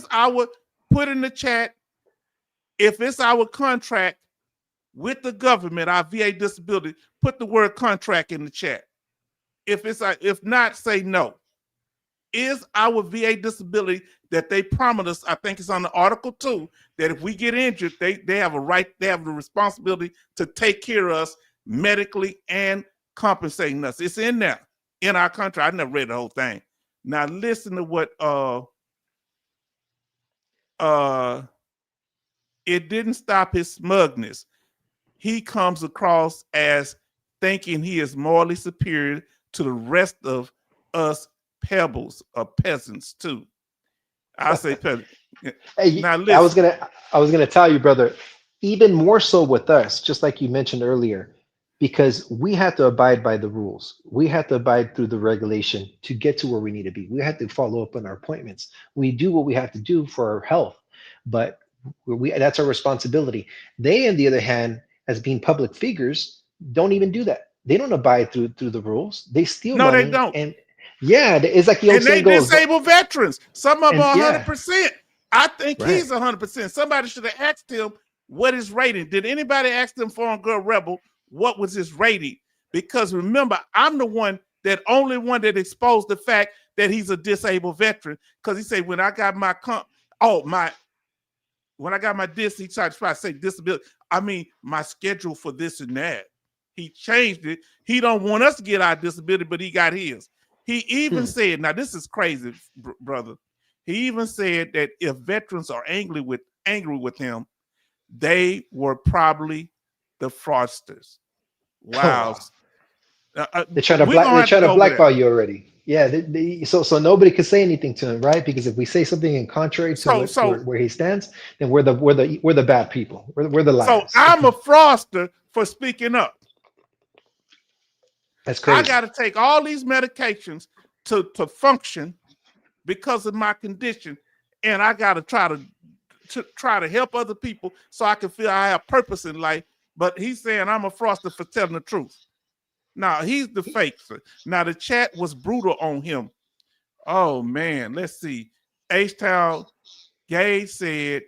Put in the chat if it's our contract with the government, our VA disability, put the word contract in the chat. If not, say no. Is our VA disability that they promised us, I think it's on the Article 2, that if we get injured, they have a right, they have the responsibility to take care of us medically and compensating us. It's in there, in our country. I never read the whole thing. Now listen to what it didn't stop his smugness. He comes across as thinking he is morally superior to the rest of us pebbles or peasants too. I say peasants. Hey, now listen. I was gonna tell you, brother, even more so with us, just like you mentioned earlier, because we have to abide by the rules. We have to abide through the regulation to get to where we need to be. We have to follow up on our appointments. We do what we have to do for our health, but that's our responsibility. They, on the other hand, as being public figures, don't even do that. They don't abide through the rules. They steal money. No, they don't. And yeah, it's like the old saying goes. They disable veterans. Some of them are 100%. Yeah. I think he's 100%. Somebody should have asked him what his rating. Did anybody ask them Foreign Girl Rebel what was his rating? Because remember, I'm the only one that exposed the fact that he's a disabled veteran. Because he said when I got my when I got my he tried to say disability. I mean my schedule for this and that. He changed it. He don't want us to get our disability, but he got his. He even said, now this is crazy, brother. He even said that if veterans are angry with him, they were probably the fraudsters. Wow. They try to blackball you already. Yeah. So nobody could say anything to him, right? Because if we say something in contrary to where he stands, then we're the bad people. We're the liars. So I'm a fraudster for speaking up. That's crazy. I got to take all these medications to function because of my condition, and I got to try to help other people so I can feel I have purpose in life. But he's saying I'm a fraudster for telling the truth. Now he's the fakester. Now the chat was brutal on him. Oh man, let's see. H-Town Gage did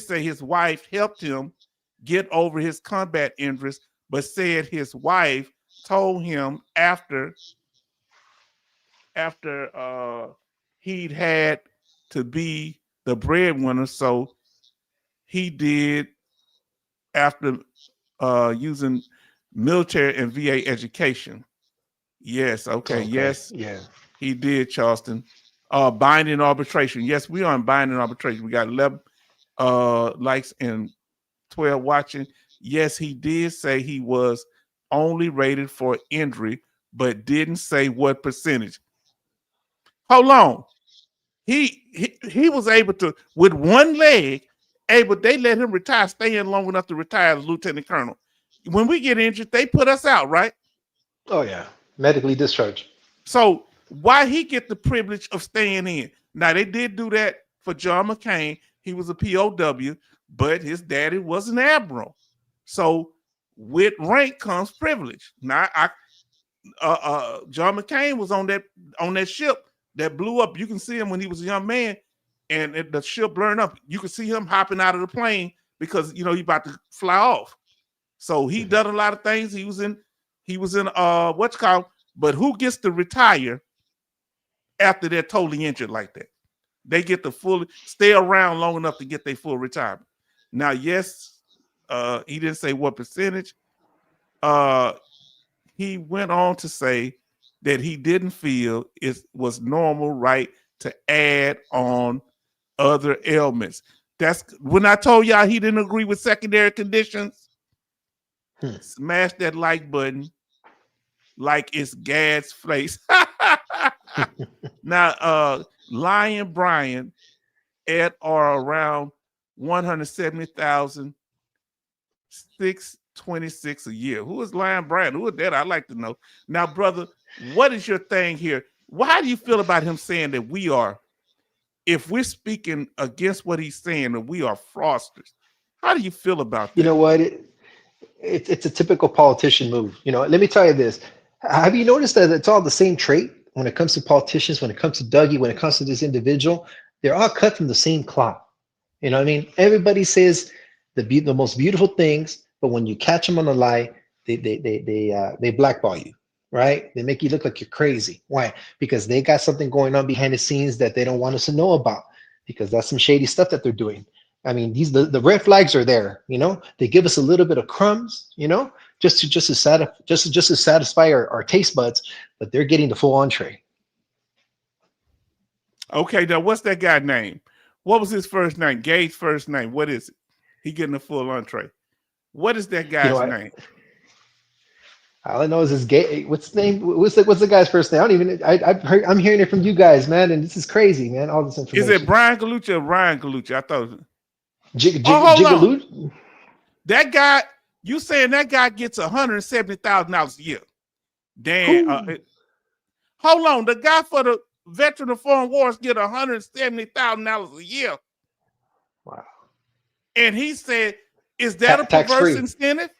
say his wife helped him get over his combat injuries, but said his wife told him after he'd had to be the breadwinner, so he did after using military and VA education. Yes, okay. Yes, yeah, he did, Charleston. Binding arbitration. Yes, we are in binding arbitration. We got 11 likes and 12 watching. Yes, he did say he was only rated for injury, but didn't say what percentage. Hold on. He was able to, with one leg, they let him retire, stay in long enough to retire as lieutenant colonel. When we get injured, they put us out, right? Oh yeah, medically discharged. So why he get the privilege of staying in? Now they did do that for John McCain. He was a POW, but his daddy was an admiral. So with rank comes privilege. Now John McCain was on that ship that blew up. You can see him when he was a young man, and the ship burned up. You can see him hopping out of the plane because he about to fly off. So he done a lot of things. He was in what's called, but who gets to retire after they're totally injured like that? They get to fully stay around long enough to get their full retirement. Now, yes, he didn't say what percentage. Uh, he went on to say that he didn't feel it was normal, right, to add on other ailments. That's when I told y'all he didn't agree with secondary conditions. Smash that like button like it's Gad's face. Now, Lion Brian at or around 170,626 a year. Who is Lion Brian? Who is that? I'd like to know. Now, brother, what is your thing here? How do you feel about him saying that we are, if we're speaking against what he's saying, that we are fraudsters? How do you feel about that? You know what? It's a typical politician move. You know, let me tell you this. Have you noticed that it's all the same trait when it comes to politicians, when it comes to Dougie, when it comes to this individual? They're all cut from the same cloth. You know what I mean? Everybody says the most beautiful things, but when you catch them on a lie, they blackball you, right? They make you look like you're crazy. Why? Because they got something going on behind the scenes that they don't want us to know about, because that's some shady stuff that they're doing. I mean, the red flags are there. You know, they give us a little bit of crumbs. You know, just to satisfy our taste buds, but they're getting the full entree. Okay, now what's that guy's name? What was his first name? Gage's first name. What is it? He getting the full entree. What is that guy's name? All I know is his gay. What's his name? What's the guy's first name? I don't even. I'm hearing it from you guys, man, and this is crazy, man. All this information. Is it Brian Galucci or Ryan Galucci? I thought. Hold on. That guy. You saying that guy gets $170,000 a year? Damn. Hold on. The guy for the Veteran of Foreign Wars get $170,000 a year. Wow. And he said, "Is that a perverse incentive?"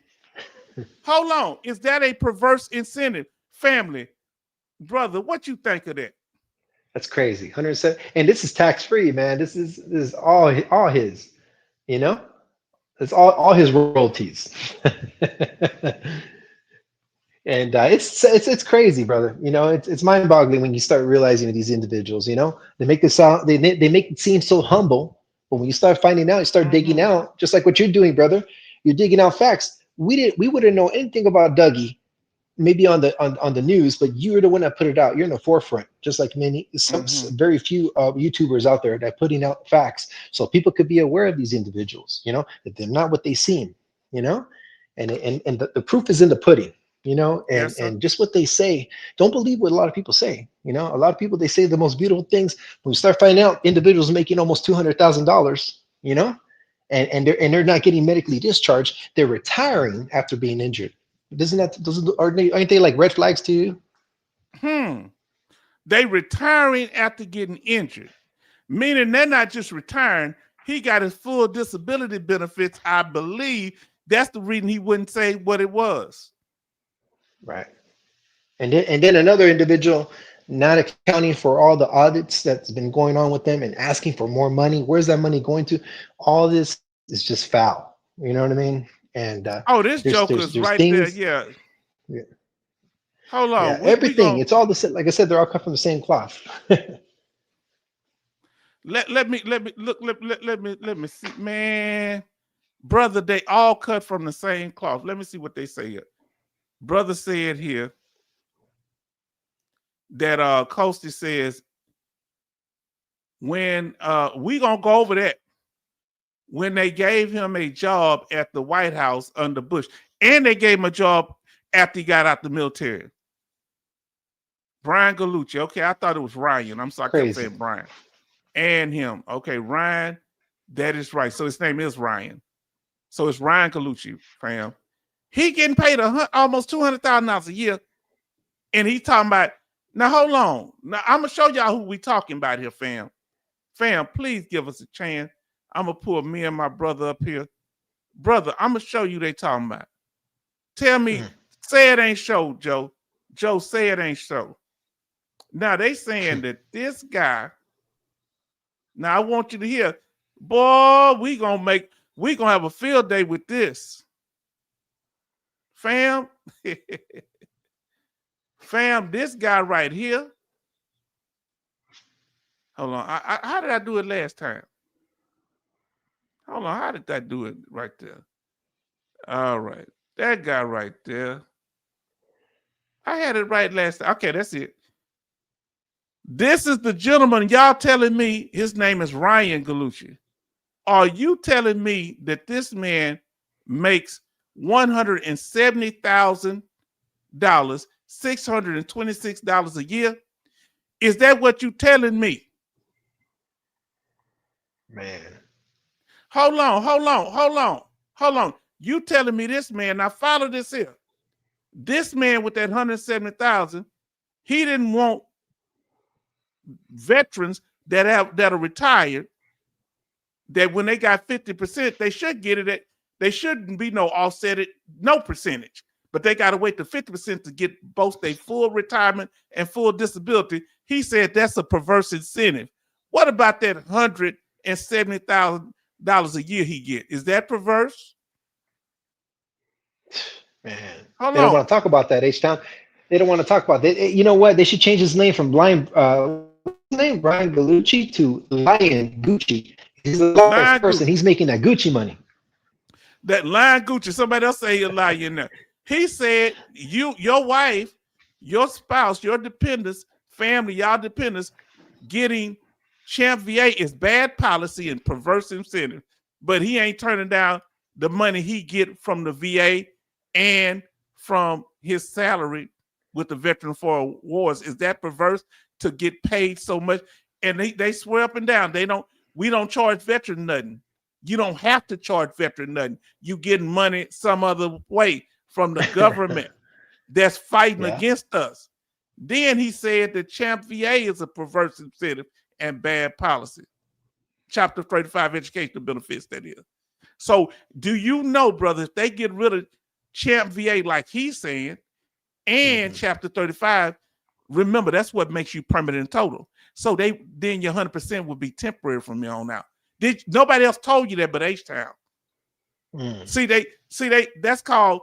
Hold on. Is that a perverse incentive? Family, brother, what you think of that? That's crazy. 170, and this is tax free, man. This is all his. You know, it's all his royalties. And it's crazy, brother. You know, it's mind boggling when you start realizing these individuals. You know, they make this sound, they make it seem so humble, but when you start finding out, you start digging out, just like what you're doing, brother. You're digging out facts. We wouldn't know anything about Dougie, maybe on the news, but you're the one that put it out. You're in the forefront, just like very few YouTubers out there that are putting out facts, so people could be aware of these individuals. You know, that they're not what they seem. You know, and the proof is in the pudding. You know, and just what they say. Don't believe what a lot of people say. You know, a lot of people, they say the most beautiful things. When we start finding out individuals making almost $200,000, you know, and they're not getting medically discharged, they're retiring after being injured. Aren't they like red flags to you? They retiring after getting injured, meaning they're not just retiring. He got his full disability benefits. I believe that's the reason he wouldn't say what it was. Right. And then another individual not accounting for all the audits that's been going on with them and asking for more money. Where's that money going to? All this is just foul. You know what I mean? And this Joker's right things, there. Yeah. Hold on. Yeah, everything. It's all the same. Like I said, they're all cut from the same cloth. let me see, man. Brother, they all cut from the same cloth. Let me see what they say here. Brother said here that Coasty says, when we gonna go over that, when they gave him a job at the White House under Bush, and they gave him a job after he got out the military. Brian Galucci. Okay, I thought it was Ryan. I'm sorry, I kept saying Brian. And him. Okay, Ryan. That is right. So his name is Ryan. So it's Ryan Galucci, fam. He getting paid almost $200,000 a year. And he talking about, now hold on. Now I'm going to show y'all who we talking about here, fam. Fam, please give us a chance. I'm going to pull me and my brother up here. Brother, I'm going to show you they talking about. Tell me, say it ain't show, Joe. Joe, say it ain't show. Now they saying that this guy, now I want you to hear, boy, we gonna have a field day with this. Fam, fam, this guy right here. Hold on. How did I do it last time? Hold on. How did I do it right there? All right. That guy right there. I had it right last time. Okay, that's it. This is the gentleman. Y'all telling me his name is Ryan Galucci. Are you telling me that this man makes $170,000, $626 a year? Is that what you telling me? Man. Hold on. You telling me this man, now follow this here. This man with that 170,000, he didn't want veterans that are retired, that when they got 50%, they should get it. They shouldn't be no offset it, no percentage, but they got to wait to 50% to get both their full retirement and full disability. He said that's a perverse incentive. What about that $170,000 a year he get? Is that perverse? Man, Hold they don't on. want to talk about that, H-Town. They don't want to talk about that. You know what? They should change his name from Brian Galucci to Lion Gucci. He's a lion person. He's making that Gucci money. That Lion Gucci. Somebody else say he'll lie in there. He said, your wife, your spouse, your dependents, family, y'all dependents, getting Champ VA is bad policy and perverse incentive. But he ain't turning down the money he get from the VA and from his salary with the Veteran for Awards. Is that perverse to get paid so much? And they swear up and down, we don't charge veteran nothing. You don't have to charge veteran nothing. You getting money some other way from the government that's fighting against us. Then he said that Champ VA is a perverse incentive and bad policy. Chapter 35 educational benefits, that is. So do you know, brother, if they get rid of Champ VA like he's saying and Chapter 35, remember that's what makes you permanent and total. So then your 100% would be temporary from here on out. Nobody else told you that but H-Town. That's called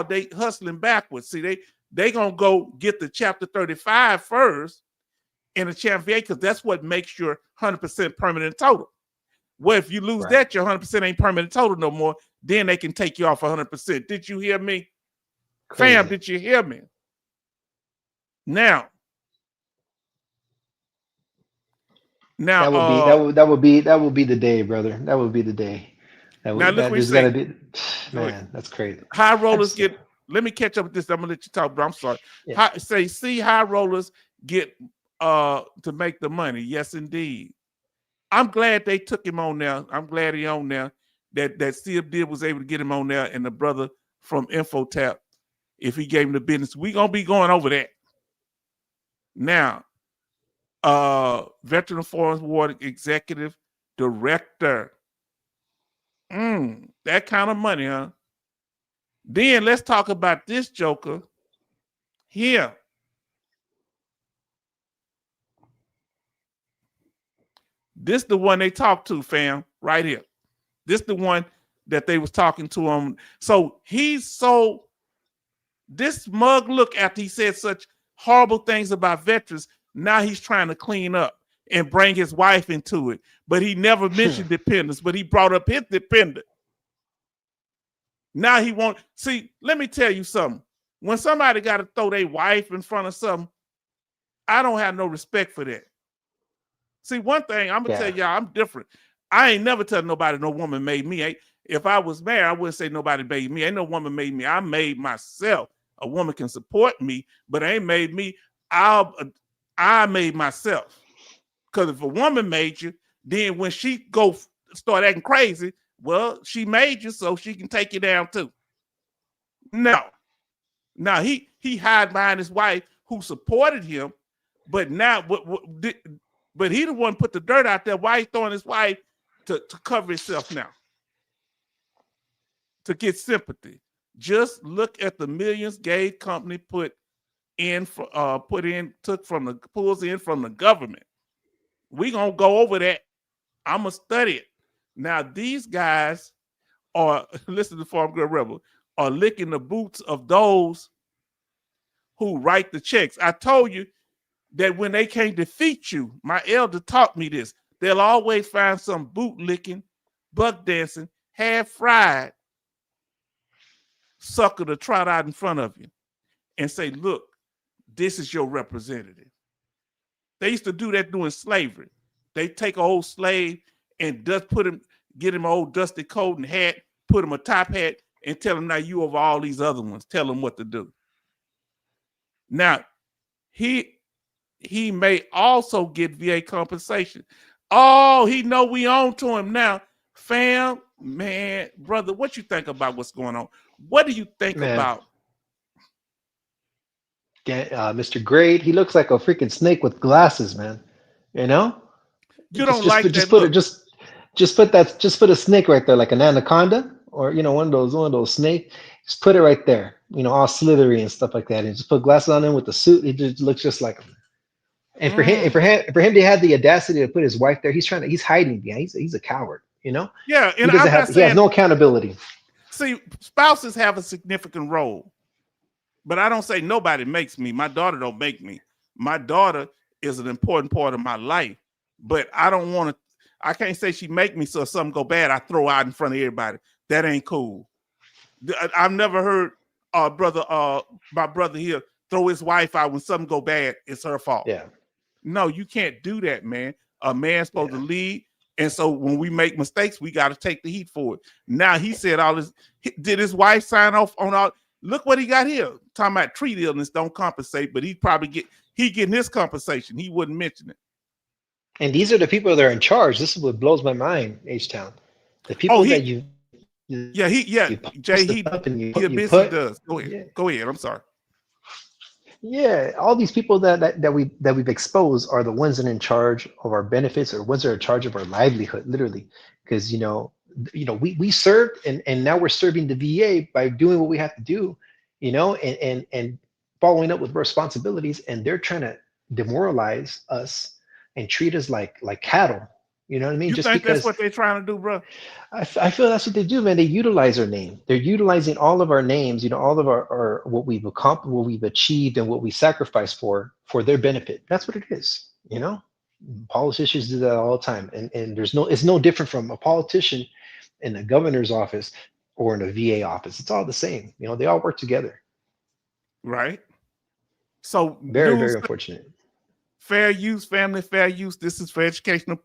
they hustling backwards. See, they gonna go get the Chapter 35 first in a Champ VA because that's what makes your 100% permanent total. Well, if you lose that, your 100% ain't permanent total no more. Then they can take you off 100%. Did you hear me? Crazy. Fam, did you hear me? Now that would be the day, brother. That would be the day. That's crazy. High rollers get. Let me catch up with this. I'm gonna let you talk, bro. I'm sorry. Yeah. High rollers get to make the money. Yes, indeed. I'm glad they took him on there. I'm glad he on there. That Steve Dib was able to get him on there, and the brother from Infotap, if he gave him the business, we gonna be going over that. Now, Veteran Foreign Award Executive Director. That kind of money, huh? Then let's talk about this joker here. This the one they talked to, fam, right here. This the one that they was talking to him. So this mug look after he said such horrible things about veterans, now he's trying to clean up and bring his wife into it. But he never mentioned dependents, but he brought up his dependent. Now he won't. See, let me tell you something. When somebody got to throw their wife in front of something, I don't have no respect for that. See, one thing, I'm going to tell y'all, I'm different. I ain't never tell nobody no woman made me. If I was married, I wouldn't say nobody made me. Ain't no woman made me. I made myself. A woman can support me, but ain't made me. I made myself. Because if a woman made you, then when she start acting crazy, well, she made you so she can take you down too. No. Now he hid behind his wife who supported him, but now but he the one put the dirt out there. Why he throwing his wife to cover himself now? To get sympathy. Just look at the millions Gage Company pulls in from the government. We gonna go over that. I'm gonna study it. Now these guys are listen to Farm Girl Rebel are licking the boots of those who write the checks. I told you that when they can't defeat you, my elder taught me this. They'll always find some boot licking, buck dancing, half fried sucker to trot out in front of you and say, look, this is your representative. They used to do that during slavery. They take an old slave and just get him an old dusty coat and hat, put him a top hat, and tell him, now you over all these other ones. Tell him what to do. Now, he may also get VA compensation. Oh, he know we on to him now. Fam, man, brother, what you think about what's going on? What do you think about? Mr. Grade, he looks like a freaking snake with glasses, man. You know? You don't like that? Just put a snake right there, like an anaconda, or one of those snakes. Just put it right there, all slithery and stuff like that, and just put glasses on him with the suit. He just looks just like him. And for him to have the audacity to put his wife there, he's hiding behind. He's a coward, Yeah, and he has no accountability. See, spouses have a significant role, but I don't say nobody makes me. My daughter don't make me. My daughter is an important part of my life, but I don't want to. I can't say she make me, so if something go bad, I throw out in front of everybody. That ain't cool. I've never heard my brother here throw his wife out when something go bad. It's her fault. Yeah. No, you can't do that, man. A man's supposed to lead. And so when we make mistakes, we got to take the heat for it. Now he said all this. Did his wife sign off on all? Look what he got here. Talking about treat illness don't compensate, but he probably getting his compensation. He wouldn't mention it. And these are the people that are in charge. This is what blows my mind, H-Town. The people that you. Yeah, Jay, he does. Go ahead. Yeah. Go ahead. I'm sorry. Yeah, all these people that we've exposed are the ones that are in charge of our benefits, or ones that are in charge of our livelihood, literally. Because we served, and now we're serving the VA by doing what we have to do, and following up with responsibilities, and they're trying to demoralize us and treat us like cattle. You know what I mean? You think that's what they're trying to do, bro? I feel that's what they do, man. They utilize our name. They're utilizing all of our names, all of our what we've accomplished, what we've achieved, and what we sacrificed for their benefit. That's what it is. Politicians do that all the time, and it's no different from a politician in a governor's office or in a VA office. It's all the same. They all work together. Right. So very unfortunate. Fair use, family, fair use. This is for educational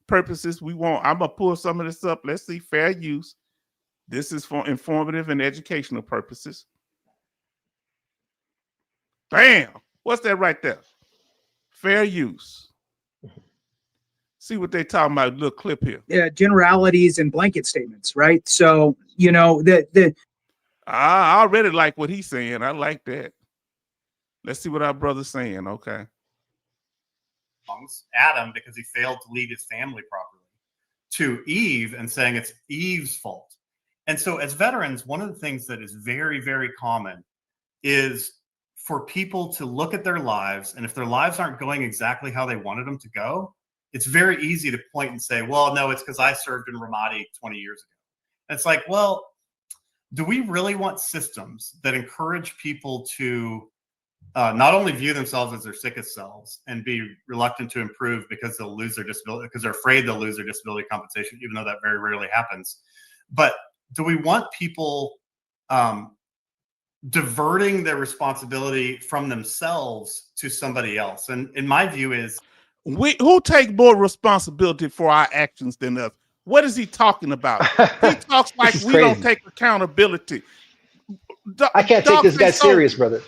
purposes. I'm gonna pull some of this up. Let's see. Fair use. This is for informative and educational purposes. Bam. What's that right there? Fair use. See what they talking about. Little clip here. Yeah, generalities and blanket statements, right? So I already like what he's saying. I like that. Let's see what our brother's saying. Okay. Adam because he failed to lead his family properly, to Eve and saying it's Eve's fault. And so as veterans, one of the things that is very, very common is for people to look at their lives, and if their lives aren't going exactly how they wanted them to go, it's very easy to point and say, well, no, it's because I served in Ramadi 20 years ago. And it's like, well, do we really want systems that encourage people to not only view themselves as their sickest selves and be reluctant to improve because they'll lose their disability, because they're afraid they'll lose their disability compensation, even though that very rarely happens. But do we want people diverting their responsibility from themselves to somebody else? And in my view is, who take more responsibility for our actions than us? What is he talking about? He talks like we don't take accountability. I can't take this guy serious, brother.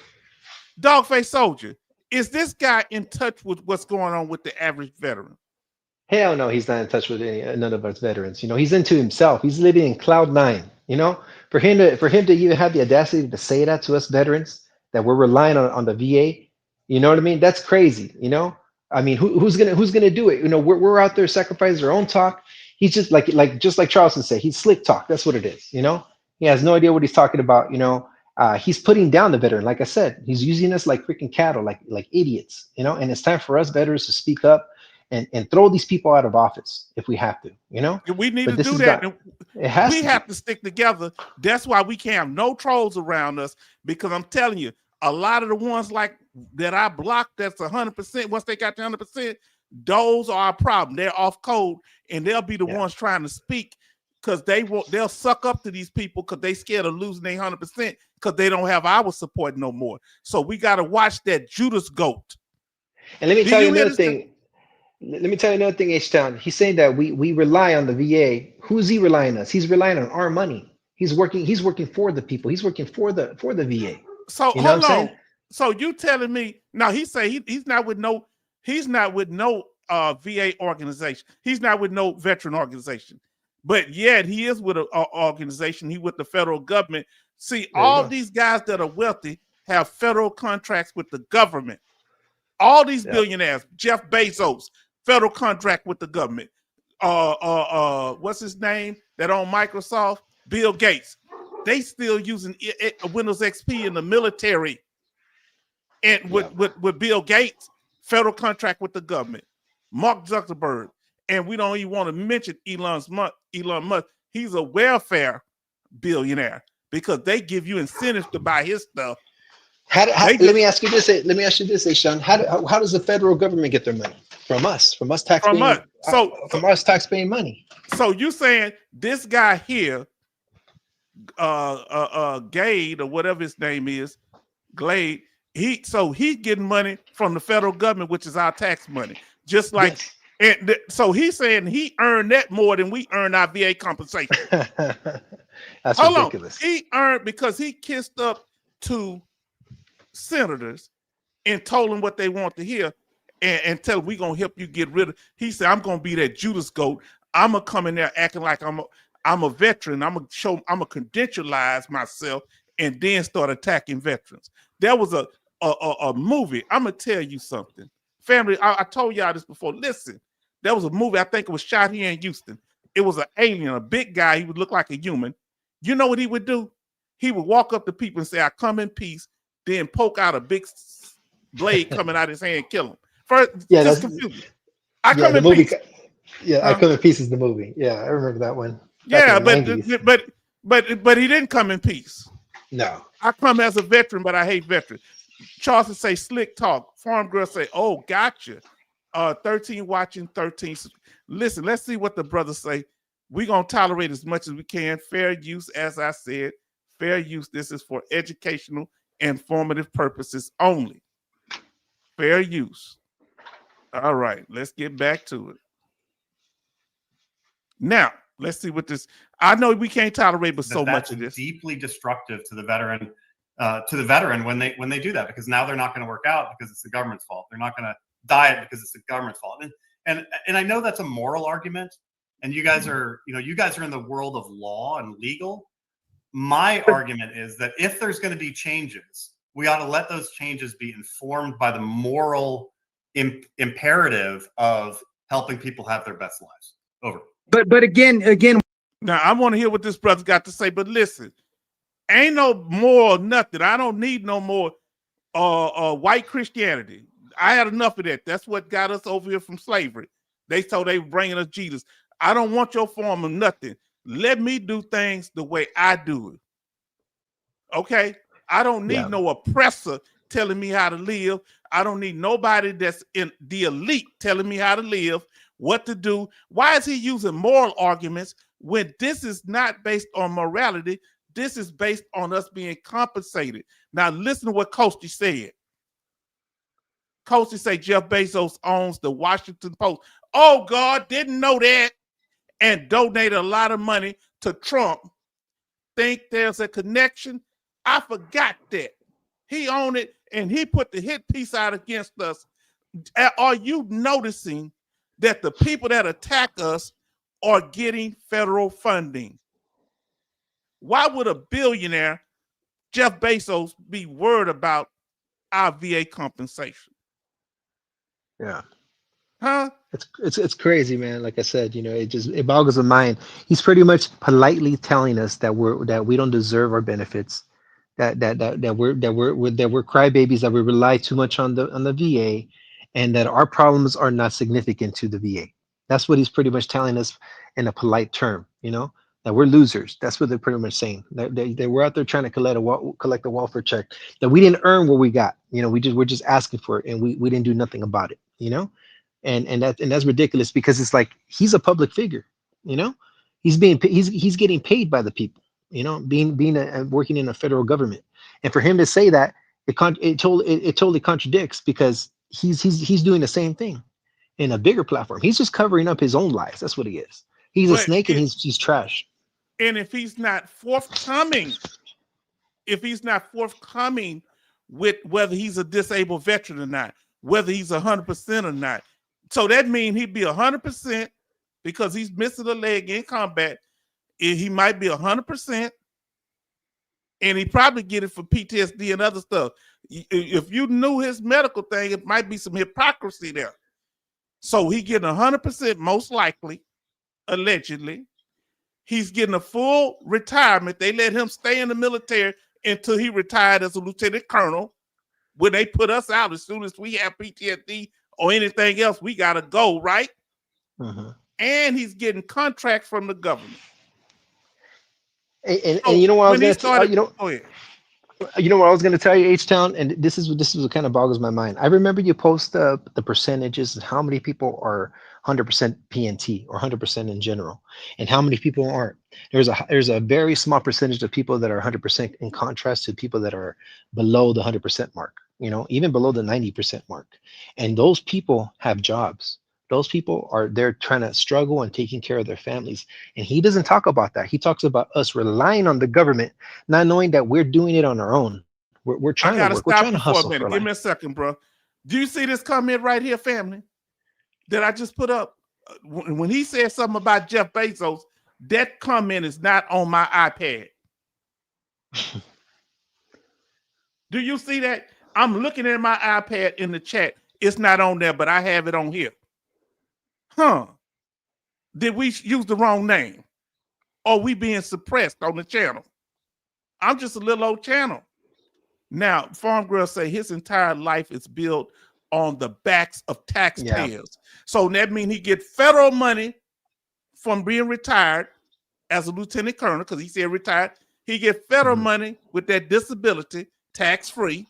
Dogface Soldier, is this guy in touch with what's going on with the average veteran? Hell no, he's not in touch with none of us veterans. He's into himself. He's living in cloud nine. For him to even have the audacity to say that to us veterans, that we're relying on the VA. You know what I mean? That's crazy. I mean, who's gonna do it? We're out there sacrificing our own talk. He's just like Charleston said, he's slick talk. That's what it is. He has no idea what he's talking about. He's putting down the veteran. Like I said, he's using us like freaking cattle, like idiots, and it's time for us veterans to speak up and throw these people out of office if we have to, We need to do that. We have to stick together. That's why we can't have no trolls around us, because I'm telling you, a lot of the ones like that I blocked, that's 100%. Once they got to 100%, those are a problem. They're off code, and they'll be the ones trying to speak because they'll suck up to these people because they scared of losing their 100% because they don't have our support no more. So we got to watch that Judas goat. And let me Do tell you you hear another this? thing. Let me tell you another thing, H-Town. He's saying that we rely on the VA. Who's he relying on us? He's relying on our money. He's working for the people. He's working for the VA. So You know hold what I'm on. saying? So you telling me now? He say he's not with no VA organization. He's not with no veteran organization, but yet he is with an organization. He with the federal government. See, There you all go. these guys that are wealthy have federal contracts with the government. All these Yeah. billionaires, Jeff Bezos, federal contract with the government. What's his name that on Microsoft? Bill Gates. They still using Windows XP in the military. And with Bill Gates, federal contract with the government. Mark Zuckerberg. And we don't even want to mention Elon Musk. He's a welfare billionaire because they give you incentives to buy his stuff. Let me ask you this. Let me ask you this, Sean. How does the federal government get their money? From us taxpaying. From us taxpaying money. So you saying this guy here, Gade or whatever his name is, Glade, he's getting money from the federal government, which is our tax money. Just like so he's saying he earned that more than we earn our VA compensation. That's Hold ridiculous. on. He earned because he kissed up to senators and told them what they want to hear and tell them we're gonna help you get rid of. He said, I'm gonna be that Judas goat. I'm gonna come in there acting like I'm a veteran. I'm gonna credentialize myself and then start attacking veterans. There was a movie. I'm gonna tell you something. Family, I told y'all this before. Listen, there was a movie, I think it was shot here in Houston. It was an alien, a big guy. He would look like a human. You know what he would do? He would walk up to people and say, I come in peace, then poke out a big blade coming out his hand and kill him. First, Yeah, just that's confused. I come the in movie. peace. Yeah, I Come in Peace is the movie. Yeah, I remember that one. Yeah, Back in the 90s. but he didn't come in peace. No. I come as a veteran, but I hate veterans. Charleston say slick talk. Farm girl say, oh, gotcha. 13 watching, 13. Listen, let's see what the brothers say. We're going to tolerate as much as we can. Fair use, as I said. Fair use. This is for educational and formative purposes only. Fair use. All right, let's get back to it. Now, let's see what this. I know we can't tolerate but so much of this. Deeply destructive to the veteran when they do that, because now they're not going to work out because it's the government's fault. They're not going to diet because it's the government's fault. And I know that's a moral argument, and you guys are in the world of law and legal. My argument is that if there's going to be changes, we ought to let those changes be informed by the moral imperative of helping people have their best lives. Over. But again, now I want to hear what this brother's got to say. But listen, ain't no more nothing. I don't need no more white Christianity. I had enough of that. That's what got us over here from slavery. They told they were bringing us Jesus. I don't want your form of nothing. Let me do things the way I do it. Okay? I don't need no oppressor telling me how to live. I don't need nobody that's in the elite telling me how to live, what to do. Why is he using moral arguments when this is not based on morality? This is based on us being compensated. Now, listen to what Coasty said. Coasty say Jeff Bezos owns the Washington Post. Oh, God, didn't know that. And donated a lot of money to Trump. Think there's a connection? I forgot that. He owned it, and he put the hit piece out against us. Are you noticing that the people that attack us are getting federal funding? Why would a billionaire, Jeff Bezos, be worried about our VA compensation? Yeah. Huh? It's crazy, man. Like I said, it boggles the mind. He's pretty much politely telling us that we don't deserve our benefits, that we're crybabies, that we rely too much on the VA, and that our problems are not significant to the VA. That's what he's pretty much telling us in a polite term, that we're losers. That's what they're pretty much saying. They were out there trying to collect a welfare check that we didn't earn what we got. We're just asking for it, and we didn't do nothing about it. And that's ridiculous, because it's like he's a public figure. He's getting paid by the people, working in a federal government. And for him to say that, it totally contradicts, because he's doing the same thing in a bigger platform. He's just covering up his own lies. That's what he is. He's a But snake, and he's trash. And if he's not forthcoming with whether he's a disabled veteran or not, whether he's 100% or not, so that means he'd be 100% because he's missing a leg in combat. He might be 100%, and he probably get it for PTSD and other stuff. If you knew his medical thing, it might be some hypocrisy there. So he getting 100% most likely, allegedly. He's getting a full retirement. They let him stay in the military until he retired as a lieutenant colonel. When they put us out, as soon as we have PTSD or anything else, we got to go, right? Uh-huh. And he's getting contracts from the government. And you know what I was going to tell you? Go ahead. You know what I was going to tell you, H-Town, and this is what kind of boggles my mind. I remember you post the percentages and how many people are 100% PNT or 100% in general, and how many people aren't. There's a very small percentage of people that are 100%, in contrast to people that are below the 100% mark. Even below the 90% mark, and those people have jobs. Those people they're trying to struggle and taking care of their families. And he doesn't talk about that. He talks about us relying on the government, not knowing that we're doing it on our own. We're trying to work. We're trying to hustle for life. Give me a second, bro. Do you see this comment right here, family, that I just put up? When he said something about Jeff Bezos, that comment is not on my iPad. Do you see that? I'm looking at my iPad in the chat. It's not on there, but I have it on here. Huh? Did we use the wrong name? Or we being suppressed on the channel? I'm just a little old channel. Now, Farm Girl say his entire life is built on the backs of taxpayers. Yeah. So that means he get federal money from being retired as a lieutenant colonel, because he said retired. He get federal money with that disability, tax-free.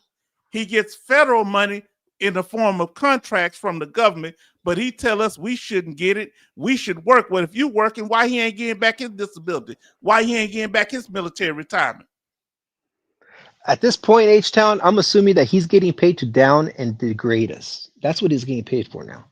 He gets federal money in the form of contracts from the government, but he tell us we shouldn't get it. We should work. Well, if you working, why he ain't getting back his disability? Why he ain't getting back his military retirement? At this point, H-Town, I'm assuming that he's getting paid to down and degrade us. That's what he's getting paid for now.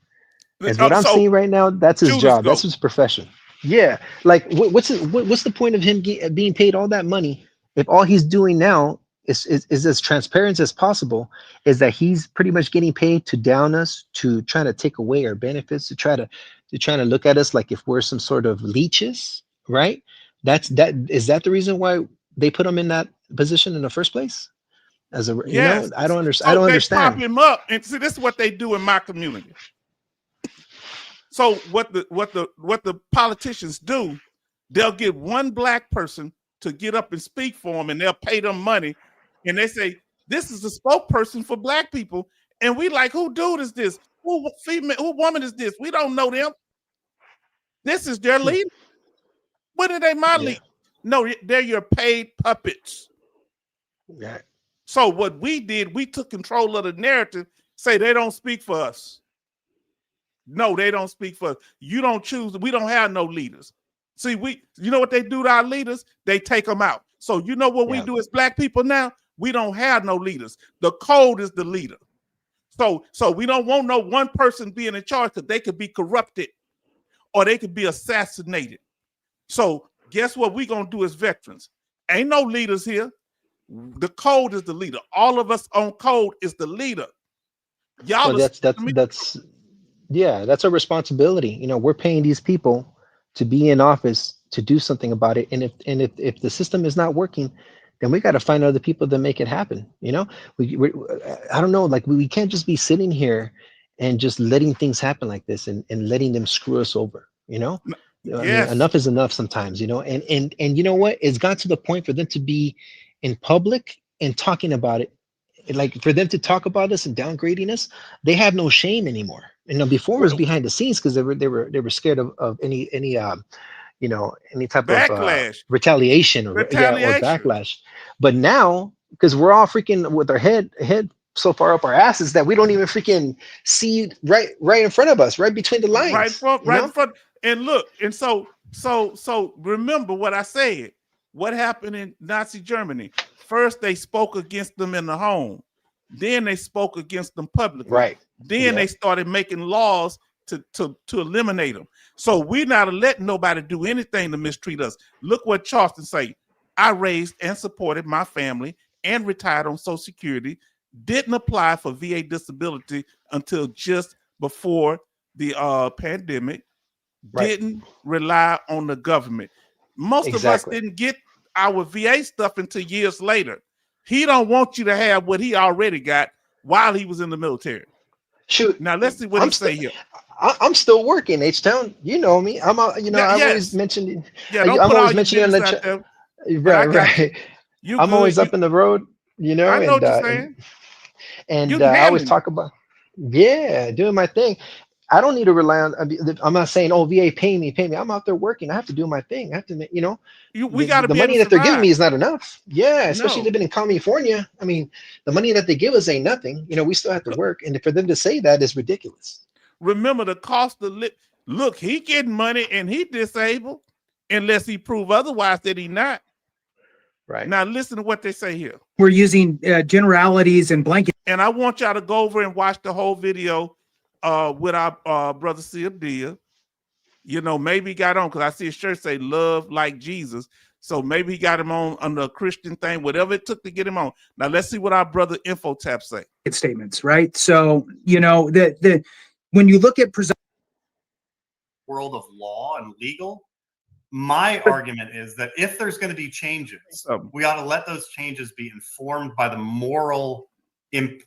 As what I'm seeing right now, that's his job. That's his profession. Yeah. Like, what's the point of him being paid all that money if all he's doing now is as transparent as possible, is that he's pretty much getting paid to down us, to try to take away our benefits, to try to look at us like if we're some sort of leeches, right? Is that the reason why they put him in that position in the first place? I don't understand. So I don't understand. Pop him up, and see, this is what they do in my community. So what the politicians do, they'll get one black person to get up and speak for them, and they'll pay them money. And they say, this is the spokesperson for black people. And we like, who dude is this? Who female, who woman is this? We don't know them. This is their leader. What are they my leader? No, they're your paid puppets. Yeah. So what we did, we took control of the narrative, say they don't speak for us. No, they don't speak for us. You don't choose. We don't have no leaders. See, you know what they do to our leaders? They take them out. So you know what we do as black people now? We don't have no leaders. The code is the leader. So we don't want no one person being in charge, because they could be corrupted or they could be assassinated. So guess what we're going to do as veterans? Ain't no leaders here. The code is the leader. All of us on code is the leader. Y'all, well, that's a responsibility. We're paying these people to be in office to do something about it. And if the system is not working, then we got to find other people that make it happen. I don't know, like we can't just be sitting here and just letting things happen like this and letting them screw us over. Yes. I mean, enough is enough sometimes, and you know what? It's got to the point for them to be in public and talking about it. Like for them to talk about us and downgrading us, they have no shame anymore. Before it was behind the scenes because they were scared of any type backlash. Of retaliation or backlash. But now, because we're all freaking with our head so far up our asses that we don't even freaking see right in front of us, right between the lines, right in front. And look, and so So remember what I said. What happened in Nazi Germany? First, they spoke against them in the home. Then they spoke against them publicly. Right. Then they started making laws to eliminate them. So we're not letting nobody do anything to mistreat us. Look what Charleston say. I raised and supported my family and retired on Social Security. Didn't apply for VA disability until just before the pandemic. Right. Didn't rely on the government. Most of us didn't get our VA stuff until years later. He don't want you to have what he already got while he was in the military. Shoot. Now let's see what he say here. I'm still working, H-Town. You know me. I'm a, you know, I've always mentioned. Yeah, don't I'm put always all mentioning on the right, right. I'm always up in the road, you know. I know what you're saying. And I always talk about, doing my thing. I don't need to rely on. I'm not saying, oh, VA pay me. I'm out there working. I have to do my thing. I have to, you know. We got the money that they're giving me is not enough. Yeah, especially living in California. I mean, the money that they give us ain't nothing. You know, we still have to work, and for them to say that is ridiculous. Remember the cost of look, he getting money and he disabled unless he prove otherwise that he not. Right. Now listen to what they say here. We're using generalities and blanket. And I want y'all to go over and watch the whole video with our brother Dia. You know, maybe he got on because I see a shirt say love like Jesus. So maybe he got him on under a Christian thing, whatever it took to get him on. Now let's see what our brother Infotap say. Statements, right? So, you know, when you look at world of law and legal, my argument is that if there's going to be changes, we ought to let those changes be informed by the moral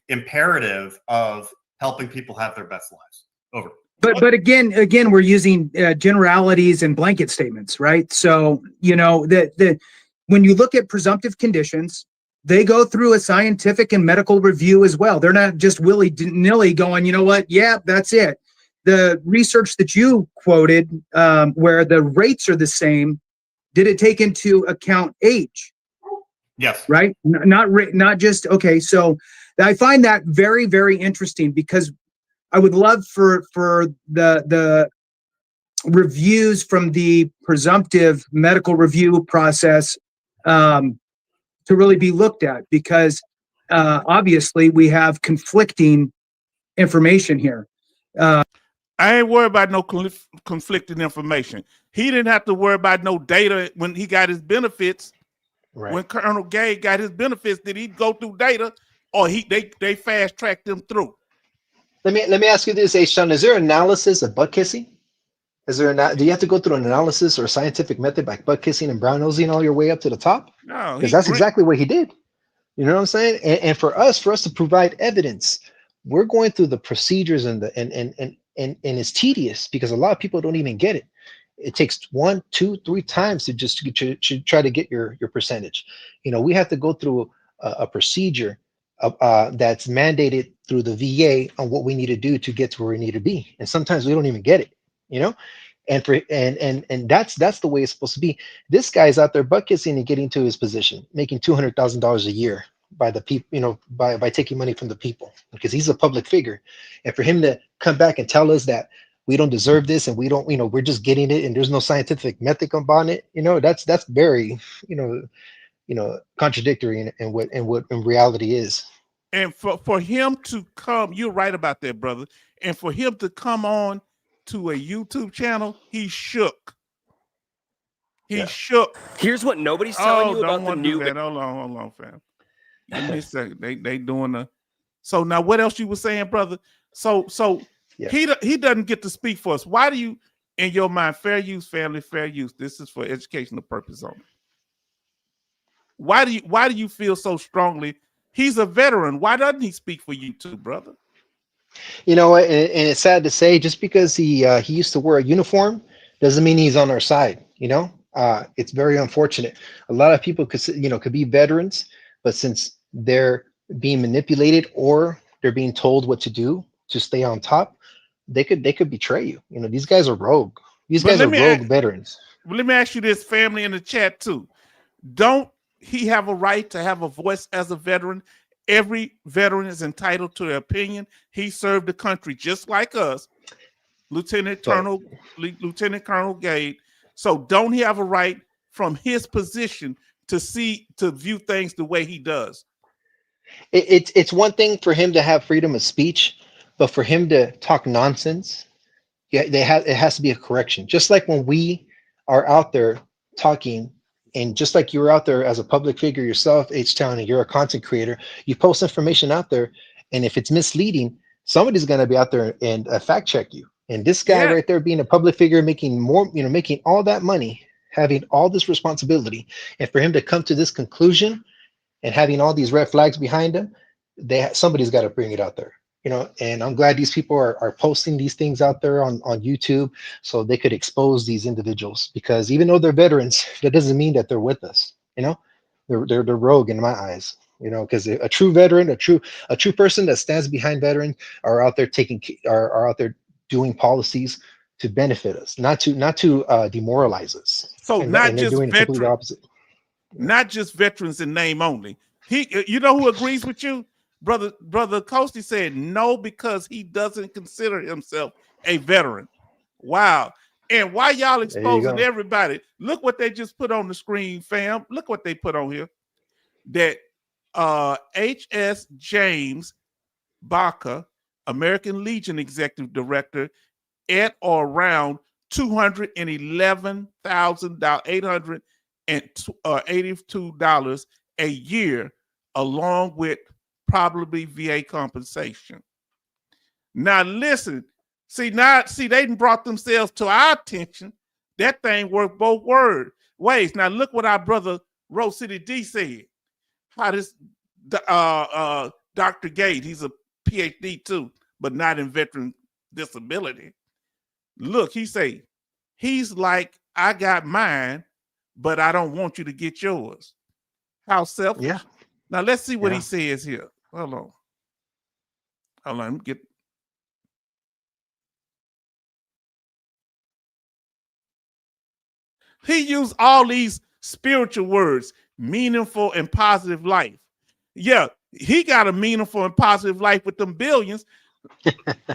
imperative of helping people have their best lives. Over. But again, we're using generalities and blanket statements, right? So, you know, when you look at presumptive conditions, they go through a scientific and medical review as well. They're not just willy-nilly going, you know what? Yeah, that's it. The research that you quoted, where the rates are the same, did it take into account age? Yes. Right? Not just, okay. So I find that very, very interesting because I would love for the reviews from the presumptive medical review process to really be looked at, because obviously we have conflicting information here. I ain't worried about no conflicting information. He didn't have to worry about no data when he got his benefits. Right. When Colonel Gay got his benefits, did he go through data, or they fast tracked them through? Let me ask you this, H-Town. Is there analysis of butt kissing? Do you have to go through an analysis or a scientific method like butt kissing and brown nosing all your way up to the top? No, because that's exactly what he did. You know what I'm saying? And for us to provide evidence, we're going through the procedures and it's tedious because a lot of people don't even get it. It takes 1, 2, 3 times to try to get your percentage. You know, we have to go through a procedure that's mandated through the VA on what we need to do to get to where we need to be. And sometimes we don't even get it, you know? And that's the way it's supposed to be. This guy's out there butt kissing and getting to his position, making $200,000 a year by the people, you know, by taking money from the people, because he's a public figure. And for him to come back and tell us that we don't deserve this and we don't, you know, we're just getting it and there's no scientific method on it, you know, that's very, you know, contradictory in what in reality is. And for him to come, you're right about that, brother. And for him to come on to a YouTube channel, he shook. He shook. Here's what nobody's telling you about the new. Hold on, fam. Give me a second. They doing the. So now, what else you were saying, brother? So he doesn't get to speak for us. Why do you, in your mind, fair use, family, fair use? This is for educational purpose only. Why do you feel so strongly? He's a veteran. Why doesn't he speak for you too, brother? You know, and it's sad to say, just because he used to wear a uniform doesn't mean he's on our side. You know, it's very unfortunate. A lot of people could be veterans, but since they're being manipulated or they're being told what to do to stay on top, they could betray you. You know, these guys are rogue. These guys are rogue veterans. Let me ask you this, family in the chat too. Don't he have a right to have a voice as a veteran? Every veteran is entitled to their opinion. He served the country just like us. Lieutenant Colonel Gade So don't he have a right from his position to view things the way he does? It's one thing for him to have freedom of speech, but for him to talk nonsense, yeah, it has to be a correction. Just like when we are out there talking, and just like you're out there as a public figure yourself, H-Town, and you're a content creator, you post information out there, and if it's misleading, somebody's going to be out there and fact check you. And this guy Yeah. right there, being a public figure, making more, making all that money, having all this responsibility, and for him to come to this conclusion and having all these red flags behind him, somebody's got to bring it out there. And I'm glad these people are posting these things out there on YouTube so they could expose these individuals, because even though they're veterans, that doesn't mean that they're with us. They're rogue in my eyes, because a true veteran, a true person that stands behind veterans are out there are out there doing policies to benefit us, not to demoralize us. So and not they're just doing completely veterans, opposite. not just veterans in name only. You know who agrees with you? Brother Coasty said no, because he doesn't consider himself a veteran. Wow. And why y'all exposing everybody? Look what they just put on the screen, fam. Look what they put on here. That H.S. James Baca, American Legion Executive Director, at or around $211,882 a year, along with probably VA compensation. Now listen, see they done brought themselves to our attention. That thing worked both ways. Now look what our brother Rose City D said. How this Dr. Gate, he's a PhD too, but not in veteran disability. Look, he's like, I got mine, but I don't want you to get yours. How selfish. Yeah. Now let's see what he says here. Hold on. Let me get. He used all these spiritual words, meaningful and positive life. Yeah, he got a meaningful and positive life with them billions.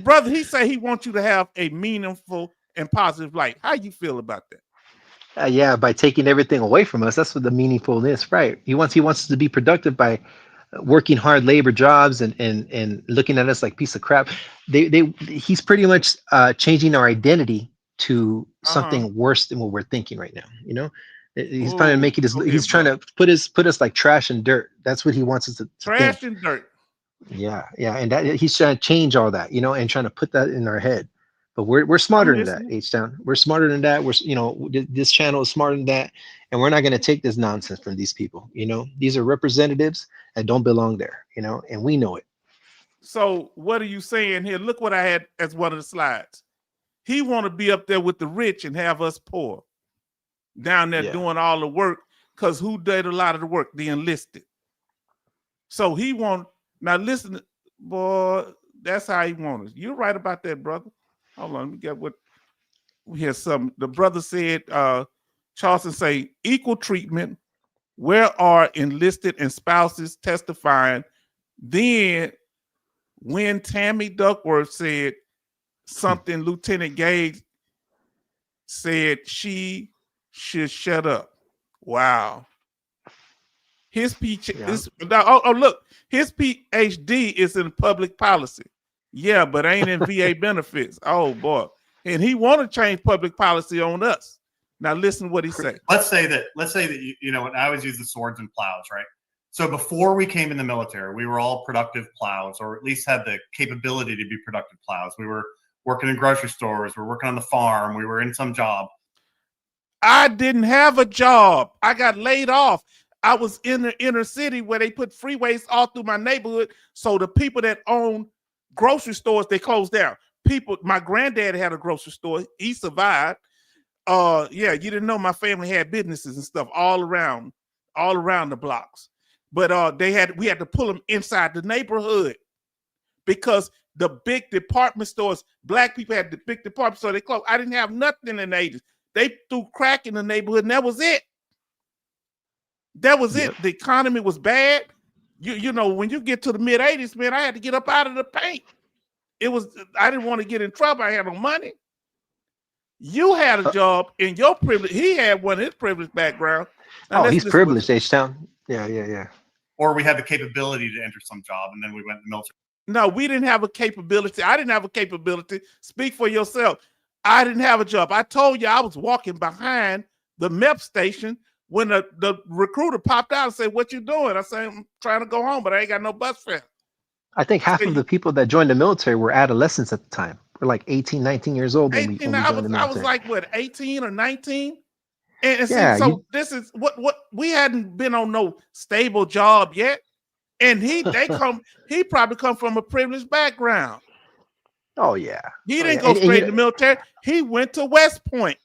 Brother, he said he wants you to have a meaningful and positive life. How you feel about that? By taking everything away from us, that's what the meaningfulness, right? He wants us to be productive by working hard labor jobs and looking at us like piece of crap. He's pretty much changing our identity to something worse than what we're thinking right now. He's trying to make it he's trying to put us like trash and dirt. That's what he wants us to trash think. And dirt. Yeah, and that he's trying to change all that, and trying to put that in our head. But we're smarter than that, H-Town. We're smarter than that. This channel is smarter than that, and we're not going to take this nonsense from these people. These are representatives that don't belong there. And we know it. So what are you saying here? Look what I had as one of the slides. He want to be up there with the rich and have us poor down there doing all the work, because who did a lot of the work? The enlisted. So he want. Now listen, boy, that's how he wants us. You're right about that, brother. Hold on, let me get what we have. Some the brother said. Charleston say equal treatment. Where are enlisted and spouses testifying? Then when Tammy Duckworth said something, Lieutenant Gage said she should shut up. Wow. His look, his PhD is in public policy. Yeah, but ain't in VA benefits. Oh boy. And he want to change public policy on us. Now listen what he said. Let's say that and I always use the swords and plows, right? So before we came in the military, we were all productive plows, or at least had the capability to be productive plows. We were working in grocery stores, we were working on the farm, we were in some job. I didn't have a job. I got laid off. I was in the inner city where they put freeways all through my neighborhood. So the people that own grocery stores, they closed down. My granddad had a grocery store. He survived. You didn't know my family had businesses and stuff all around the blocks. But we had to pull them inside the neighborhood, because the big department stores, black people had the big department store, they closed. I didn't have nothing in the 80s. They threw crack in the neighborhood, and that was it. That was it. The economy was bad. You know, when you get to the mid 80s, man, I had to get up out of the paint. I didn't want to get in trouble. I had no money. You had a job in your privilege. He had one in his privileged background. Now, Oh, let's he's listen what- privileged, H-Town. Yeah. Or we had the capability to enter some job and then we went in the military. No, we didn't have a capability. I didn't have a capability. Speak for yourself. I didn't have a job. I told you I was walking behind the MEP station when the recruiter popped out and said, "What you doing?" I said, "I'm trying to go home, but I ain't got no bus fare." I think half So of the people that joined the military were adolescents at the time. We're like 18, 19 years old when we 18, joined the I was military. like, what, 18 or 19? And Yeah, see, so this is what we hadn't been on no stable job yet. And he probably come from a privileged background. Oh yeah. He Oh, didn't yeah. go And straight to the military. He went to West Point.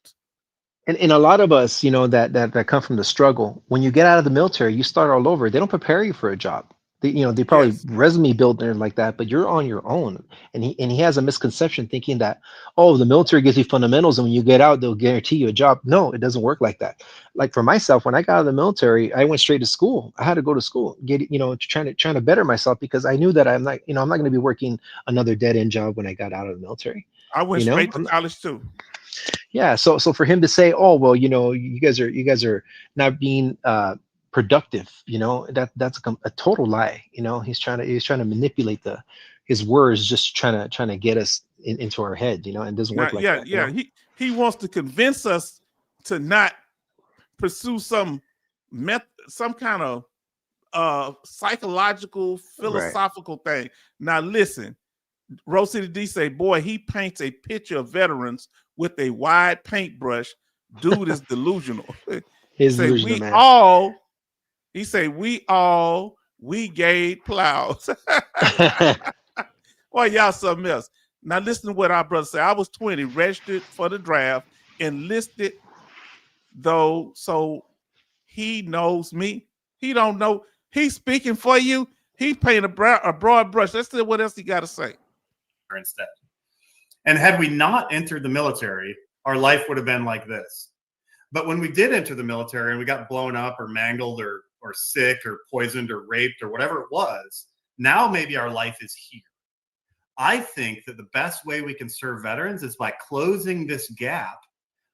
And a lot of us, you know, that come from the struggle, when you get out of the military, you start all over. They don't prepare you for a job. They probably Yes. resume builder like that, but you're on your own. And he has a misconception thinking that, oh, the military gives you fundamentals, and when you get out, they'll guarantee you a job. No, it doesn't work like that. Like for myself, when I got out of the military, I went straight to school. I had to go to school, trying to better myself, because I knew that I'm not going to be working another dead end job when I got out of the military. I went straight to college too. Yeah, so for him to say, oh well, you guys are not being productive, that's a total lie. He's trying to manipulate his words, just trying to get us into our head, and it doesn't work like that. Yeah. He wants to convince us to not pursue some kind of psychological, philosophical thing. Now listen, Rose City D say, boy, he paints a picture of veterans with a wide paintbrush. Dude is delusional. He's say, delusional, man. We gave plows. Well, y'all something else. Now listen to what our brother said. I was 20, registered for the draft, enlisted though, so he knows me. He don't know. He's speaking for you. He painted a broad brush. Let's see what else he got to say. Instead. And had we not entered the military, our life would have been like this. But when we did enter the military and we got blown up or mangled or sick or poisoned or raped or whatever it was, now maybe our life is here. I think that the best way we can serve veterans is by closing this gap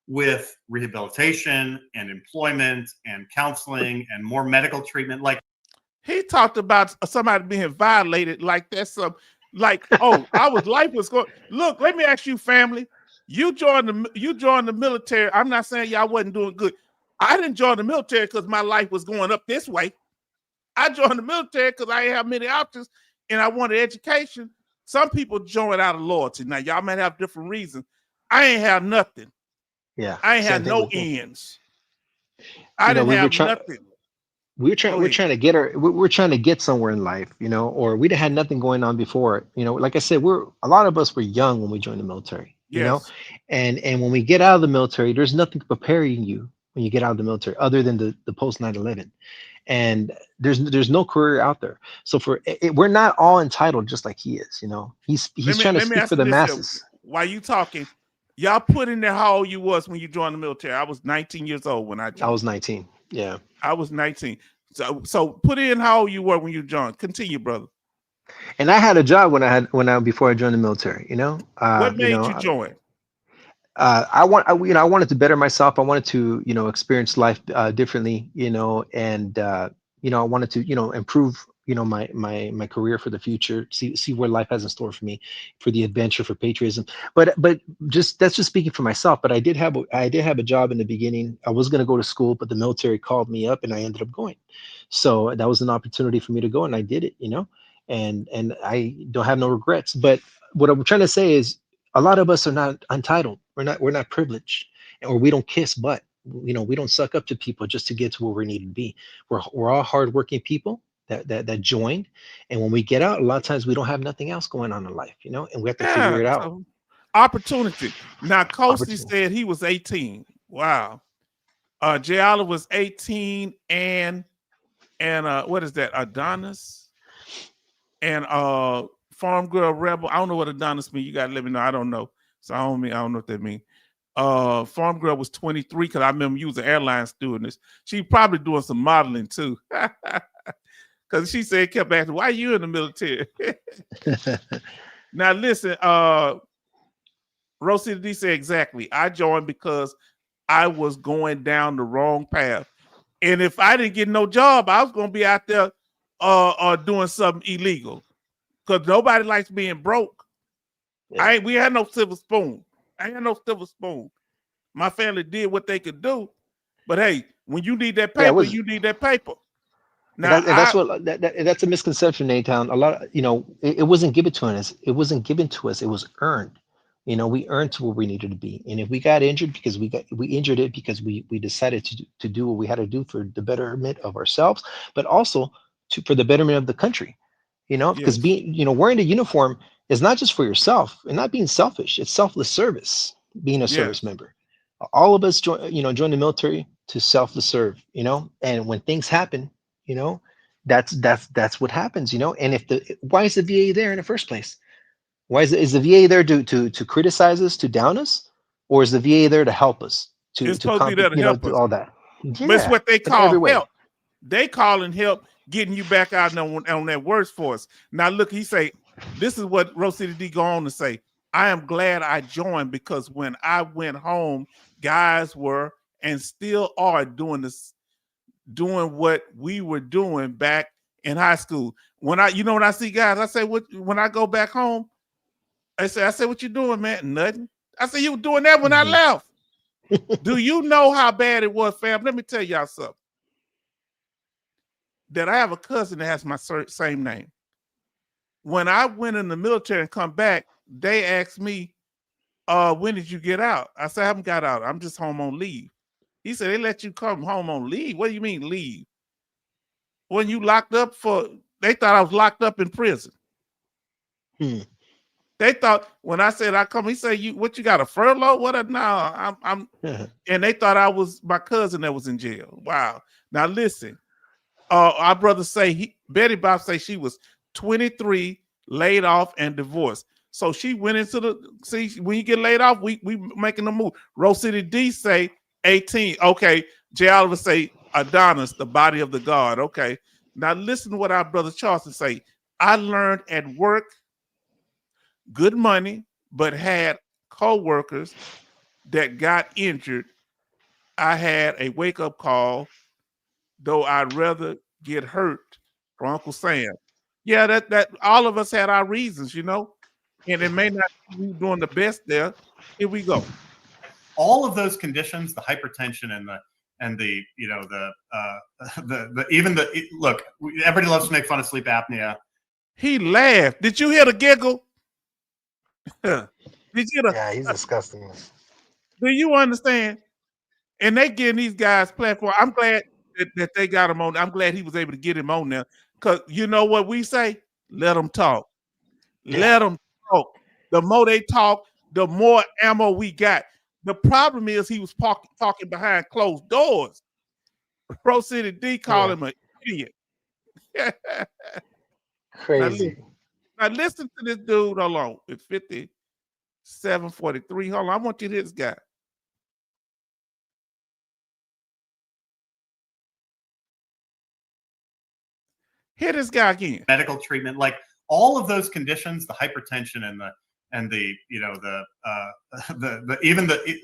with rehabilitation and employment and counseling and more medical treatment. Like he talked about somebody being violated like that's some. Like, oh, life was going. Look, let me ask you, family. You joined the military. I'm not saying y'all wasn't doing good. I didn't join the military because my life was going up this way. I joined the military because I didn't have many options and I wanted education. Some people join out of loyalty. Now, y'all might have different reasons. I ain't have nothing. Yeah. I ain't had no ends. I didn't have nothing. We're trying to get somewhere in life, or we had nothing going on before. Like I said, a lot of us were young when we joined the military, and when we get out of the military, there's nothing preparing you when you get out of the military other than the post 9/11, and there's no career out there. So we're not all entitled, just like he is. He's trying to speak for the masses. While you talking, y'all put in there how old you was when you joined the military. I was 19 years old when I joined. I was 19. Yeah, I was 19. So put in how old you were when you joined. Continue, brother. And I had a job before I joined the military. What made you join? I wanted to better myself. I wanted to experience life differently. And I wanted to improve my career for the future. See where life has in store for me, for the adventure, for patriotism. But that's just speaking for myself. But I did have a job in the beginning. I was going to go to school, but the military called me up, and I ended up going. So that was an opportunity for me to go, and I did it. And I don't have no regrets. But what I'm trying to say is, a lot of us are not entitled. We're not privileged, or we don't kiss butt. We don't suck up to people just to get to where we need to be. We're all hardworking people that joined, and when we get out, a lot of times we don't have nothing else going on in life, and we have to figure it out. So, opportunity. Now, Coasty said he was 18. Wow. Jay Oliver was 18, and what is that? Adonis and Farm Girl Rebel. I don't know what Adonis means. You gotta let me know. I don't know. So I don't know what that means. Farm Girl was 23 because I remember you was an airline stewardess. She probably doing some modeling too. Because she said, kept asking, why are you in the military? Now listen, Rosita D said exactly. I joined because I was going down the wrong path. And if I didn't get no job, I was gonna be out there doing something illegal. Because nobody likes being broke. Yeah. We had no silver spoon. I had no silver spoon. My family did what they could do. But hey, when you need that paper, you need that paper. Now, and that's a misconception, Nathan. A lot, it wasn't given to us. It wasn't given to us. It was earned. We earned to where we needed to be. And if we got injured because we injured it because we decided to do what we had to do for the betterment of ourselves, but also for the betterment of the country. Because wearing the uniform is not just for yourself and not being selfish. It's selfless service. Being a service member, all of us join the military to selfless serve. And when things happen, that's what happens. And why is the VA there in the first place? Why is the VA there to criticize us, to down us, or is the VA there to help us? It's supposed to be there to help us. All that. But it's what they call help. They calling help, getting you back out on that workforce. Now look, he say, this is what Rosita D go on to say. I am glad I joined because when I went home, guys were and still are doing what we were doing back in high school. When I see guys, I say, when I go back home, I say, what you doing, man? Nothing. I say, you were doing that when I left. Do you know how bad it was, fam? Let me tell y'all something. That I have a cousin that has my same name. When I went in the military and come back, they asked me, when did you get out? I said, I haven't got out. I'm just home on leave. He said, they let you come home on leave? What do you mean leave? When you locked up they thought I was locked up in prison. They thought when I said I come, he said, what you got, a furlough? What? No, I'm and they thought I was my cousin that was in jail. Wow. Now listen, our brother say Betty Bob say she was 23, laid off and divorced. So she went into when you get laid off, we making the move. Rosita D say 18. Okay. Jay Oliver say Adonis, the body of the God. Okay. Now listen to what our brother Charleston say. I learned at work, good money, but had co-workers that got injured. I had a wake-up call, though I'd rather get hurt, from Uncle Sam. Yeah, that all of us had our reasons, and it may not be doing the best there. Here we go. All of those conditions, the hypertension look, everybody loves to make fun of sleep apnea. He laughed. Did you hear the giggle? Did you? Yeah, he's disgusting. Do you understand? And they giving these guys platform. I'm glad that they got him on. I'm glad he was able to get him on there. Because you know what we say? Let them talk. Yeah. Let them talk. The more they talk, the more ammo we got. The problem is he was talking behind closed doors. Rosita D called him an idiot. Crazy. Now listen to this dude. Hold on. It's 57:43. Hold on. I want you to hear this guy. Hear this guy again. Medical treatment, like all of those conditions, the hypertension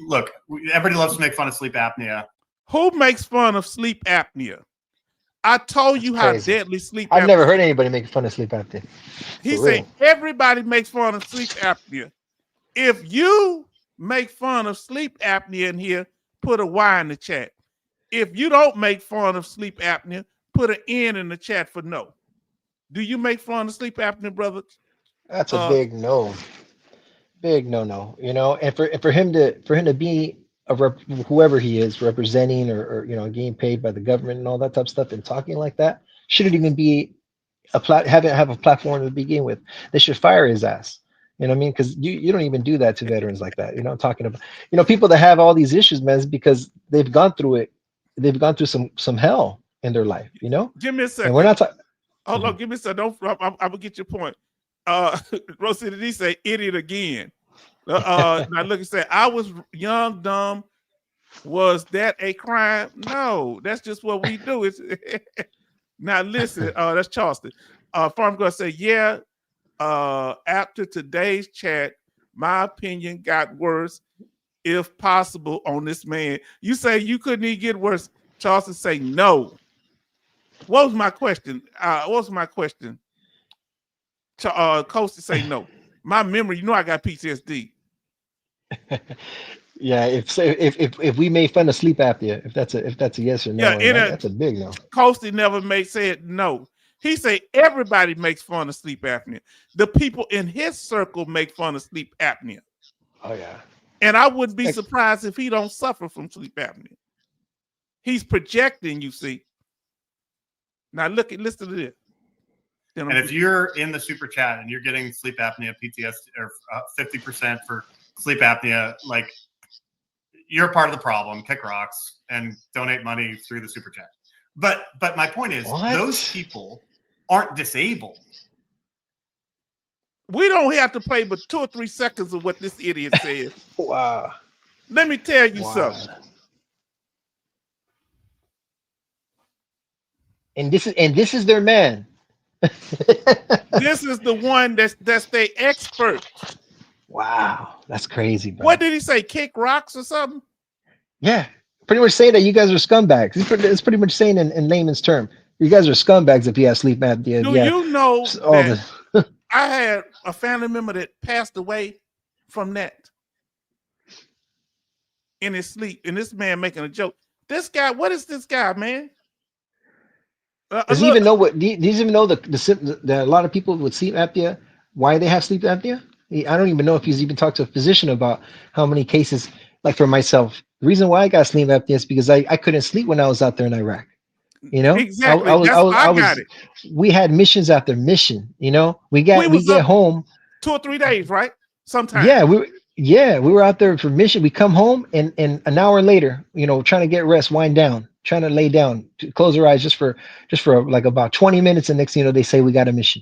look, everybody loves to make fun of sleep apnea. Who makes fun of sleep apnea? I told you how deadly sleep apnea. I've never heard anybody make fun of sleep apnea. He said everybody makes fun of sleep apnea. If you make fun of sleep apnea in here, put a Y in the chat. If you don't make fun of sleep apnea, put an N in the chat for no. Do you make fun of sleep apnea, brother? That's a big no. Big no. And for him to be whoever he is, representing or getting paid by the government and all that type of stuff and talking like that, shouldn't even be have a platform to begin with. They should fire his ass. You know what I mean? Because you don't even do that to veterans like that. Talking about people that have all these issues, man, is because they've gone through it. They've gone through some hell in their life. Give me a second. And we're not talking. Hold on, give me a second. I'm gonna get your point. Rosita D say idiot again. Now look, he said, I was young, dumb. Was that a crime? No, that's just what we do. It's now listen, that's Charleston. Farm gonna say, yeah, after today's chat, My opinion got worse, if possible, on this man. You say you couldn't even get worse. Charleston say no. What was my question? Coasty say no. My memory, I got PTSD. Yeah, if we made fun of sleep apnea, if that's a yes or no, that's a big no. Coasty never said no. He said everybody makes fun of sleep apnea. The people in his circle make fun of sleep apnea. Oh yeah. And I wouldn't be surprised if he don't suffer from sleep apnea. He's projecting, you see. Now listen to this. And if you're in the super chat and you're getting sleep apnea PTSD or 50% for sleep apnea, like, you're part of the problem. Kick rocks and donate money through the super chat. But my point is, those people aren't disabled. We don't have to play but 2 or 3 seconds of what this idiot says. Wow. Let me tell you something. And this is their man. This is the one that's their expert. Wow, that's crazy, bro. What did he say? Kick rocks or something? Yeah, pretty much saying that you guys are scumbags. It's pretty much saying in layman's term, you guys are scumbags if you have sleep apnea. Do you know that I had a family member that passed away from that in his sleep, and this man making a joke. This guy, what is this guy, man? Does he even know do you even know the a lot of people with sleep apnea, why they have sleep apnea? I don't even know if he's even talked to a physician about how many cases. Like for myself, the reason why I got sleep apnea is because I couldn't sleep when I was out there in Iraq. Exactly. We had missions after mission. We get home 2 or 3 days, right? Sometimes. Yeah, we were out there for mission. We come home and an hour later, trying to get rest, wind down, trying to lay down, to close our eyes just for like about 20 minutes. And next thing you know, they say we got a mission.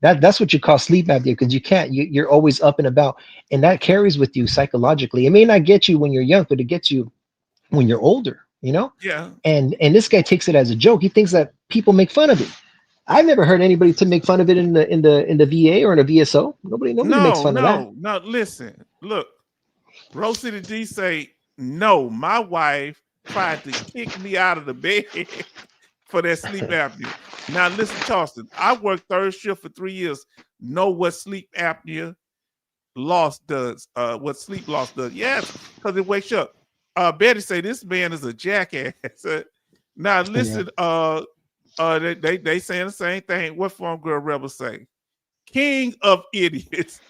That's what you call sleep apnea, because you're always up and about, and that carries with you psychologically. It may not get you when you're young, but it gets you when you're older, Yeah. And this guy takes it as a joke. He thinks that people make fun of it. I've never heard anybody to make fun of it in the VA or in the VSO. Nobody makes fun of that. No, listen. Look, Rose City D say, no, my wife tried to kick me out of the bed for that sleep apnea. Now listen, Charleston, I worked third shift for 3 years. Know what sleep apnea loss does, what sleep loss does. Yes, because it wakes you up. Betty say this man is a jackass. Now listen, they saying the same thing. What Farm Girl Rebel say? King of idiots.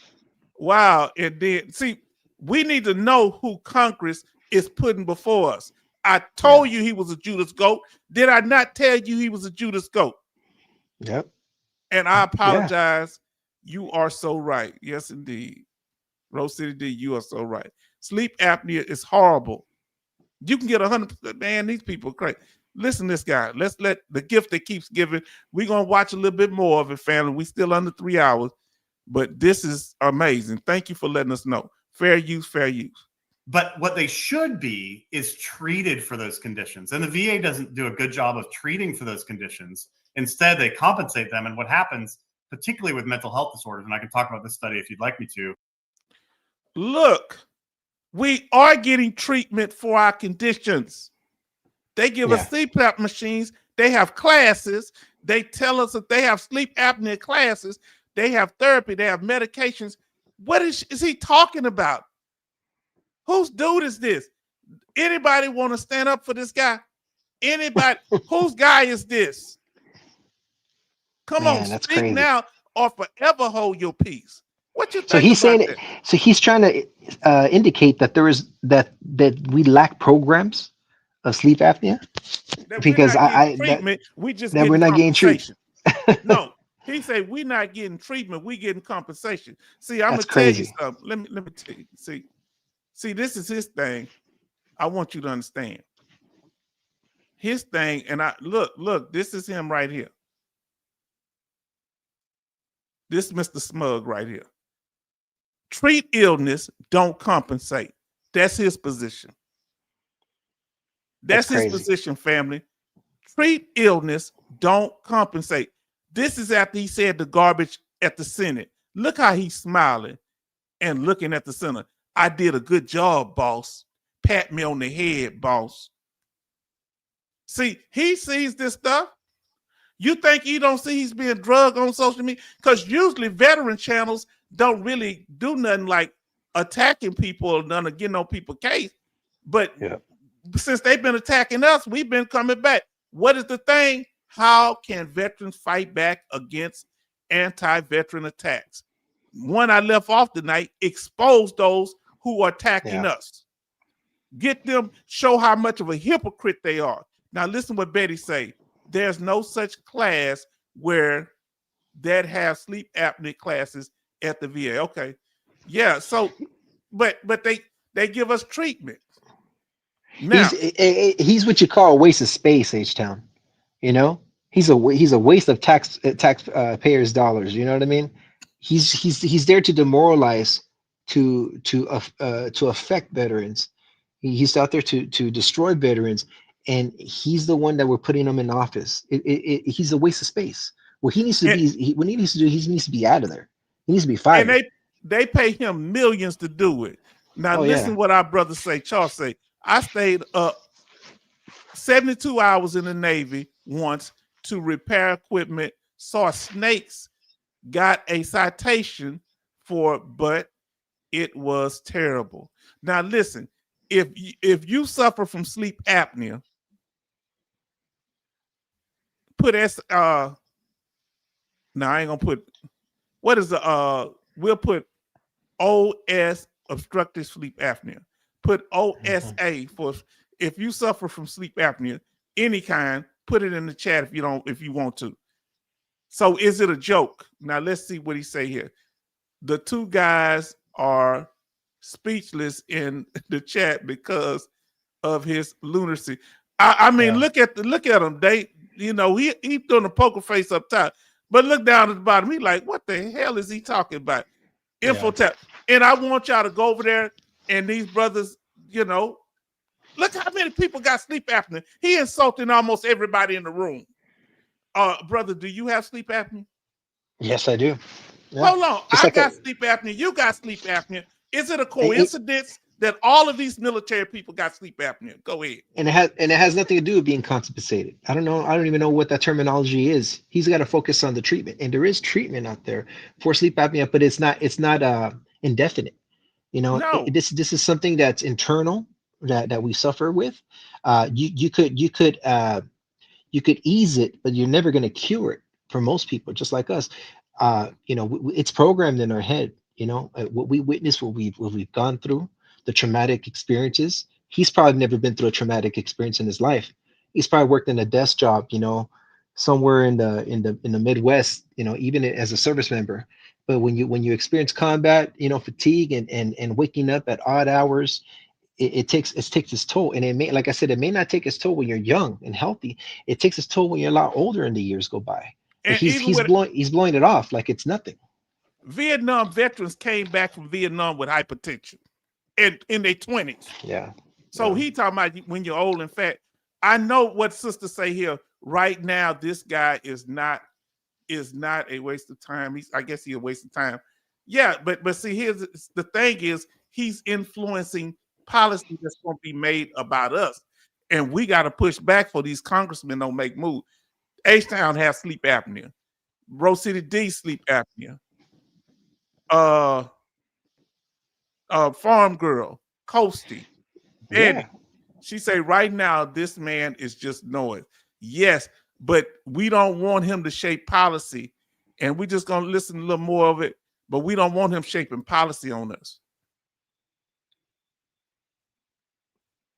Wow. And then see, we need to know who Congress is putting before us. I told you he was a Judas goat. Did I not tell you he was a Judas goat? Yep. And I apologize. Yeah. You are so right. Yes, indeed. Rose City D, you are so right. Sleep apnea is horrible. You can get 100%. Man, these people are crazy. Listen to this guy. Let's let the gift that keeps giving. We're going to watch a little bit more of it, family. We still under 3 hours, but this is amazing. Thank you for letting us know. Fair use, fair use. But what they should be is treated for those conditions. And the VA doesn't do a good job of treating for those conditions. Instead, they compensate them. And what happens, particularly with mental health disorders, and I can talk about this study if you'd like me to. Look, we are getting treatment for our conditions. They give us CPAP machines. They have classes. They tell us that they have sleep apnea classes. They have therapy. They have medications. What is he talking about? Whose dude is this? Anybody want to stand up for this guy? Anybody? Whose guy is this? Come on, speak crazy. Now or forever hold your peace. What you think? So he's saying it. So he's trying to indicate that that we lack programs of sleep apnea, because we're not getting treatment. No, he said we're not getting treatment. We getting compensation. See, I'm gonna tell you something. Let me tell you. See, this is his thing. I want you to understand his thing. And look, this is him right here. This is Mr. Smug right here. Treat illness, don't compensate. That's his position. That's his position, family. Treat illness, don't compensate. This is after he said the garbage at the Senate. Look how he's smiling. and looking at the center. I did a good job, boss. Pat me on the head, boss. See, he sees this stuff. You think he don't see he's being drugged on social media? Because usually veteran channels don't really do nothing like attacking people or none of getting on people's case. But since they've been attacking us, we've been coming back. What is the thing? How can veterans fight back against anti-veteran attacks? One I left off tonight, expose those who are attacking us. Get them, show how much of a hypocrite they are. Now listen what Betty say. There's no such class where that have sleep apnea classes at the VA. Okay. Yeah. So, but they give us treatment. Now He's what you call a waste of space, H-Town. You know, he's a waste of taxpayers' dollars. You know what I mean? He's there to demoralize, to affect veterans. He's out there to destroy veterans, and he's the one that we're putting him in office. He's a waste of space. What he needs to be, what he needs to do, he needs to be out of there. He needs to be fired. And they pay him millions to do it. Now listen what our brother say. Charles say, I stayed up 72 hours in the Navy once to repair equipment, saw snakes, got a citation for it, but it was terrible. Now listen, if you suffer from sleep apnea, put now I ain't gonna put, what is the we'll put OS, obstructive sleep apnea. Put OSA for if you suffer from sleep apnea, any kind, put it in the chat if you want to. So is it a joke? Now let's see what he say here. The two guys are speechless in the chat because of his lunacy. I mean, look at him. They, he doing a poker face up top, but look down at the bottom. He like, what the hell is he talking about? Infotech. And I want y'all to go over there, and these brothers, look how many people got sleep apnea. He insulting almost everybody in the room. Brother, do you have sleep apnea? Yes, I do. Yeah. Hold on. I got sleep apnea. You got sleep apnea. Is it a coincidence that all of these military people got sleep apnea? Go ahead. And it has nothing to do with being constipated. I don't know. I don't even know what that terminology is. He's got to focus on the treatment, and there is treatment out there for sleep apnea, but it's not indefinite. No. This is something that's internal that we suffer with. You could ease it, but you're never going to cure it for most people, just like us. It's programmed in our head. What we witness, what we've gone through, the traumatic experiences. He's probably never been through a traumatic experience in his life. He's probably worked in a desk job, somewhere in the Midwest, even as a service member. But when you experience combat, fatigue and waking up at odd hours, it takes its toll. And it may, like I said, it may not take its toll when you're young and healthy. It takes its toll when you're a lot older and the years go by. And he's blowing it off like it's nothing. Vietnam veterans came back from Vietnam with hypertension in their 20s. Yeah. So he talking about when you're old and fat. I know what sisters say here. Right now, this guy is not a waste of time. I guess he's a waste of time. Yeah, but see, here's the thing is he's influencing policy that's going to be made about us. And we got to push back for these congressmen don't make moves. H-Town has sleep apnea. Rose City D sleep apnea. Farm Girl, Coasty, Eddie. She say right now this man is just noise. Yes, but we don't want him to shape policy, and we're just gonna listen a little more of it. But we don't want him shaping policy on us.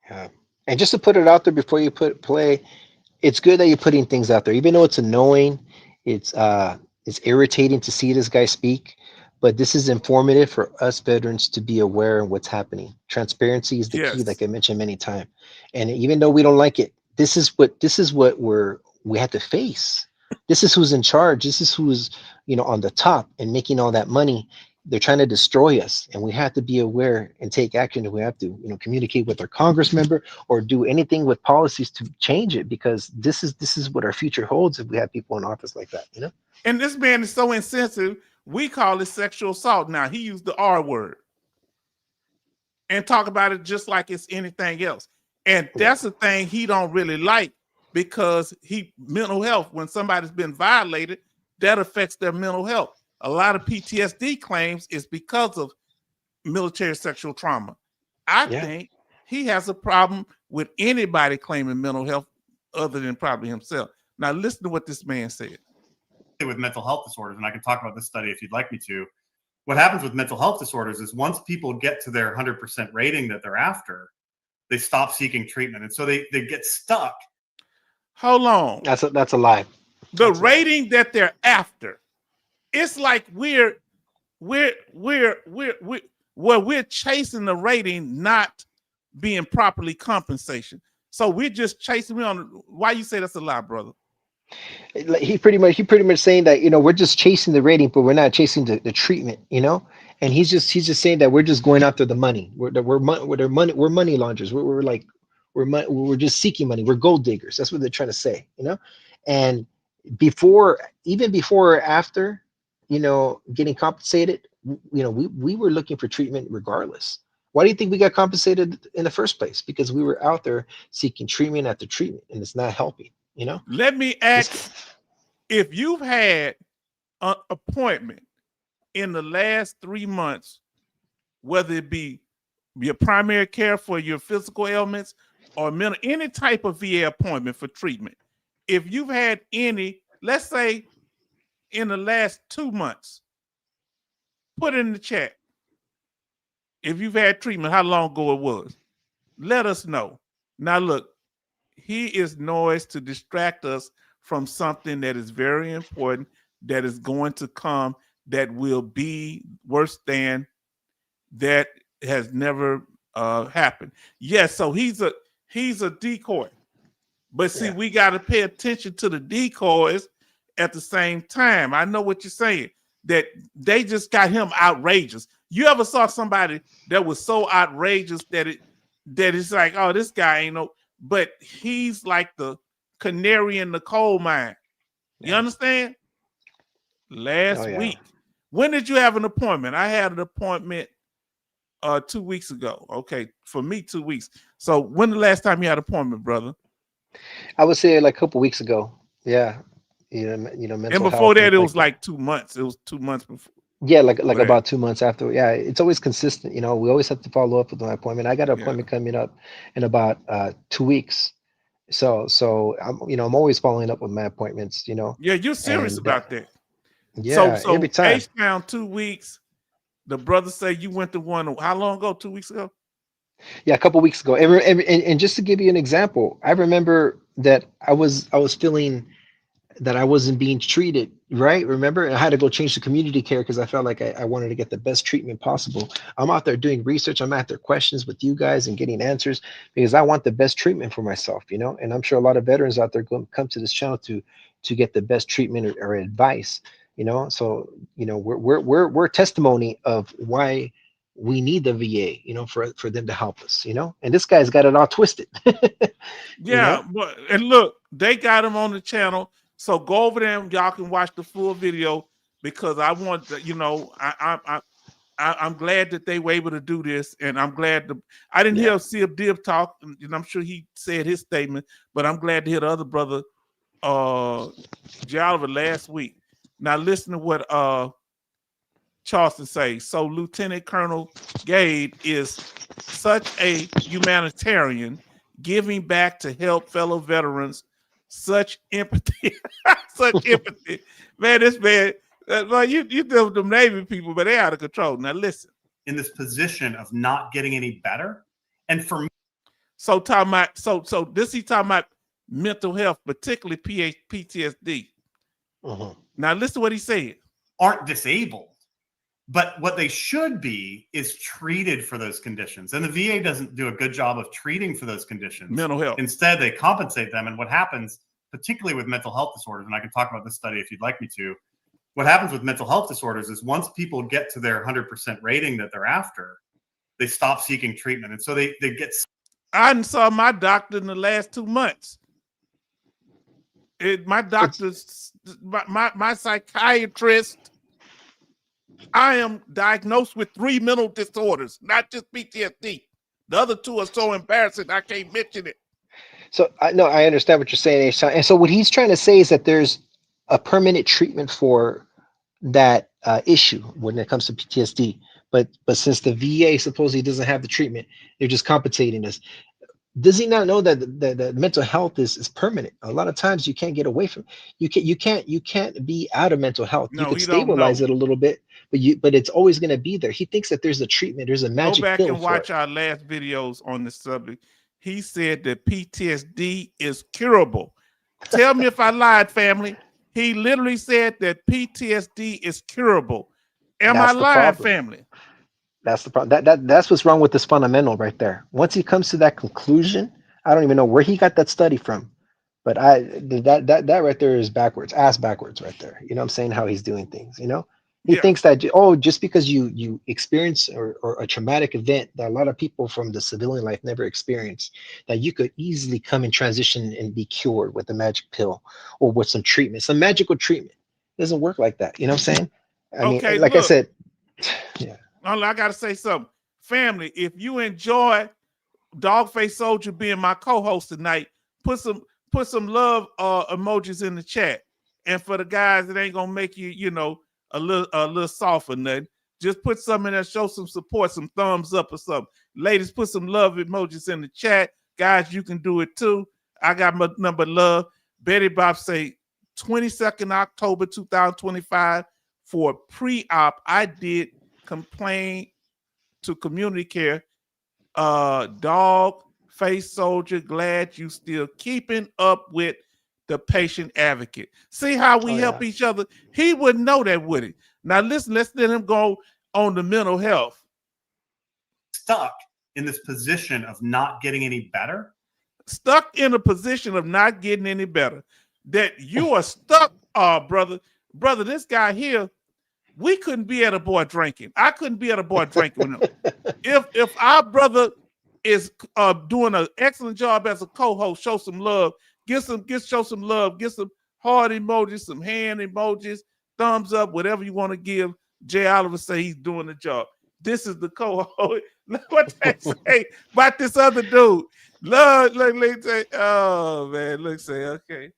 Yeah, and just to put it out there before you play, it's good that you're putting things out there, even though it's annoying. It's irritating to see this guy speak. But this is informative for us veterans to be aware of what's happening. Transparency is the key, like I mentioned many times. And even though we don't like it, this is what we have to face. This is who's in charge. This is who's on the top and making all that money. They're trying to destroy us, and we have to be aware and take action. And we have to communicate with our Congress member or do anything with policies to change it, because this is what our future holds if we have people in office like that. And this man is so insensitive. We call it sexual assault. Now he used the R word and talk about it just like it's anything else. And that's the thing he don't really like, because mental health, when somebody's been violated, that affects their mental health. A lot of PTSD claims is because of military sexual trauma. I think he has a problem with anybody claiming mental health other than probably himself. Now listen to what this man said. With mental health disorders, and I can talk about this study if you'd like me to. What happens with mental health disorders is once people get to their 100% rating that they're after, they stop seeking treatment, and so they get stuck. Hold on. That's a lie. The rating that they're after. It's like we're chasing the rating, not being properly compensation. So we're just chasing. Why you say that's a lie, brother? He pretty much saying that, we're just chasing the rating, but we're not chasing the treatment, And he's just saying that we're just going after the money. We're money launderers. We're just seeking money. We're gold diggers. That's what they're trying to say, And even before or after, getting compensated, we were looking for treatment regardless. Why do you think we got compensated in the first place? Because we were out there seeking treatment after treatment, and it's not helping. Let me ask, if you've had an appointment in the last 3 months, whether it be your primary care for your physical ailments or any type of VA appointment for treatment, if you've had any, let's say in the last 2 months, put it in the chat. If you've had treatment, how long ago it was, let us know. Now look, he is noise to distract us from something that is very important, that is going to come, that will be worse than that has never happened. Yes, so he's a decoy. But see, we got to pay attention to the decoys at the same time. I know what you're saying, that they just got him outrageous. You ever saw somebody that was so outrageous that it's like, oh, this guy ain't no, but he's like the canary in the coal mine. You understand? Last week. When did you have an appointment? I had an appointment 2 weeks ago. Okay, for me, 2 weeks. So when the last time you had an appointment, brother? I would say like a couple weeks ago. Yeah. Mental and before that, it was like 2 months. It was 2 months before. Yeah, like about 2 months after. Yeah, it's always consistent. We always have to follow up with my appointment. I got an appointment coming up in about 2 weeks. So I'm always following up with my appointments. Yeah, you're serious about that. Yeah, so every time. H-Town 2 weeks. The brother say you went to one. How long ago? 2 weeks ago. Yeah, a couple weeks ago. And just to give you an example, I remember that I was feeling that I wasn't being treated right. Remember, I had to go change the community care because I felt like I wanted to get the best treatment possible. I'm out there doing research. I'm out there questions with you guys and getting answers because I want the best treatment for myself, and I'm sure a lot of veterans out there come to this channel to get the best treatment or advice, so we're testimony of why we need the VA, for them to help us, and this guy's got it all twisted. But and look, they got him on the channel. So go over there and y'all can watch the full video, because I want to, I'm glad that they were able to do this, and I'm glad I didn't hear Sib Dib talk, and I'm sure he said his statement, but I'm glad to hear the other brother, Jay Oliver, last week. Now listen to what Charleston say. So Lieutenant Colonel Gade is such a humanitarian, giving back to help fellow veterans. Such empathy, such empathy, man. This man, you deal with them Navy people, but they're out of control. Now listen, in this position of not getting any better, and for me, so talking about, so this he talking about mental health, particularly PTSD. Now listen to what he said. Aren't disabled, but what they should be is treated for those conditions. And the VA doesn't do a good job of treating for those conditions. Mental health. Instead, they compensate them. And what happens, particularly with mental health disorders, and I can talk about this study if you'd like me to, what happens with mental health disorders is once people get to their 100% rating that they're after, they stop seeking treatment. And so they get... I saw my doctor in the last 2 months. My doctor's, my psychiatrist, I am diagnosed with 3 mental disorders, not just PTSD. The other 2 are so embarrassing I can't mention it. So I no, I understand what you're saying, H-Town. And so what he's trying to say is that there's a permanent treatment for that issue when it comes to PTSD. But since the VA supposedly doesn't have the treatment, they're just compensating us. Does he not know that the mental health is permanent? A lot of times you can't get away from you can't be out of mental health. You No, can he don't stabilize know. it a little bit, but it's always going to be there. He thinks that there's a treatment, there's a Go magic back pill and for watch it. our last videos on the subject. He said that PTSD is curable. Tell me if I lied, family. He literally said that PTSD is curable. Am I That's the lying, problem. family? That's the problem. That's what's wrong with this fundamental right there. Once he comes to that conclusion, I don't even know where he got that study from, but that right there is backwards, ass backwards right there. You know what I'm saying? How he's doing things, you know? He Yeah. thinks that just because you experience or a traumatic event that a lot of people from the civilian life never experience, that you could easily come and transition and be cured with a magic pill or with some treatment, some magical treatment. It doesn't work like that. You know what I'm saying? I mean, Okay, like I look. said, yeah. I gotta say something. Family, if you enjoy Dogface Soldier being my co-host tonight, put some love emojis in the chat. And for the guys that ain't gonna make you, you know, a little soft or nothing, just put something in there, show some support, some thumbs up or something. Ladies, put some love emojis in the chat. Guys, you can do it too. I got my number love. Betty Bob say 22nd October 2025 for pre-op. I did complain to community care. Dog Face Soldier, glad you still keeping up with the patient advocate. See how we help each other? He wouldn't know that, would he? Now listen, let's let him go on the mental health. Stuck in this position of not getting any better. Stuck in a position of not getting any better. That you are stuck, brother. Brother, this guy here, we couldn't be at a boy drinking. I couldn't be at a boy drinking with him. If our brother is doing an excellent job as a co-host, show some love. Show some love. Get some heart emojis, some hand emojis, thumbs up, whatever you want to give. Jay Oliver say he's doing the job. This is the co-host. Look what they say about this other dude. Look, say, oh man, look, say, okay.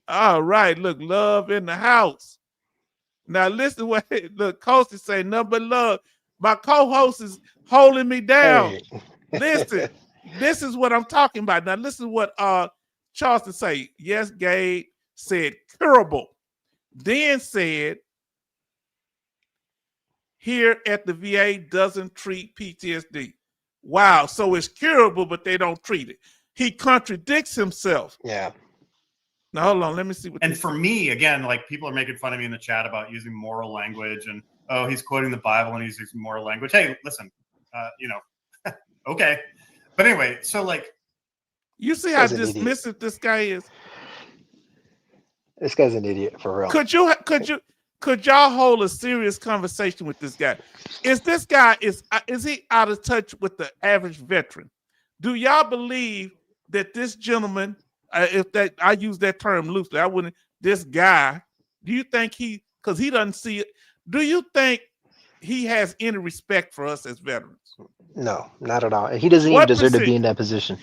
All right, look, love in the house. Now listen what the coach is saying, number love. My co-host is holding me down. Hey. Listen, this is what I'm talking about. Now listen what Charleston say. Yes, Gabe said curable. Then said here at the VA doesn't treat PTSD. Wow, so it's curable, but they don't treat it. He contradicts himself. Yeah. Now hold on, let me see what. And for me, again, like people are making fun of me in the chat about using moral language and he's quoting the Bible and he's using moral language. Hey, listen, you know, okay. But anyway, so like, you see how dismissive this guy is. This guy's an idiot for real. Could y'all hold a serious conversation with this guy? Is this guy is he out of touch with the average veteran? Do y'all believe that this gentleman, if that I use that term loosely, I wouldn't. This guy, do you think because he doesn't see it? Do you think he has any respect for us as veterans? No, not at all. He doesn't even deserve to be in that position.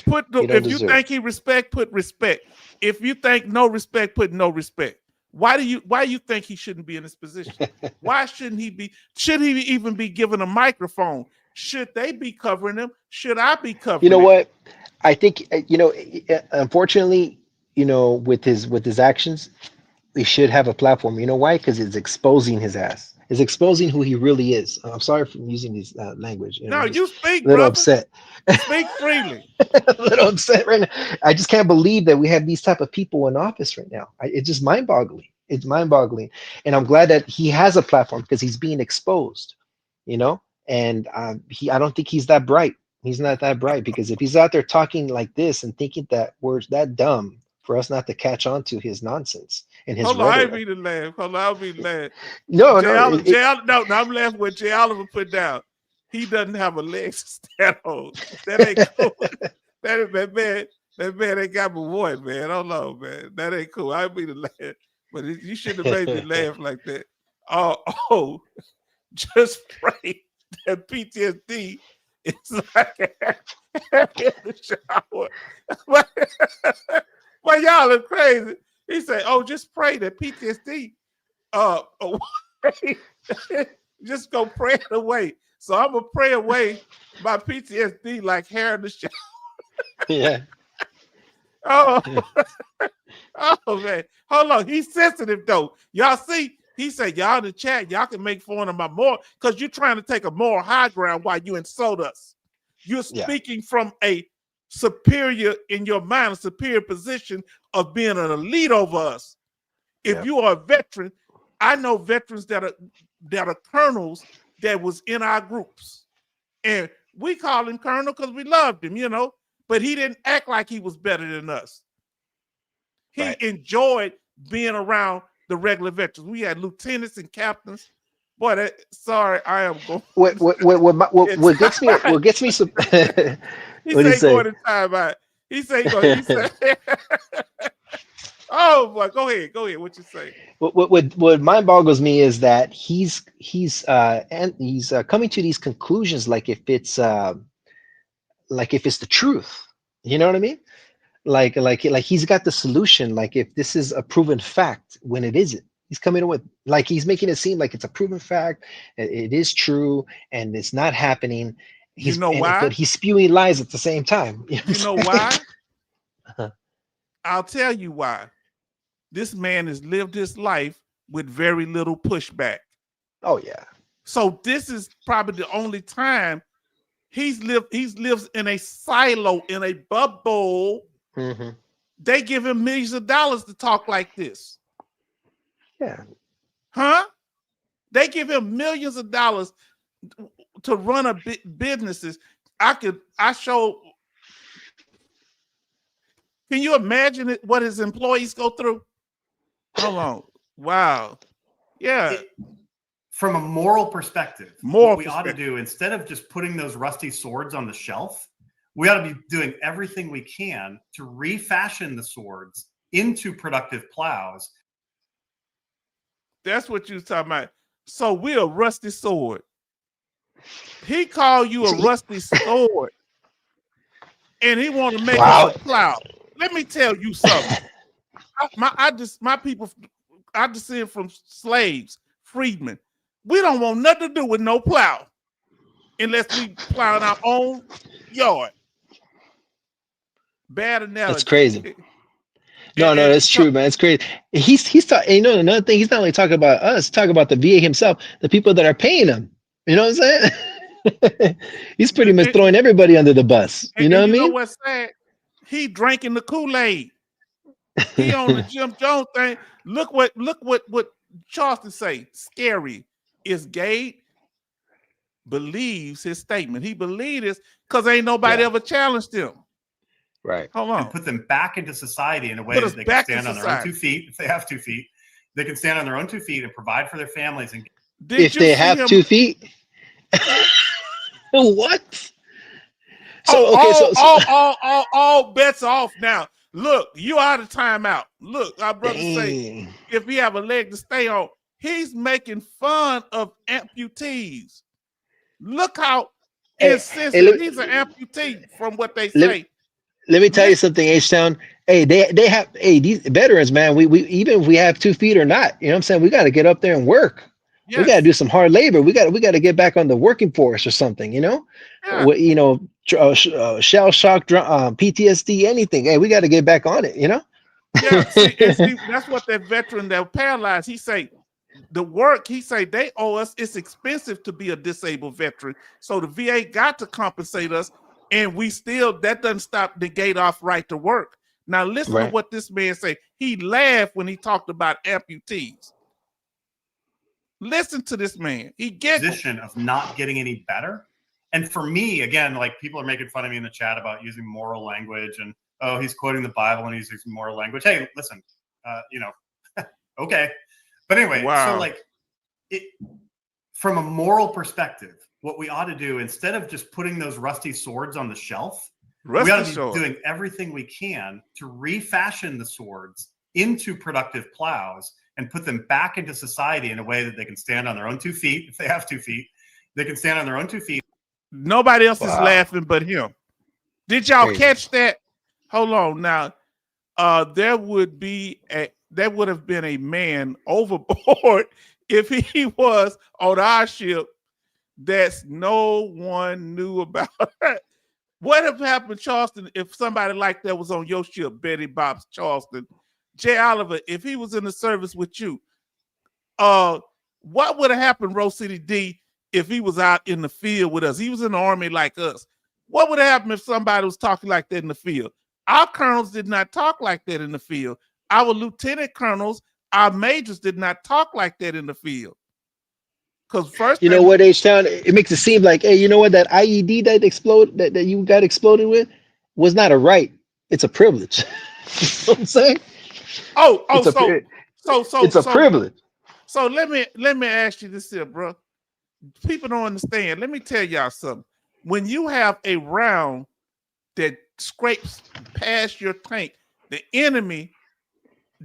If you think he respect, put respect. If you think no respect, put no respect. Why do you think he shouldn't be in this position? Why shouldn't he be? Should he even be given a microphone? Should they be covering him? Should I be covering him? You know what? I think unfortunately, with his actions, he should have a platform. You know why? Because it's exposing his ass. It's exposing who he really is. I'm sorry for using this language. No, you speak, a little brother. upset. Speak freely. A little upset right now. I just can't believe that we have these type of people in office right now. It's just mind-boggling. It's mind-boggling, and I'm glad that he has a platform because he's being exposed. And I don't think he's that bright. He's not that bright because if he's out there talking like this and thinking that we're that dumb for us not to catch on to his nonsense and his Hold on, I rhetoric. ain't mean to laugh. Hold on, I'll be laughing. No, I'm laughing what Jay Oliver put down. He doesn't have a leg to stand on. That ain't cool. that man ain't got my voice, man. Hold on, man. That ain't cool. I ain't mean to laugh. but you shouldn't have made me laugh like that. Oh, just pray that PTSD is like in the shower. Well, y'all are crazy. He said, "Oh, just pray that PTSD, just go pray it away." So I'm gonna pray away my PTSD like hair in the shower. Yeah. Oh, oh man, hold on. He's sensitive though. Y'all see, he said, "Y'all in the chat, y'all can make fun of my moral because you're trying to take a moral high ground while you insult us. You're speaking from a superior in your mind, a superior position of being an elite over us. If you are a veteran, I know veterans that are colonels that was in our groups, and we call him colonel because we loved him, you know. But he didn't act like he was better than us. He enjoyed being around the regular veterans. We had lieutenants and captains. Boy, sorry, I am going. What gets me some. He said going to time out. He said. Oh boy, go ahead. What you say? What mind boggles me is that he's coming to these conclusions like if it's the truth. You know what I mean? Like he's got the solution. Like if this is a proven fact when it isn't. He's coming in with like he's making it seem like it's a proven fact. It is true and it's not happening. You know why? But he's spewing lies at the same time. You know why? I'll tell you why. This man has lived his life with very little pushback. Oh yeah. So this is probably the only time he lives in a silo, in a bubble. Mm-hmm. They give him millions of dollars to talk like this. Yeah. Huh? They give him millions of dollars to run businesses. Can you imagine what his employees go through? Hold on. Wow. Yeah. From a moral perspective, what we ought to do, instead of just putting those rusty swords on the shelf, we ought to be doing everything we can to refashion the swords into productive plows. That's what you was talking about. So we're a rusty sword. He called you a rusty sword. And he want to make us a plow. Let me tell you something. My people, I descend from slaves, freedmen. We don't want nothing to do with no plow unless we plow in our own yard. Bad analogy. That's crazy. No, that's true, man. It's crazy. He's talking. You know, another thing. He's not only talking about us. Talking about the VA himself, the people that are paying him. You know what I'm saying? He's pretty much throwing everybody under the bus. You know what I mean? You know what's sad? He drinking the Kool-Aid. He on the Jim Jones thing. Look what Charleston say. Scary is Gabe believes his statement. He believed this because ain't nobody ever challenged him. Right. Hold on. And put them back into society in a way that they can stand on their own 2 feet. If they have 2 feet, they can stand on their own 2 feet and provide for their families. And if they have 2 feet, what? So, all bets off now. Look, you out of timeout. Look, our brother say if he have a leg to stay on, he's making fun of amputees. Look how insensitive. He's an amputee from what they say. Let me tell you something, H-Town. Hey, they have these veterans, man. We even if we have 2 feet or not, you know what I'm saying? We got to get up there and work. Yes. We got to do some hard labor. We got to get back on the working force or something, you know? Yeah. You know, shell shock, PTSD, anything. Hey, we got to get back on it, you know? Yeah, see, that's what that veteran that paralyzed, he say, the work, he say, they owe us. It's expensive to be a disabled veteran. So the VA got to compensate us. And we still, that doesn't stop the gate off right to work. Now listen to what this man say. He laughed when he talked about amputees. Listen to this man. He gets position of not getting any better. And for me, again, like people are making fun of me in the chat about using moral language and he's quoting the Bible and he's using moral language. Hey, listen, you know, okay. But anyway, so like from a moral perspective, what we ought to do, instead of just putting those rusty swords on the shelf, we ought to be doing everything we can to refashion the swords into productive plows and put them back into society in a way that they can stand on their own 2 feet. If they have 2 feet, they can stand on their own 2 feet. Nobody else is Wow. laughing but him. Did y'all Crazy. catch that? Hold on now. There would have been a man overboard if he was on our ship that no one knew about. What have happened, Charleston, if somebody like that was on your ship, Betty Bob's Charleston? Jay Oliver, if he was in the service with you, what would have happened, Rose City D, if he was out in the field with us? He was in the Army like us. What would have happened if somebody was talking like that in the field? Our colonels did not talk like that in the field. Our lieutenant colonels, our majors did not talk like that in the field. Because first, You know what, H-Town? It makes it seem like, hey, you know what? That IED that you got exploded with was not a right. It's a privilege. You know what I'm saying? It's a privilege. So let me ask you this here, bro. People don't understand. Let me tell y'all something. When you have a round that scrapes past your tank, the enemy,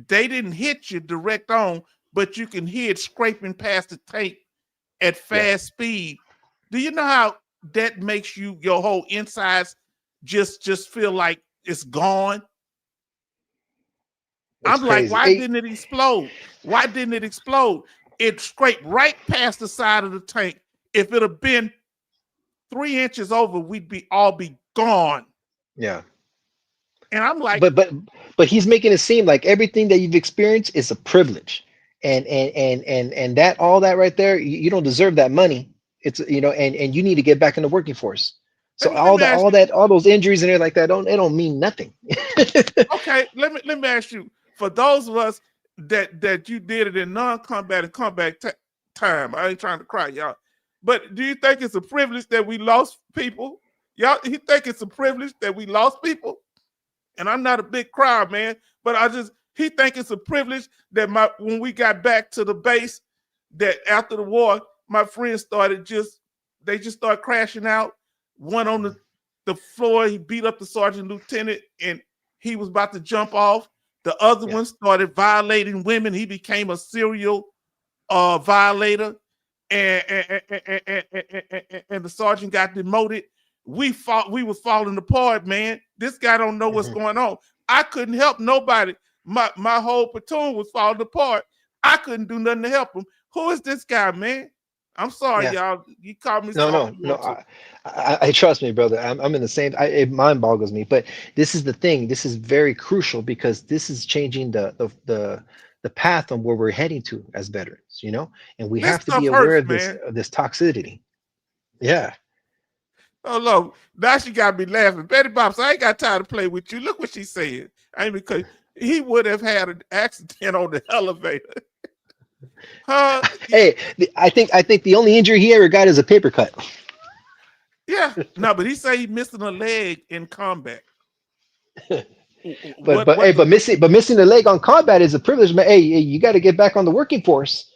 they didn't hit you direct on, but you can hear it scraping past the tank at fast speed. Do you know how that makes your whole insides just feel like it's gone? I'm like, why didn't it explode? Why didn't it explode? It scraped right past the side of the tank. If it had been 3 inches over, we'd all be gone. Yeah. And I'm like, but he's making it seem like everything that you've experienced is a privilege, and that all that right there, you don't deserve that money. It's and you need to get back in the working force. So all those injuries and everything like that don't mean nothing. Okay, let me ask you, for those of us that you did it in non-combat and combat time, I ain't trying to cry, y'all, but do you think it's a privilege that we lost people? Y'all, you think it's a privilege that we lost people? And I'm not a big crier, man, but he think it's a privilege that when we got back to the base, that after the war, my friends they just started crashing out. One on the floor, he beat up the sergeant lieutenant and he was about to jump off. The other one started violating women. He became a serial violator, and the sergeant got demoted. We were falling apart, man. This guy don't know what's going on. I couldn't help nobody. My whole platoon was falling apart. I couldn't do nothing to help him. Who is this guy, man? I'm sorry, y'all. You called me. No. I trust me, brother. I'm in the same. It mind boggles me. But this is the thing. This is very crucial because this is changing the path on where we're heading to as veterans. And we have to be aware of this toxicity. Yeah. Oh no! Now she got me laughing. Betty Bob, I ain't got time to play with you. Look what she said. Because he would have had an accident on the elevator. Hey, I think the only injury he ever got is a paper cut. Yeah, no, but he said he missing a leg in combat. But missing a leg on combat is a privilege. Hey, you got to get back on the working force.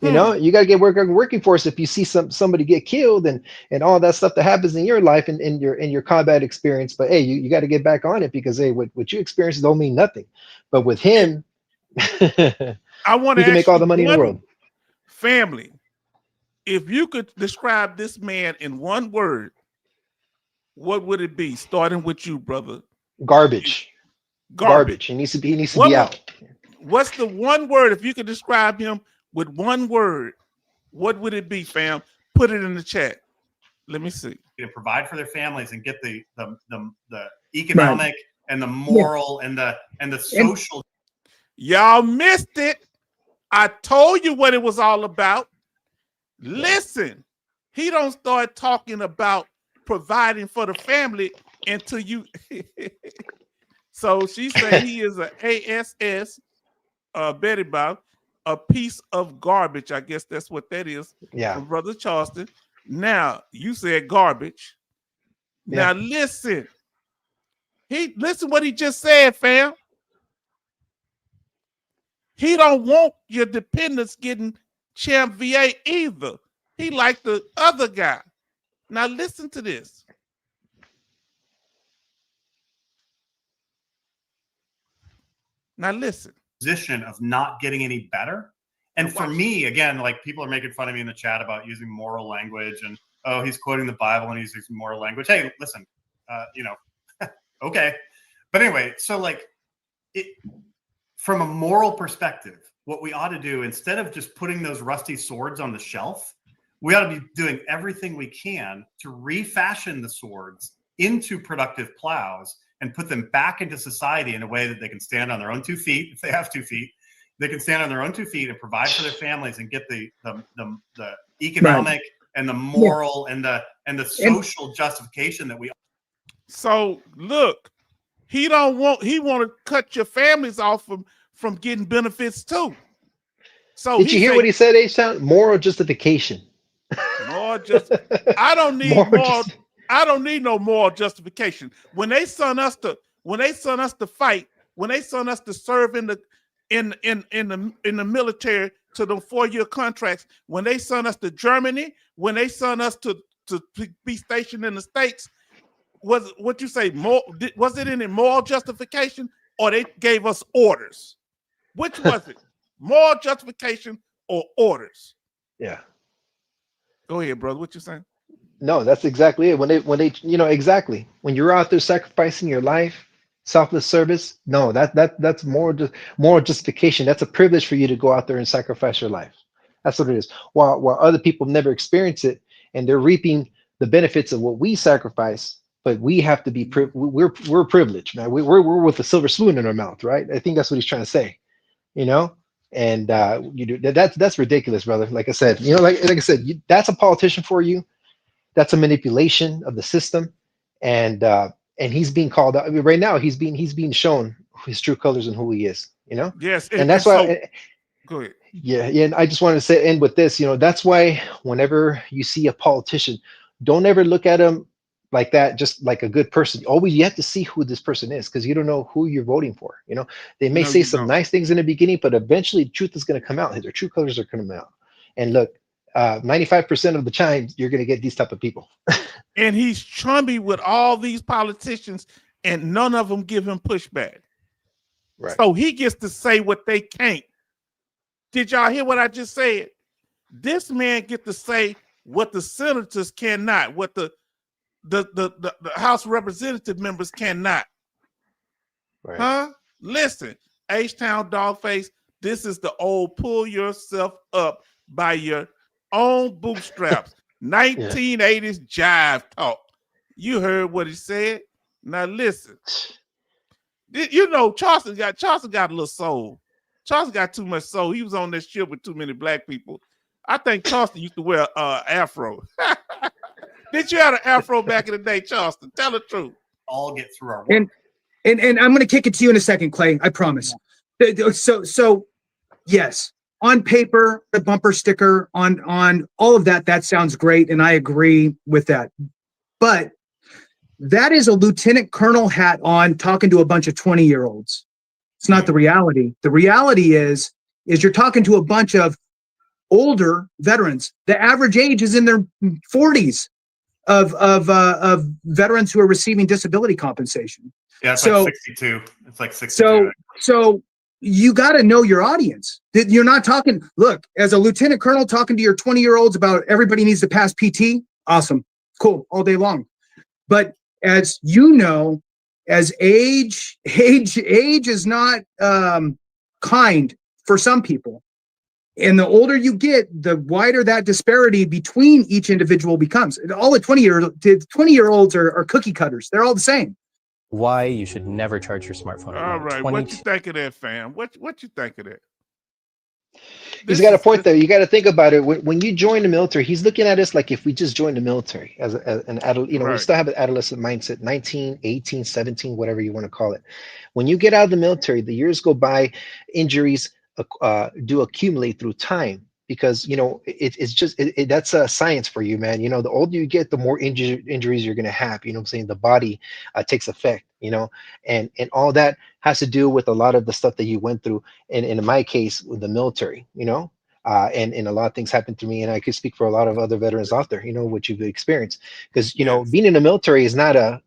You got to get working force if you see somebody get killed and all that stuff that happens in your life and in your combat experience. But hey, you got to get back on it because hey, what you experience don't mean nothing. But with him, I want to make all the money in the world. Family, if you could describe this man in one word, what would it be? Starting with you, brother. Garbage. He needs to be out. What's the one word? If you could describe him with one word, what would it be, fam? Put it in the chat. Let me see. To provide for their families and get the economic and the moral and the social. Y'all missed it. I told you what it was all about. Listen, he don't start talking about providing for the family until you. So she said he is an ASS, Betty Bob, a piece of garbage. I guess that's what that is. Yeah. From Brother Charleston. Now you said garbage. Yeah. Now listen. Listen what he just said, fam. He don't want your dependents getting Champ VA either. He like the other guy. Now listen to this. Now listen. position of not getting any better. And for me, again, like people are making fun of me in the chat about using moral language and, oh, he's quoting the Bible and he's using moral language. Hey, listen, okay. But anyway, so like from a moral perspective, what we ought to do, instead of just putting those rusty swords on the shelf, we ought to be doing everything we can to refashion the swords into productive plows and put them back into society in a way that they can stand on their own 2 feet. If they have 2 feet, they can stand on their own 2 feet and provide for their families and get the economic and the moral and the social justification that we. So look, he want to cut your families off from getting benefits too. So did you hear what he said, H-Town? Moral justification. More just I don't need more. I don't need no moral justification. When they sent us to fight, when they sent us to serve in the military to the 4-year contracts, when they sent us to Germany, when they sent us to be stationed in the States, was what you say more? Was it any moral justification, or they gave us orders? Which was it? Moral justification or orders? Yeah. Go ahead, brother. What you saying? No, that's exactly it. When they, exactly. When you're out there sacrificing your life, selfless service, no, that's moral justification. That's a privilege for you to go out there and sacrifice your life. That's what it is. While other people never experience it, and they're reaping the benefits of what we sacrifice, but we have to be we're privileged, man. We're with a silver spoon in our mouth, right? I think that's what he's trying to say, And that's ridiculous, brother. Like I said, like I said, that's a politician for you. That's a manipulation of the system, and he's being called out. I mean, right now, he's being shown his true colors and who he is. Yes, and that's why. Go ahead. Yeah, and I just wanted to end with this. That's why whenever you see a politician, don't ever look at him like that, just like a good person. Always, you have to see who this person is, because you don't know who you're voting for. They may say some nice things in the beginning, but eventually, the truth is going to come out. Their true colors are going to come out. And look. 95% of the time, you're going to get these type of people. And he's chummy with all these politicians, and none of them give him pushback. Right. So he gets to say what they can't. Did y'all hear what I just said? This man get to say what the senators cannot, what the House of Representative members cannot. Right. Huh? Listen, H-Town Dogface, this is the old pull yourself up by your own bootstraps. 1980s jive talk. You heard what he said. Now listen. Charleston got a little soul. Charleston got too much soul. He was on this ship with too many black people. I think Charleston used to wear afro. Did you have an afro back in the day, Charleston? Tell the truth. All get through our work. And I'm going to kick it to you in a second, Clay. I promise. So yes. On paper, the bumper sticker, on all of that sounds great, and I agree with that. But that is a lieutenant colonel hat on, talking to a bunch of 20-year-olds. It's not the reality. The reality is you're talking to a bunch of older veterans. The average age is in their 40s of veterans who are receiving disability compensation. Yeah, it's like 62. It's like 62. So you got to know your audience. You're not talking, look, as a lieutenant colonel talking to your 20-year-olds about everybody needs to pass PT. Awesome. Cool. All day long. But as you know, as age is not kind for some people. And the older you get, the wider that disparity between each individual becomes. All the 20-year-olds are cookie cutters. They're all the same. Why you should never charge your smartphone. All right, what you think of that, fam? What you think of that? He's got a point there. You got to think about it. When you join the military, he's looking at us like if we just joined the military as an adult. Right. We still have an adolescent mindset, 19, 18, 17, whatever you want to call it. When you get out of the military, the years go by, injuries do accumulate through time. Because it's just that's a science for you, man. The older you get, the more injuries you're gonna have. You know what I'm saying? The body takes effect. And all that has to do with a lot of the stuff that you went through. And in my case, with the military, and a lot of things happened to me. And I could speak for a lot of other veterans out there, what you've experienced. Because being in the military is not a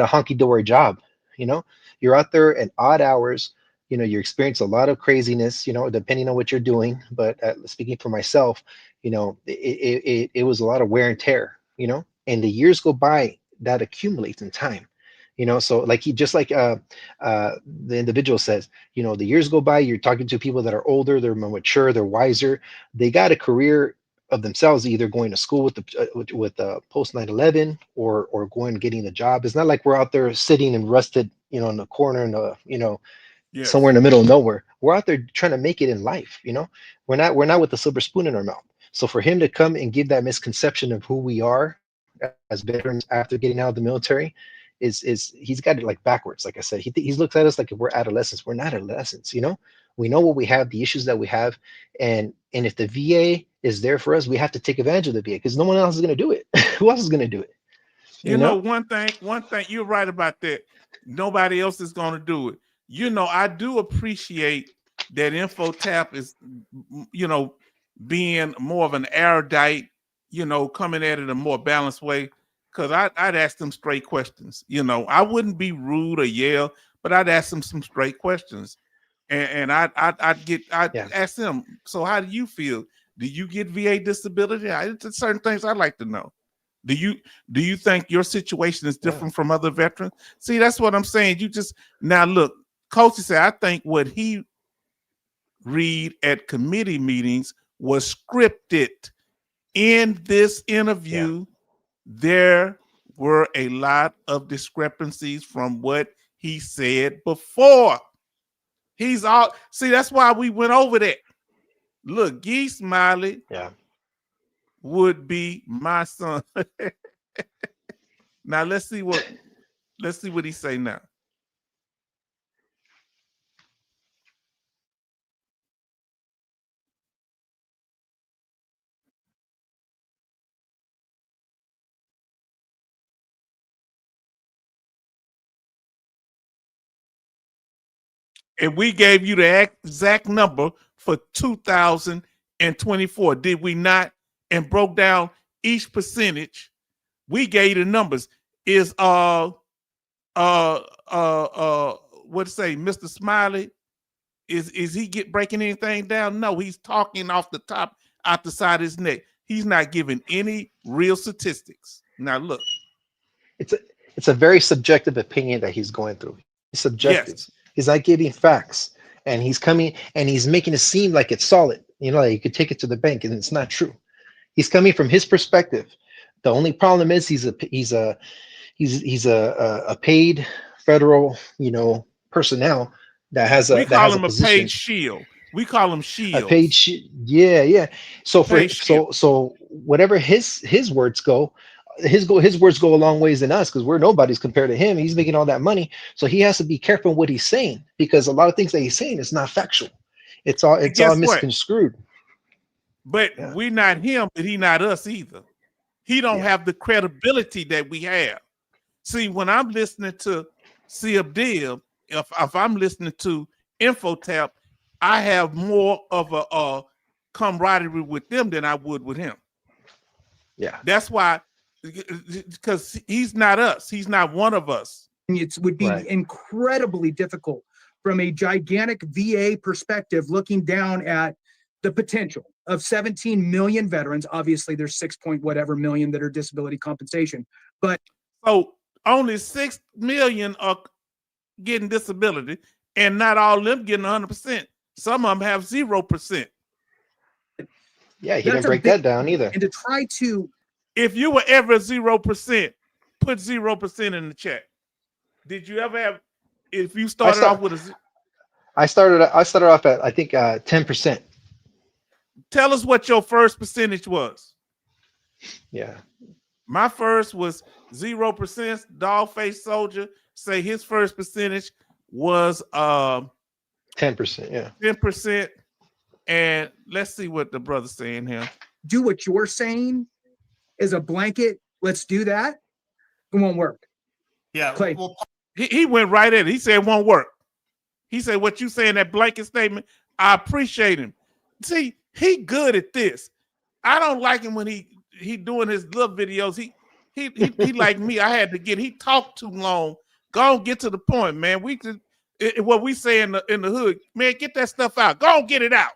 hunky dory job. You're out there at odd hours, you experience a lot of craziness, depending on what you're doing. But speaking for myself, it was a lot of wear and tear, and the years go by, that accumulates in time. So like just like the individual says, the years go by, you're talking to people that are older, they're more mature, they're wiser, they got a career of themselves, either going to school with the post 9/11 or going and getting a job. It's not like we're out there sitting and rusted, in the corner in the, Yes. somewhere in the middle of nowhere. We're out there trying to make it in life. We're not with the silver spoon in our mouth. So for him to come and give that misconception of who we are as veterans after getting out of the military is he's got it like backwards. Like I said, he looks at us like if we're adolescents. We're not adolescents. We know what we have, the issues that we have, and if the VA is there for us, we have to take advantage of the VA, because no one else is going to do it. Who else is going to do it? One thing, you're right about that. Nobody else is going to do it. I do appreciate that InfoTap is, being more of an erudite, coming at it a more balanced way. Because I'd ask them straight questions. I wouldn't be rude or yell, but I'd ask them some straight questions. And I'd ask them, so how do you feel? Do you get VA disability? There's certain things I'd like to know. Do you think your situation is different from other veterans? See, that's what I'm saying. Now look, Coach said, I think what he read at committee meetings was scripted. In this interview, there were a lot of discrepancies from what he said before. That's why we went over that. Look, Guy Smiley would be my son. Now let's see what he say now. And we gave you the exact number for 2024, did we not? And broke down each percentage. We gave you the numbers. Is what to say, Mr. Smiley? Is he breaking anything down? No, he's talking off the top, out the side of his neck. He's not giving any real statistics. Now look, it's a very subjective opinion that he's going through. It's subjective. Yes. He's not giving facts, and he's coming and he's making it seem like it's solid. Like you could take it to the bank, and it's not true. He's coming from his perspective. The only problem is he's a paid federal, personnel that has a. We call him a paid shield. We call him shield. A paid shield. Yeah. So so whatever his words go. His words go a long ways in us, because we're nobodies compared to him. He's making all that money, so he has to be careful what he's saying, because a lot of things that he's saying is not factual. It's all misconstrued. But we're not him, but he not us either. He don't have the credibility that we have. See, when I'm listening to CFD, if I'm listening to InfoTap, I have more of a camaraderie with them than I would with him. Yeah, that's why. Because he's not us. He's not one of us. It would be incredibly difficult from a gigantic VA perspective, looking down at the potential of 17 million veterans. Obviously, there's 6 point whatever million that are disability compensation. But so only 6 million are getting disability, and not all of them getting 100%. Some of them have 0%. Yeah, he didn't break that down either. And to try to, if you were ever 0%, put 0% in the chat. Did you ever have? If you started off with a, I started off at, I think, 10%. Tell us what your first percentage was. Yeah, my first was 0%. Dogface Soldier say his first percentage was 10%. Yeah, 10%. And let's see what the brother's saying here. Do what you're saying is a blanket. Let's do that. It won't work. Yeah. Clay. Well, he went right at it. He said it won't work. He said, what you saying, that blanket statement, I appreciate him. See, he good at this. I don't like him when he doing his little videos. He like me. I had to he talked too long. Go on, get to the point, man. what we say in the hood, man, get that stuff out. Go on, get it out.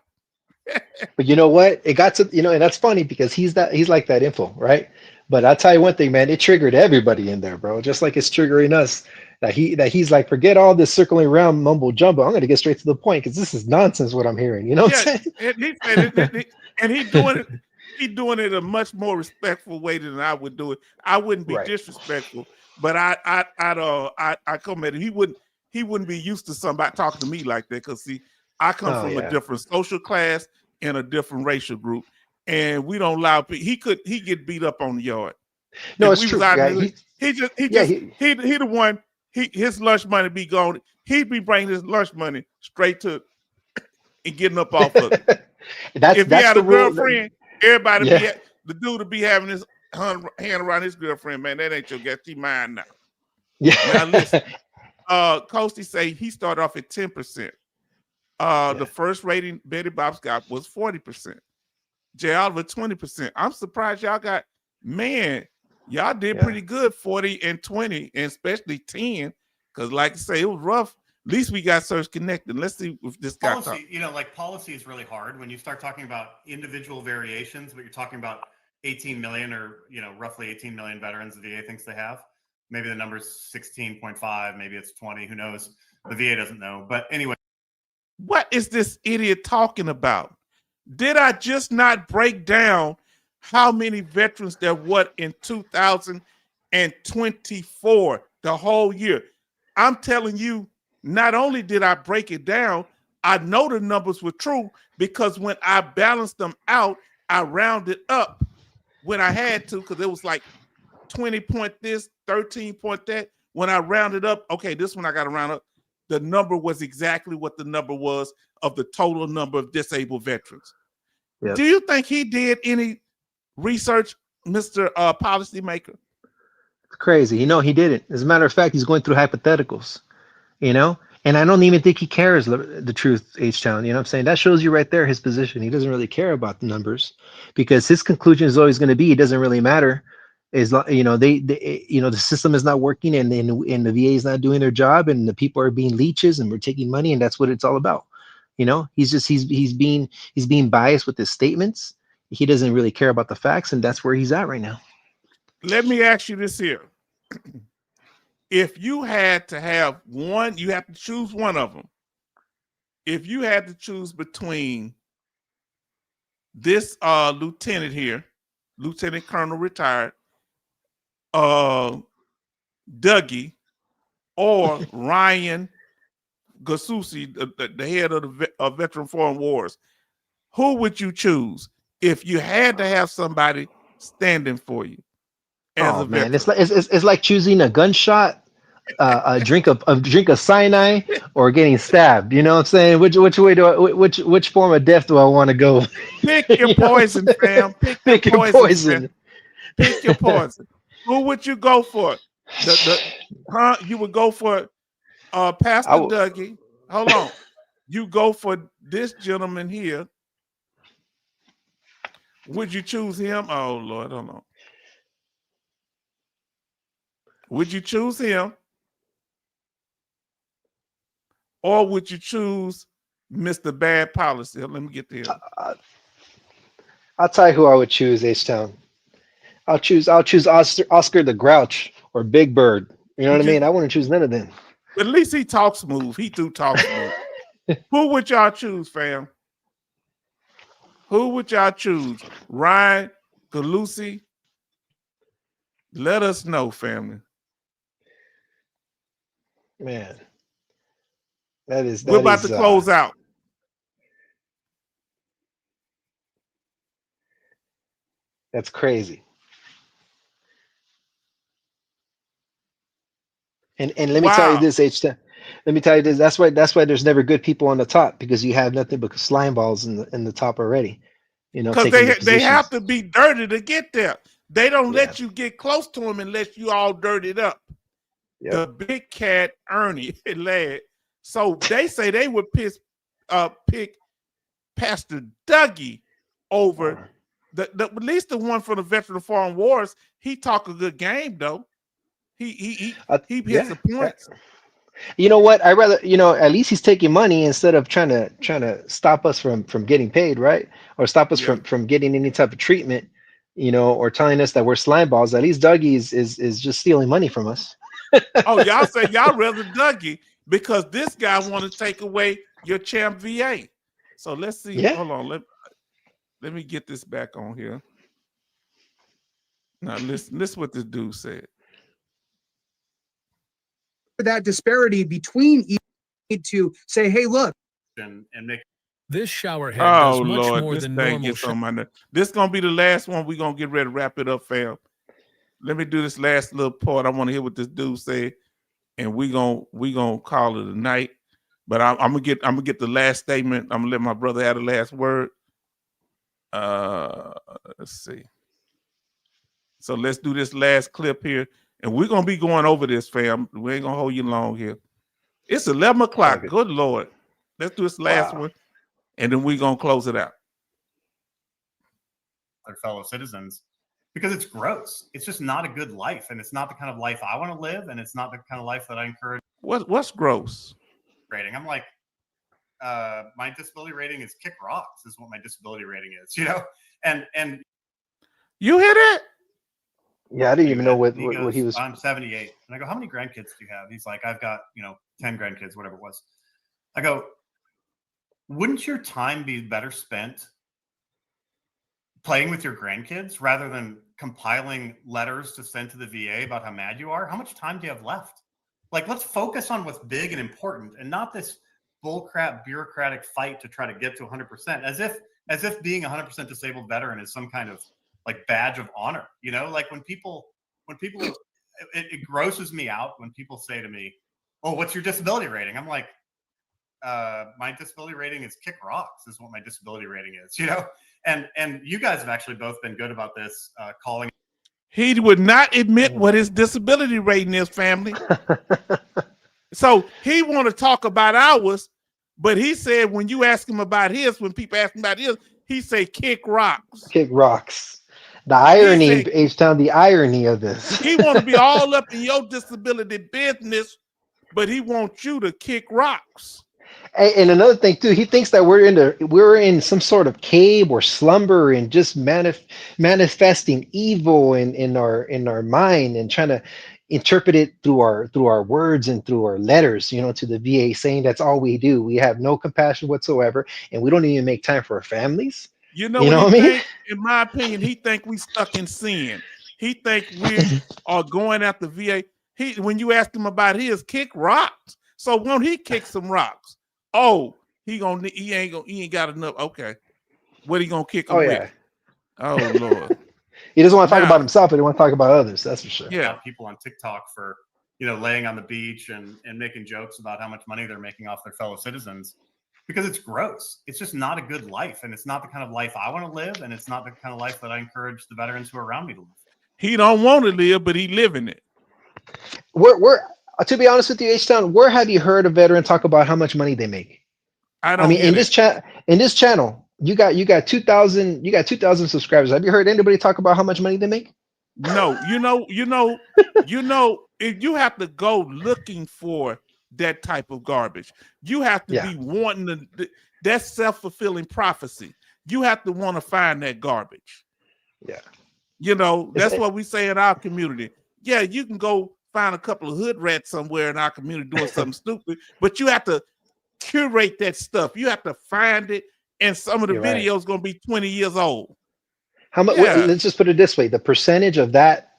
But you know what? It got to, and that's funny because he's like that info, right? But I'll tell you one thing, man, it triggered everybody in there, bro. Just like it's triggering us. He's like, forget all this circling around mumbo jumbo. I'm gonna get straight to the point because this is nonsense what I'm hearing. You know what I'm saying? And he's doing it. He's doing it a much more respectful way than I would do it. I wouldn't be Right. disrespectful, but I come at him. He wouldn't be used to somebody talking to me like that because see, I come from a different social class and a different racial group, and we don't allow people. He get beat up on the yard. No, If it's we true. was out Yeah, he the one. His lunch money be gone. He'd be bringing his lunch money straight to and getting up off of it. If he had a girlfriend, everybody the dude would be having his hand around his girlfriend. Man, that ain't your guess. She mine now. Yeah. Now listen, Coasty say he started off at 10%. The first rating Betty Bob's got was 40%. Jay Oliver 20%. I'm surprised y'all got, man, y'all did pretty good 40 and 20, and especially 10. Because like I say, it was rough. At least we got Search Connected. Let's see if this guy talks. Policy is really hard when you start talking about individual variations, but you're talking about 18 million or, roughly 18 million veterans the VA thinks they have. Maybe the number's 16.5, maybe it's 20, who knows? The VA doesn't know. But anyway. What is this idiot talking about? Did I just not break down how many veterans there were in 2024, the whole year? I'm telling you, not only did I break it down, I know the numbers were true because when I balanced them out, I rounded up when I had to because it was like 20 point this, 13 point that. When I rounded up, okay, this one I got to round up. The number was exactly what the number was of the total number of disabled veterans. Yes. Do you think he did any research, Mr. Policymaker? It's crazy. He didn't. As a matter of fact, he's going through hypotheticals, and I don't even think he cares the truth, H-Town. You know what I'm saying? That shows you right there his position. He doesn't really care about the numbers because his conclusion is always going to be it doesn't really matter. The system is not working and the VA is not doing their job and the people are being leeches and we're taking money and that's what it's all about. He's being biased with his statements. He doesn't really care about the facts and that's where he's at right now. Let me ask you this here. If you had to have one, you have to choose one of them. If you had to choose between this lieutenant here, Lieutenant Colonel retired, Dougie, or Ryan Gasusi, the head of the Veteran Foreign Wars, who would you choose if you had to have somebody standing for you? Oh man, it's like choosing a gunshot, a drink of cyanide, or getting stabbed. You know what I'm saying? Which way which form of death do I want to go? Pick your poison, fam. Pick your poison. Pick your poison. Who would you go for? You would go for Pastor Dougie. Hold on. You go for this gentleman here. Would you choose him? Oh Lord, hold on. Would you choose him? Or would you choose Mr. Bad Policy? Let me get there. I'll tell you who I would choose, H-Town. I'll choose Oscar the Grouch or Big Bird. You know what I mean? I wouldn't choose none of them. But at least he talks smooth. He do talk smooth. Who would y'all choose, fam? Who would y'all choose? Ryan Galusi? Let us know, family. Man, we're about to close out. That's crazy. And let me tell you this, H-Town. Let me tell you this. That's why there's never good people on the top because you have nothing but slime balls in the top already. Because they have to be dirty to get there. They don't let you get close to them unless you all dirtied up. Yep. The big cat Ernie lad. So they say they would pick Pastor Dougie over at least the one from the Veteran Foreign Wars. He talk a good game though. He hits the points. You know what? I rather, at least he's taking money instead of trying to stop us from getting paid, right? Or stop us Yeah. from getting any type of treatment, or telling us that we're slime balls. At least Dougie is just stealing money from us. Oh, y'all say y'all rather Dougie because this guy want to take away your champ VA. So let's see. Yeah. Hold on. Let me get this back on here. Now listen what this dude said. That disparity between each need to say, hey, look, and make This shower head Oh does much Lord, more this than thing normal gets on my nerve. This gonna be the last one. We're gonna get ready to wrap it up, fam. Let me do this last little part. I want to hear what this dude said, and we gonna call it a night. But I'm gonna get the last statement. I'm gonna let my brother have the last word. Let's see. So let's do this last clip here, and we're gonna be going over this, fam. We ain't gonna hold you long here. It's 11 o'clock. Okay. Good Lord. Let's do this last Wow. one, and then we're gonna close it out. their fellow citizens because it's gross. It's just not a good life, and it's not the kind of life I want to live, and it's not the kind of life that I encourage. What's gross? Rating. I'm like, my disability rating is kick rocks. Is what my disability rating is. And You hear that? Yeah, I didn't even know what he what he goes, was. I'm 78, and I go, how many grandkids do you have? He's like, I've got 10 grandkids, whatever it was. I go, wouldn't your time be better spent playing with your grandkids rather than compiling letters to send to the VA about how mad you are? How much time do you have left? Like, let's focus on what's big and important, and not this bullcrap bureaucratic fight to try to get to 100%, as if being a 100% disabled veteran is some kind of like badge of honor. Like when people it grosses me out when people say to me, oh, what's your disability rating? I'm like, my disability rating is kick rocks is what my disability rating is. And you guys have actually both been good about this, calling. He would not admit what his disability rating is, family. So he want to talk about ours, but he said when you ask him about his, when people ask him about his, he say kick rocks. Kick rocks. The irony, H-Town, the irony of this. He want to be all up in your disability business, but he wants you to kick rocks. And another thing too, he thinks that we're in some sort of cave or slumber and just manifesting evil in our mind and trying to interpret it through our words and through our letters, to the VA, saying that's all we do. We have no compassion whatsoever, and we don't even make time for our families. You know what I mean? In my opinion, he think we stuck in sin. He think we are going after VA. When you ask him about his, kick rocks. So won't he kick some rocks? Oh, he ain't got enough. Okay, what he gonna kick him with? Oh Lord. He doesn't want to talk about himself, but he want to talk about others. That's for sure. Yeah, people on TikTok for laying on the beach and making jokes about how much money they're making off their fellow citizens, because it's gross. It's just not a good life, and it's not the kind of life I want to live, and it's not the kind of life that I encourage the veterans who are around me to live. He don't want to live, but he living it. We're to be honest with you, H-Town, where have you heard a veteran talk about how much money they make? I mean, in this channel, you got 2,000 subscribers. Have you heard anybody talk about how much money they make? No, if you have to go looking for that type of garbage. You have to be wanting that's self-fulfilling prophecy. You have to want to find that garbage. Yeah. That's what we say in our community. Yeah, you can go find a couple of hood rats somewhere in our community doing something stupid, but you have to curate that stuff. You have to find it, and some of the videos going to be 20 years old. How much? Yeah. Let's just put it this way: the percentage of that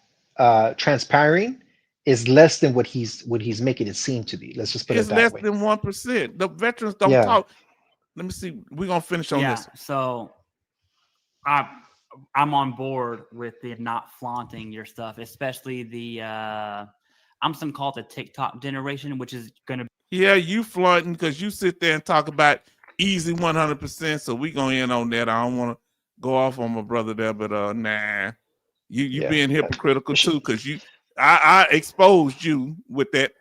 transpiring is less than what he's making it seem to be. Let's just put it that way. It's less than 1%. The veterans don't talk. Let me see. We're gonna finish on this. So I'm on board with the not flaunting your stuff, especially the I'm some call it the TikTok generation, which is gonna you flaunting because you sit there and talk about easy 100%. So we gonna end on that. I don't want to go off on my brother there, but nah, you being hypocritical too, because I exposed you with that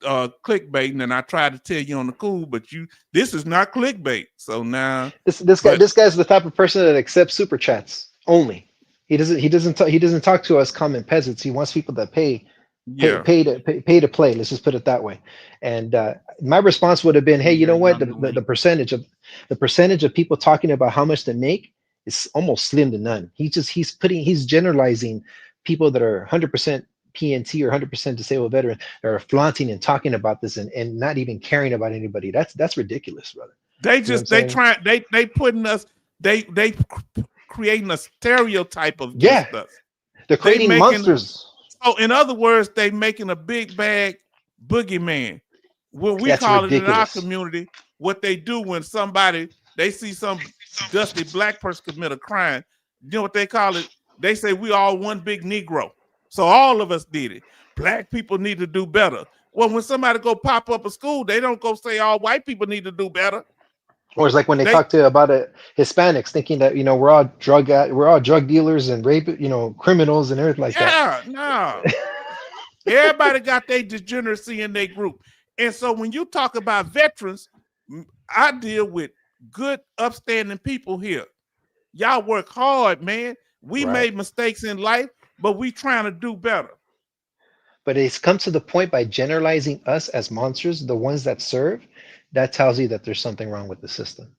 clickbaiting, and I tried to tell you on the cool, but this is not clickbait. So now this guy's the type of person that accepts super chats only. He doesn't talk to us common peasants. He wants people that pay Yeah. Pay to play. Let's just put it that way. And my response would have been, hey, you know what? The percentage of people talking about how much they make is almost slim to none. He's generalizing people that are 100% PNT or 100% disabled veteran that are flaunting and talking about this and not even caring about anybody. That's ridiculous, brother. They putting us, they creating a stereotype of just us. They're creating monsters. So in other words, they making a big bag boogeyman. What we call it in our community, what they do when they see some dusty black person commit a crime, you know what they call it? They say we all one big Negro. So all of us did it. Black people need to do better. Well, when somebody go pop up a school, they don't go say all white people need to do better. Or it's like when they talk about Hispanics, thinking that we're all drug dealers and rape, criminals and everything like that. Yeah, no. Everybody got their degeneracy in their group, and so when you talk about veterans, I deal with good, upstanding people here. Y'all work hard, man. We made mistakes in life, but we trying to do better. But it's come to the point by generalizing us as monsters, the ones that serve. That tells you that there's something wrong with the system.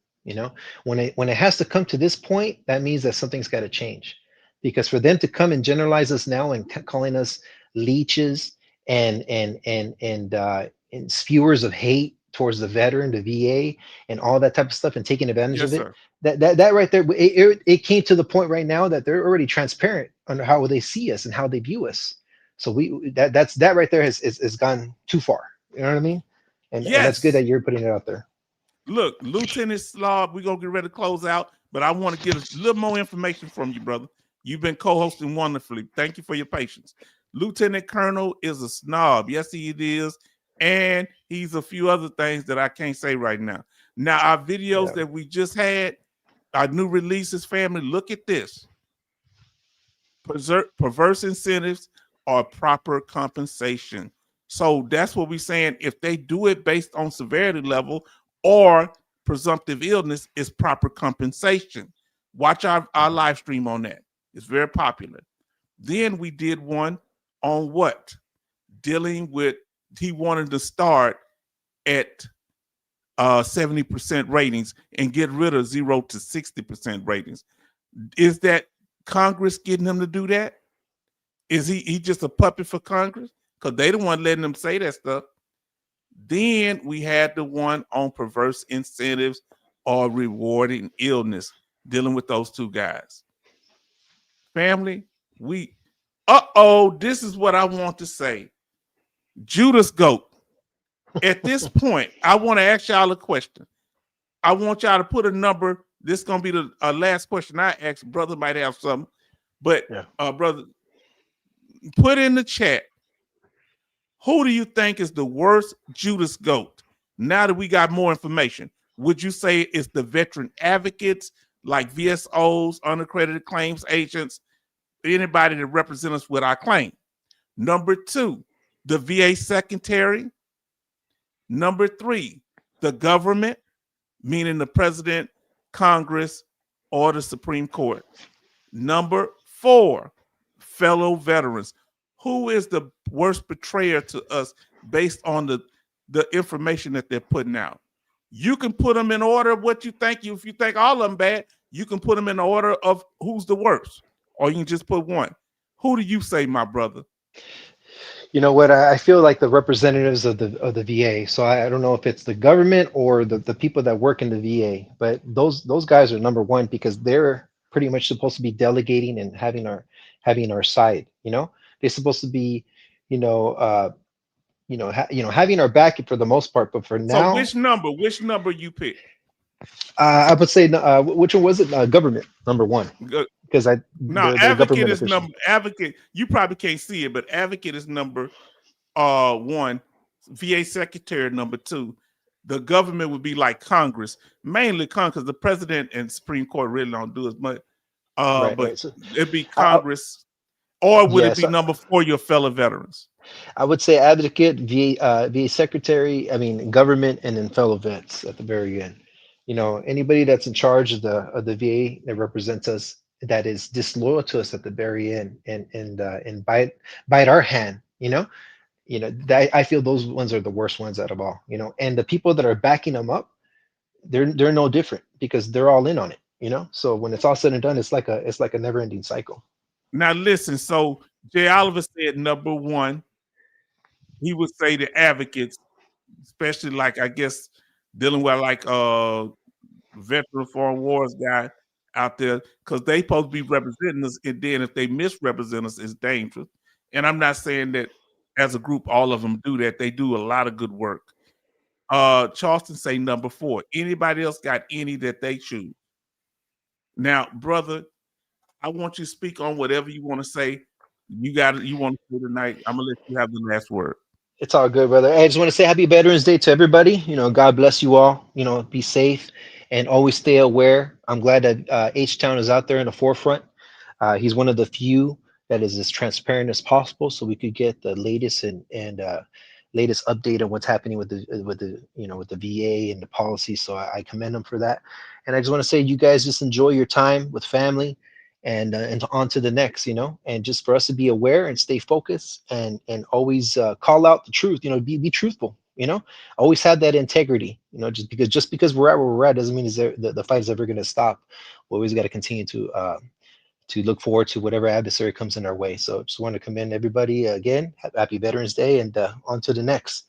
When it has to come to this point, that means that something's got to change. Because for them to come and generalize us now and calling us leeches and spewers of hate towards the veteran, the VA, and all that type of stuff, and taking advantage of it, that right there, it came to the point right now that they're already transparent on how they see us and how they view us. So that right there has gone too far. You know what I mean? And that's good that you're putting it out there. Look, Lieutenant Slob, we're going to get ready to close out, but I want to get a little more information from you, brother. You've been co-hosting wonderfully. Thank you for your patience. Lieutenant Colonel is a snob. Yes, he is. And he's a few other things that I can't say right now. Now, our videos that we just had, our new releases, family, look at this. Perverse incentives or proper compensation. So that's what we're saying. If they do it based on severity level or presumptive illness, is proper compensation. Watch our live stream on that. It's very popular. Then we did one on what? Dealing with, he wanted to start at 70% ratings and get rid of 0 to 60% ratings. Is that Congress getting him to do that? Is he just a puppet for Congress? Because they the one letting them say that stuff. Then we had the one on perverse incentives or rewarding illness, dealing with those two guys. Family, this is what I want to say. Judas Goat. At this point, I want to ask y'all a question. I want y'all to put a number. This is going to be the last question I ask. Brother might have something. But, brother, put in the chat, who do you think is the worst Judas Goat? Now that we got more information, would you say it's the veteran advocates like VSOs, unaccredited claims agents, anybody that represent us with our claim? Number 2, the VA secretary. Number 3, the government, meaning the president, Congress, or the Supreme Court. Number 4, fellow veterans. Who is the worst betrayer to us based on the information that they're putting out? You can put them in order of what you think. If you think all of them bad, you can put them in order of who's the worst, or you can just put one. Who do you say, my brother? You know what? I feel like the representatives of the VA. So I don't know if it's the government or the people that work in the VA, but those guys are number one because they're pretty much supposed to be delegating and having our side. They're supposed to be, having our back for the most part. But for now, so which number you pick? I would say which one was it? Government number one. Because advocate is number advocate. You probably can't see it, but advocate is number 1. VA secretary number 2. The government would be like Congress, mainly Congress. The president and Supreme Court really don't do as much. So, it'd be Congress, or would it be number 4? Your fellow veterans. I would say advocate, VA secretary. Government, and then fellow vets at the very end. Anybody that's in charge of the VA that represents us, that is disloyal to us at the very end and bite our hand That I feel those ones are the worst ones out of all. And the people that are backing them up, they're no different because they're all in on it. So when it's all said and done, it's like a never ending cycle. Now listen, so Jay Oliver said number one, he would say the advocates, especially like I guess dealing with like veteran foreign wars guy out there, because they supposed to be representing us, and then if they misrepresent us, it's dangerous. And I'm not saying that as a group all of them do that. They do a lot of good work. Charleston say number four. Anybody else got any that they choose? Now, brother, I want you to speak on whatever you want to say. You want to say tonight. I'm gonna let you have the last word. It's all good, brother. I just want to say happy Veterans Day to everybody. God bless you all. Be safe and always stay aware. I'm glad that H-Town is out there in the forefront. He's one of the few that is as transparent as possible, so we could get the latest and latest update on what's happening with the VA and the policy. So I commend him for that. And I just want to say, you guys just enjoy your time with family, and on to the next, and just for us to be aware and stay focused and always call out the truth, be truthful, always have that integrity, just because we're at where we're at doesn't mean the fight is ever going to stop. We always got to continue to look forward to whatever adversary comes in our way. So just want to commend everybody again. Happy Veterans Day, and on to the next.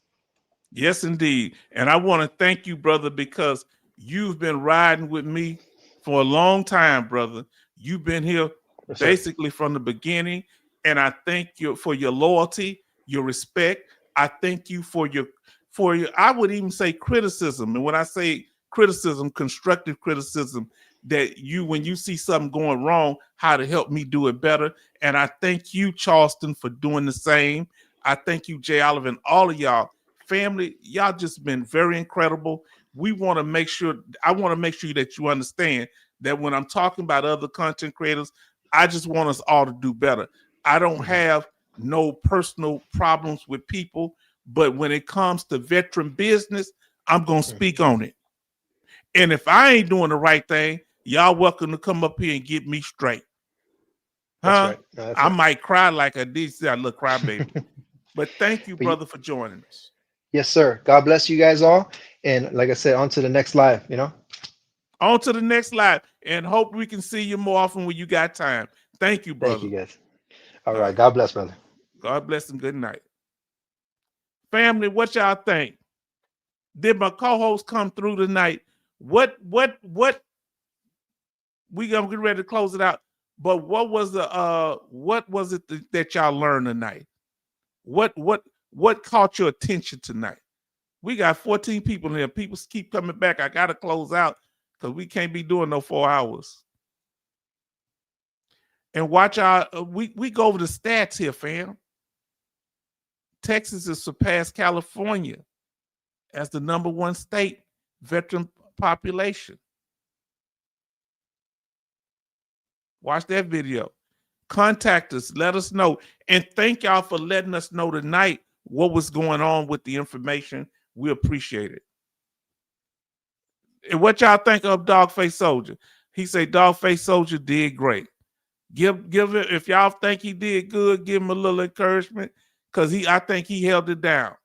Yes, indeed. And I want to thank you, brother, because you've been riding with me for a long time, brother. You've been here basically from the beginning. And I thank you for your loyalty, your respect. I thank you for your, I would even say criticism. And when I say criticism, constructive criticism, that when you see something going wrong, how to help me do it better. And I thank you, Charleston, for doing the same. I thank you, Jay Oliver, and all of y'all. Family, y'all just been very incredible. I want to make sure that you understand that when I'm talking about other content creators, I just want us all to do better. I don't have no personal problems with people, but when it comes to veteran business, I'm going to speak on it. And if I ain't doing the right thing, y'all welcome to come up here and get me straight. Huh? That's right. I might cry like a DC, a little crybaby. But thank you, brother, for joining us. Yes, sir. God bless you guys all. And like I said, on to the next live, On to the next live. And hope we can see you more often when you got time. Thank you, brother. Thank you, guys. All right. God bless, brother. God bless and good night. Family, what y'all think? Did my co-host come through tonight? What we gonna get ready to close it out. But what was it that y'all learned tonight? What caught your attention tonight? We got 14 people in here. People keep coming back. I gotta close out because we can't be doing no 4 hours. And watch we go over the stats here, fam. Texas has surpassed California as the #1 state veteran population. Watch that video. Contact us. Let us know. And thank y'all for letting us know tonight what was going on with the information. We appreciate it. And what y'all think of Dogface Soldier? He said Dogface Soldier did great. Give it, if y'all think he did good, give him a little encouragement, because I think he held it down.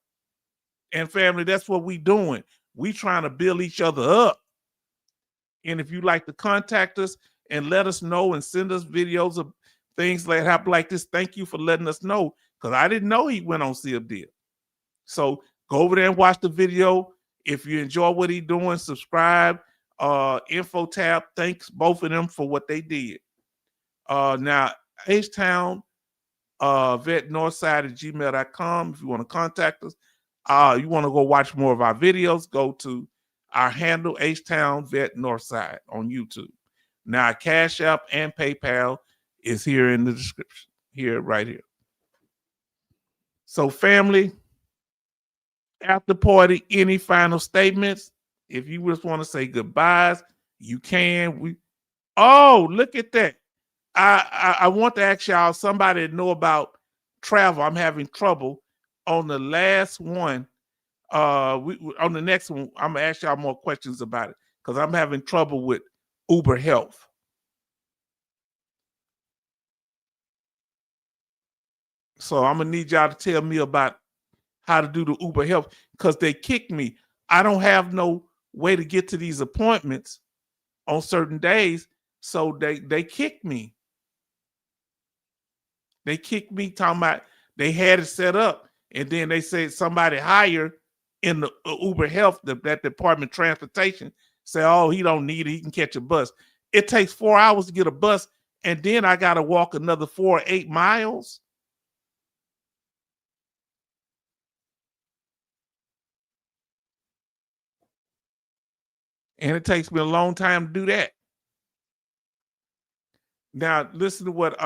And family, that's what we doing. We trying to build each other up. And if you'd like to contact us and let us know and send us videos of things that happen like this, thank you for letting us know, because I didn't know he went on Seal Deal. So go over there and watch the video. If you enjoy what he's doing, subscribe. Info tab, thanks both of them for what they did. Now, H-Town, Vet Northside at gmail.com. If you want to contact us, you want to go watch more of our videos, go to our handle, H-Town Vet Northside on YouTube. Now, Cash App and PayPal is here in the description, right here. So, family, after party, any final statements? If you just want to say goodbyes, you can. Look at that. I want to ask y'all, somebody to know about travel. I'm having trouble on the last one. On the next one, I'm gonna ask y'all more questions about it, because I'm having trouble with Uber Health. So I'm gonna need y'all to tell me about how to do the Uber Health because they kicked me. I don't have no way to get to these appointments on certain days, so they kicked me. They kicked me talking about they had it set up, and then they said somebody higher in the Uber Health, that department of transportation, say, oh, he don't need it, he can catch a bus. It takes 4 hours to get a bus, and then I got to walk another 4 or 8 miles. And it takes me a long time to do that. Now, listen to what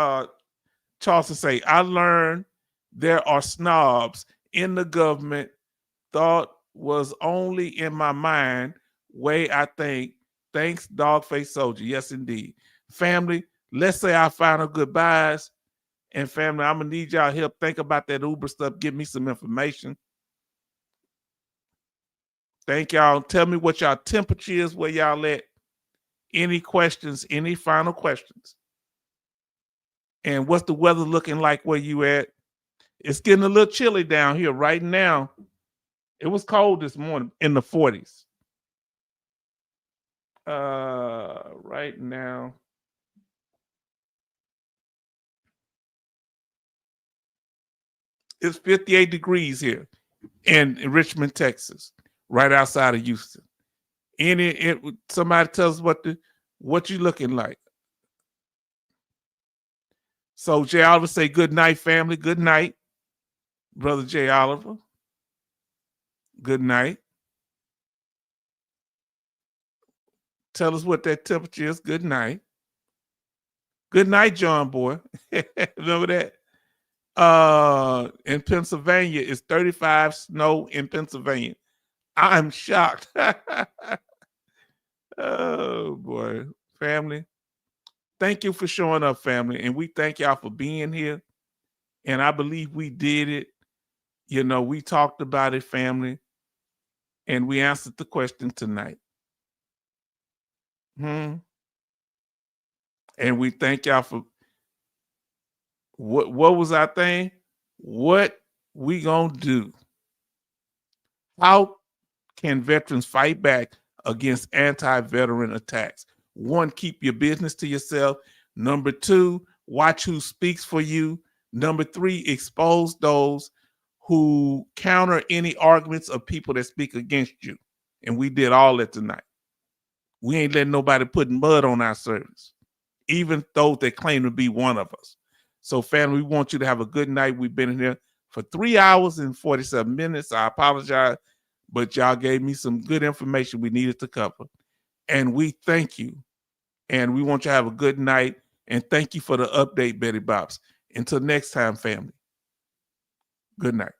Charleston say. I learned there are snobs in the government. Thought was only in my mind. Way I think. Thanks, Dogface Soldier. Yes, indeed. Family, let's say our final goodbyes. And family, I'm going to need y'all help think about that Uber stuff. Give me some information. Thank y'all. Tell me what y'all temperature is, where y'all at. Any questions, any final questions? And what's the weather looking like where you at? It's getting a little chilly down here right now. It was cold this morning in the 40s. Right now. It's 58 degrees here in Richmond, Texas, right outside of Houston. Somebody tell us what you looking like. So Jay Oliver say good night, family. Good night, brother Jay Oliver. Good night. Tell us what that temperature is. Good night. Good night, John Boy. Remember that? In Pennsylvania, it's 35 snow in Pennsylvania. I'm shocked. Oh boy, family. Thank you for showing up, family. And we thank y'all for being here. And I believe we did it. You know, we talked about it, family. And we answered the question tonight. And we thank y'all for what was our thing? What we gonna do? How can veterans fight back against anti-veteran attacks? 1, keep your business to yourself. Number 2, watch who speaks for you. Number 3, expose those who counter any arguments of people that speak against you. And we did all that tonight. We ain't letting nobody put mud on our service, even though they claim to be one of us. So, family, we want you to have a good night. We've been in here for 3 hours and 47 minutes. I apologize, but y'all gave me some good information we needed to cover. And we thank you. And we want you to have a good night. And thank you for the update, Betty Bops. Until next time, family. Good night.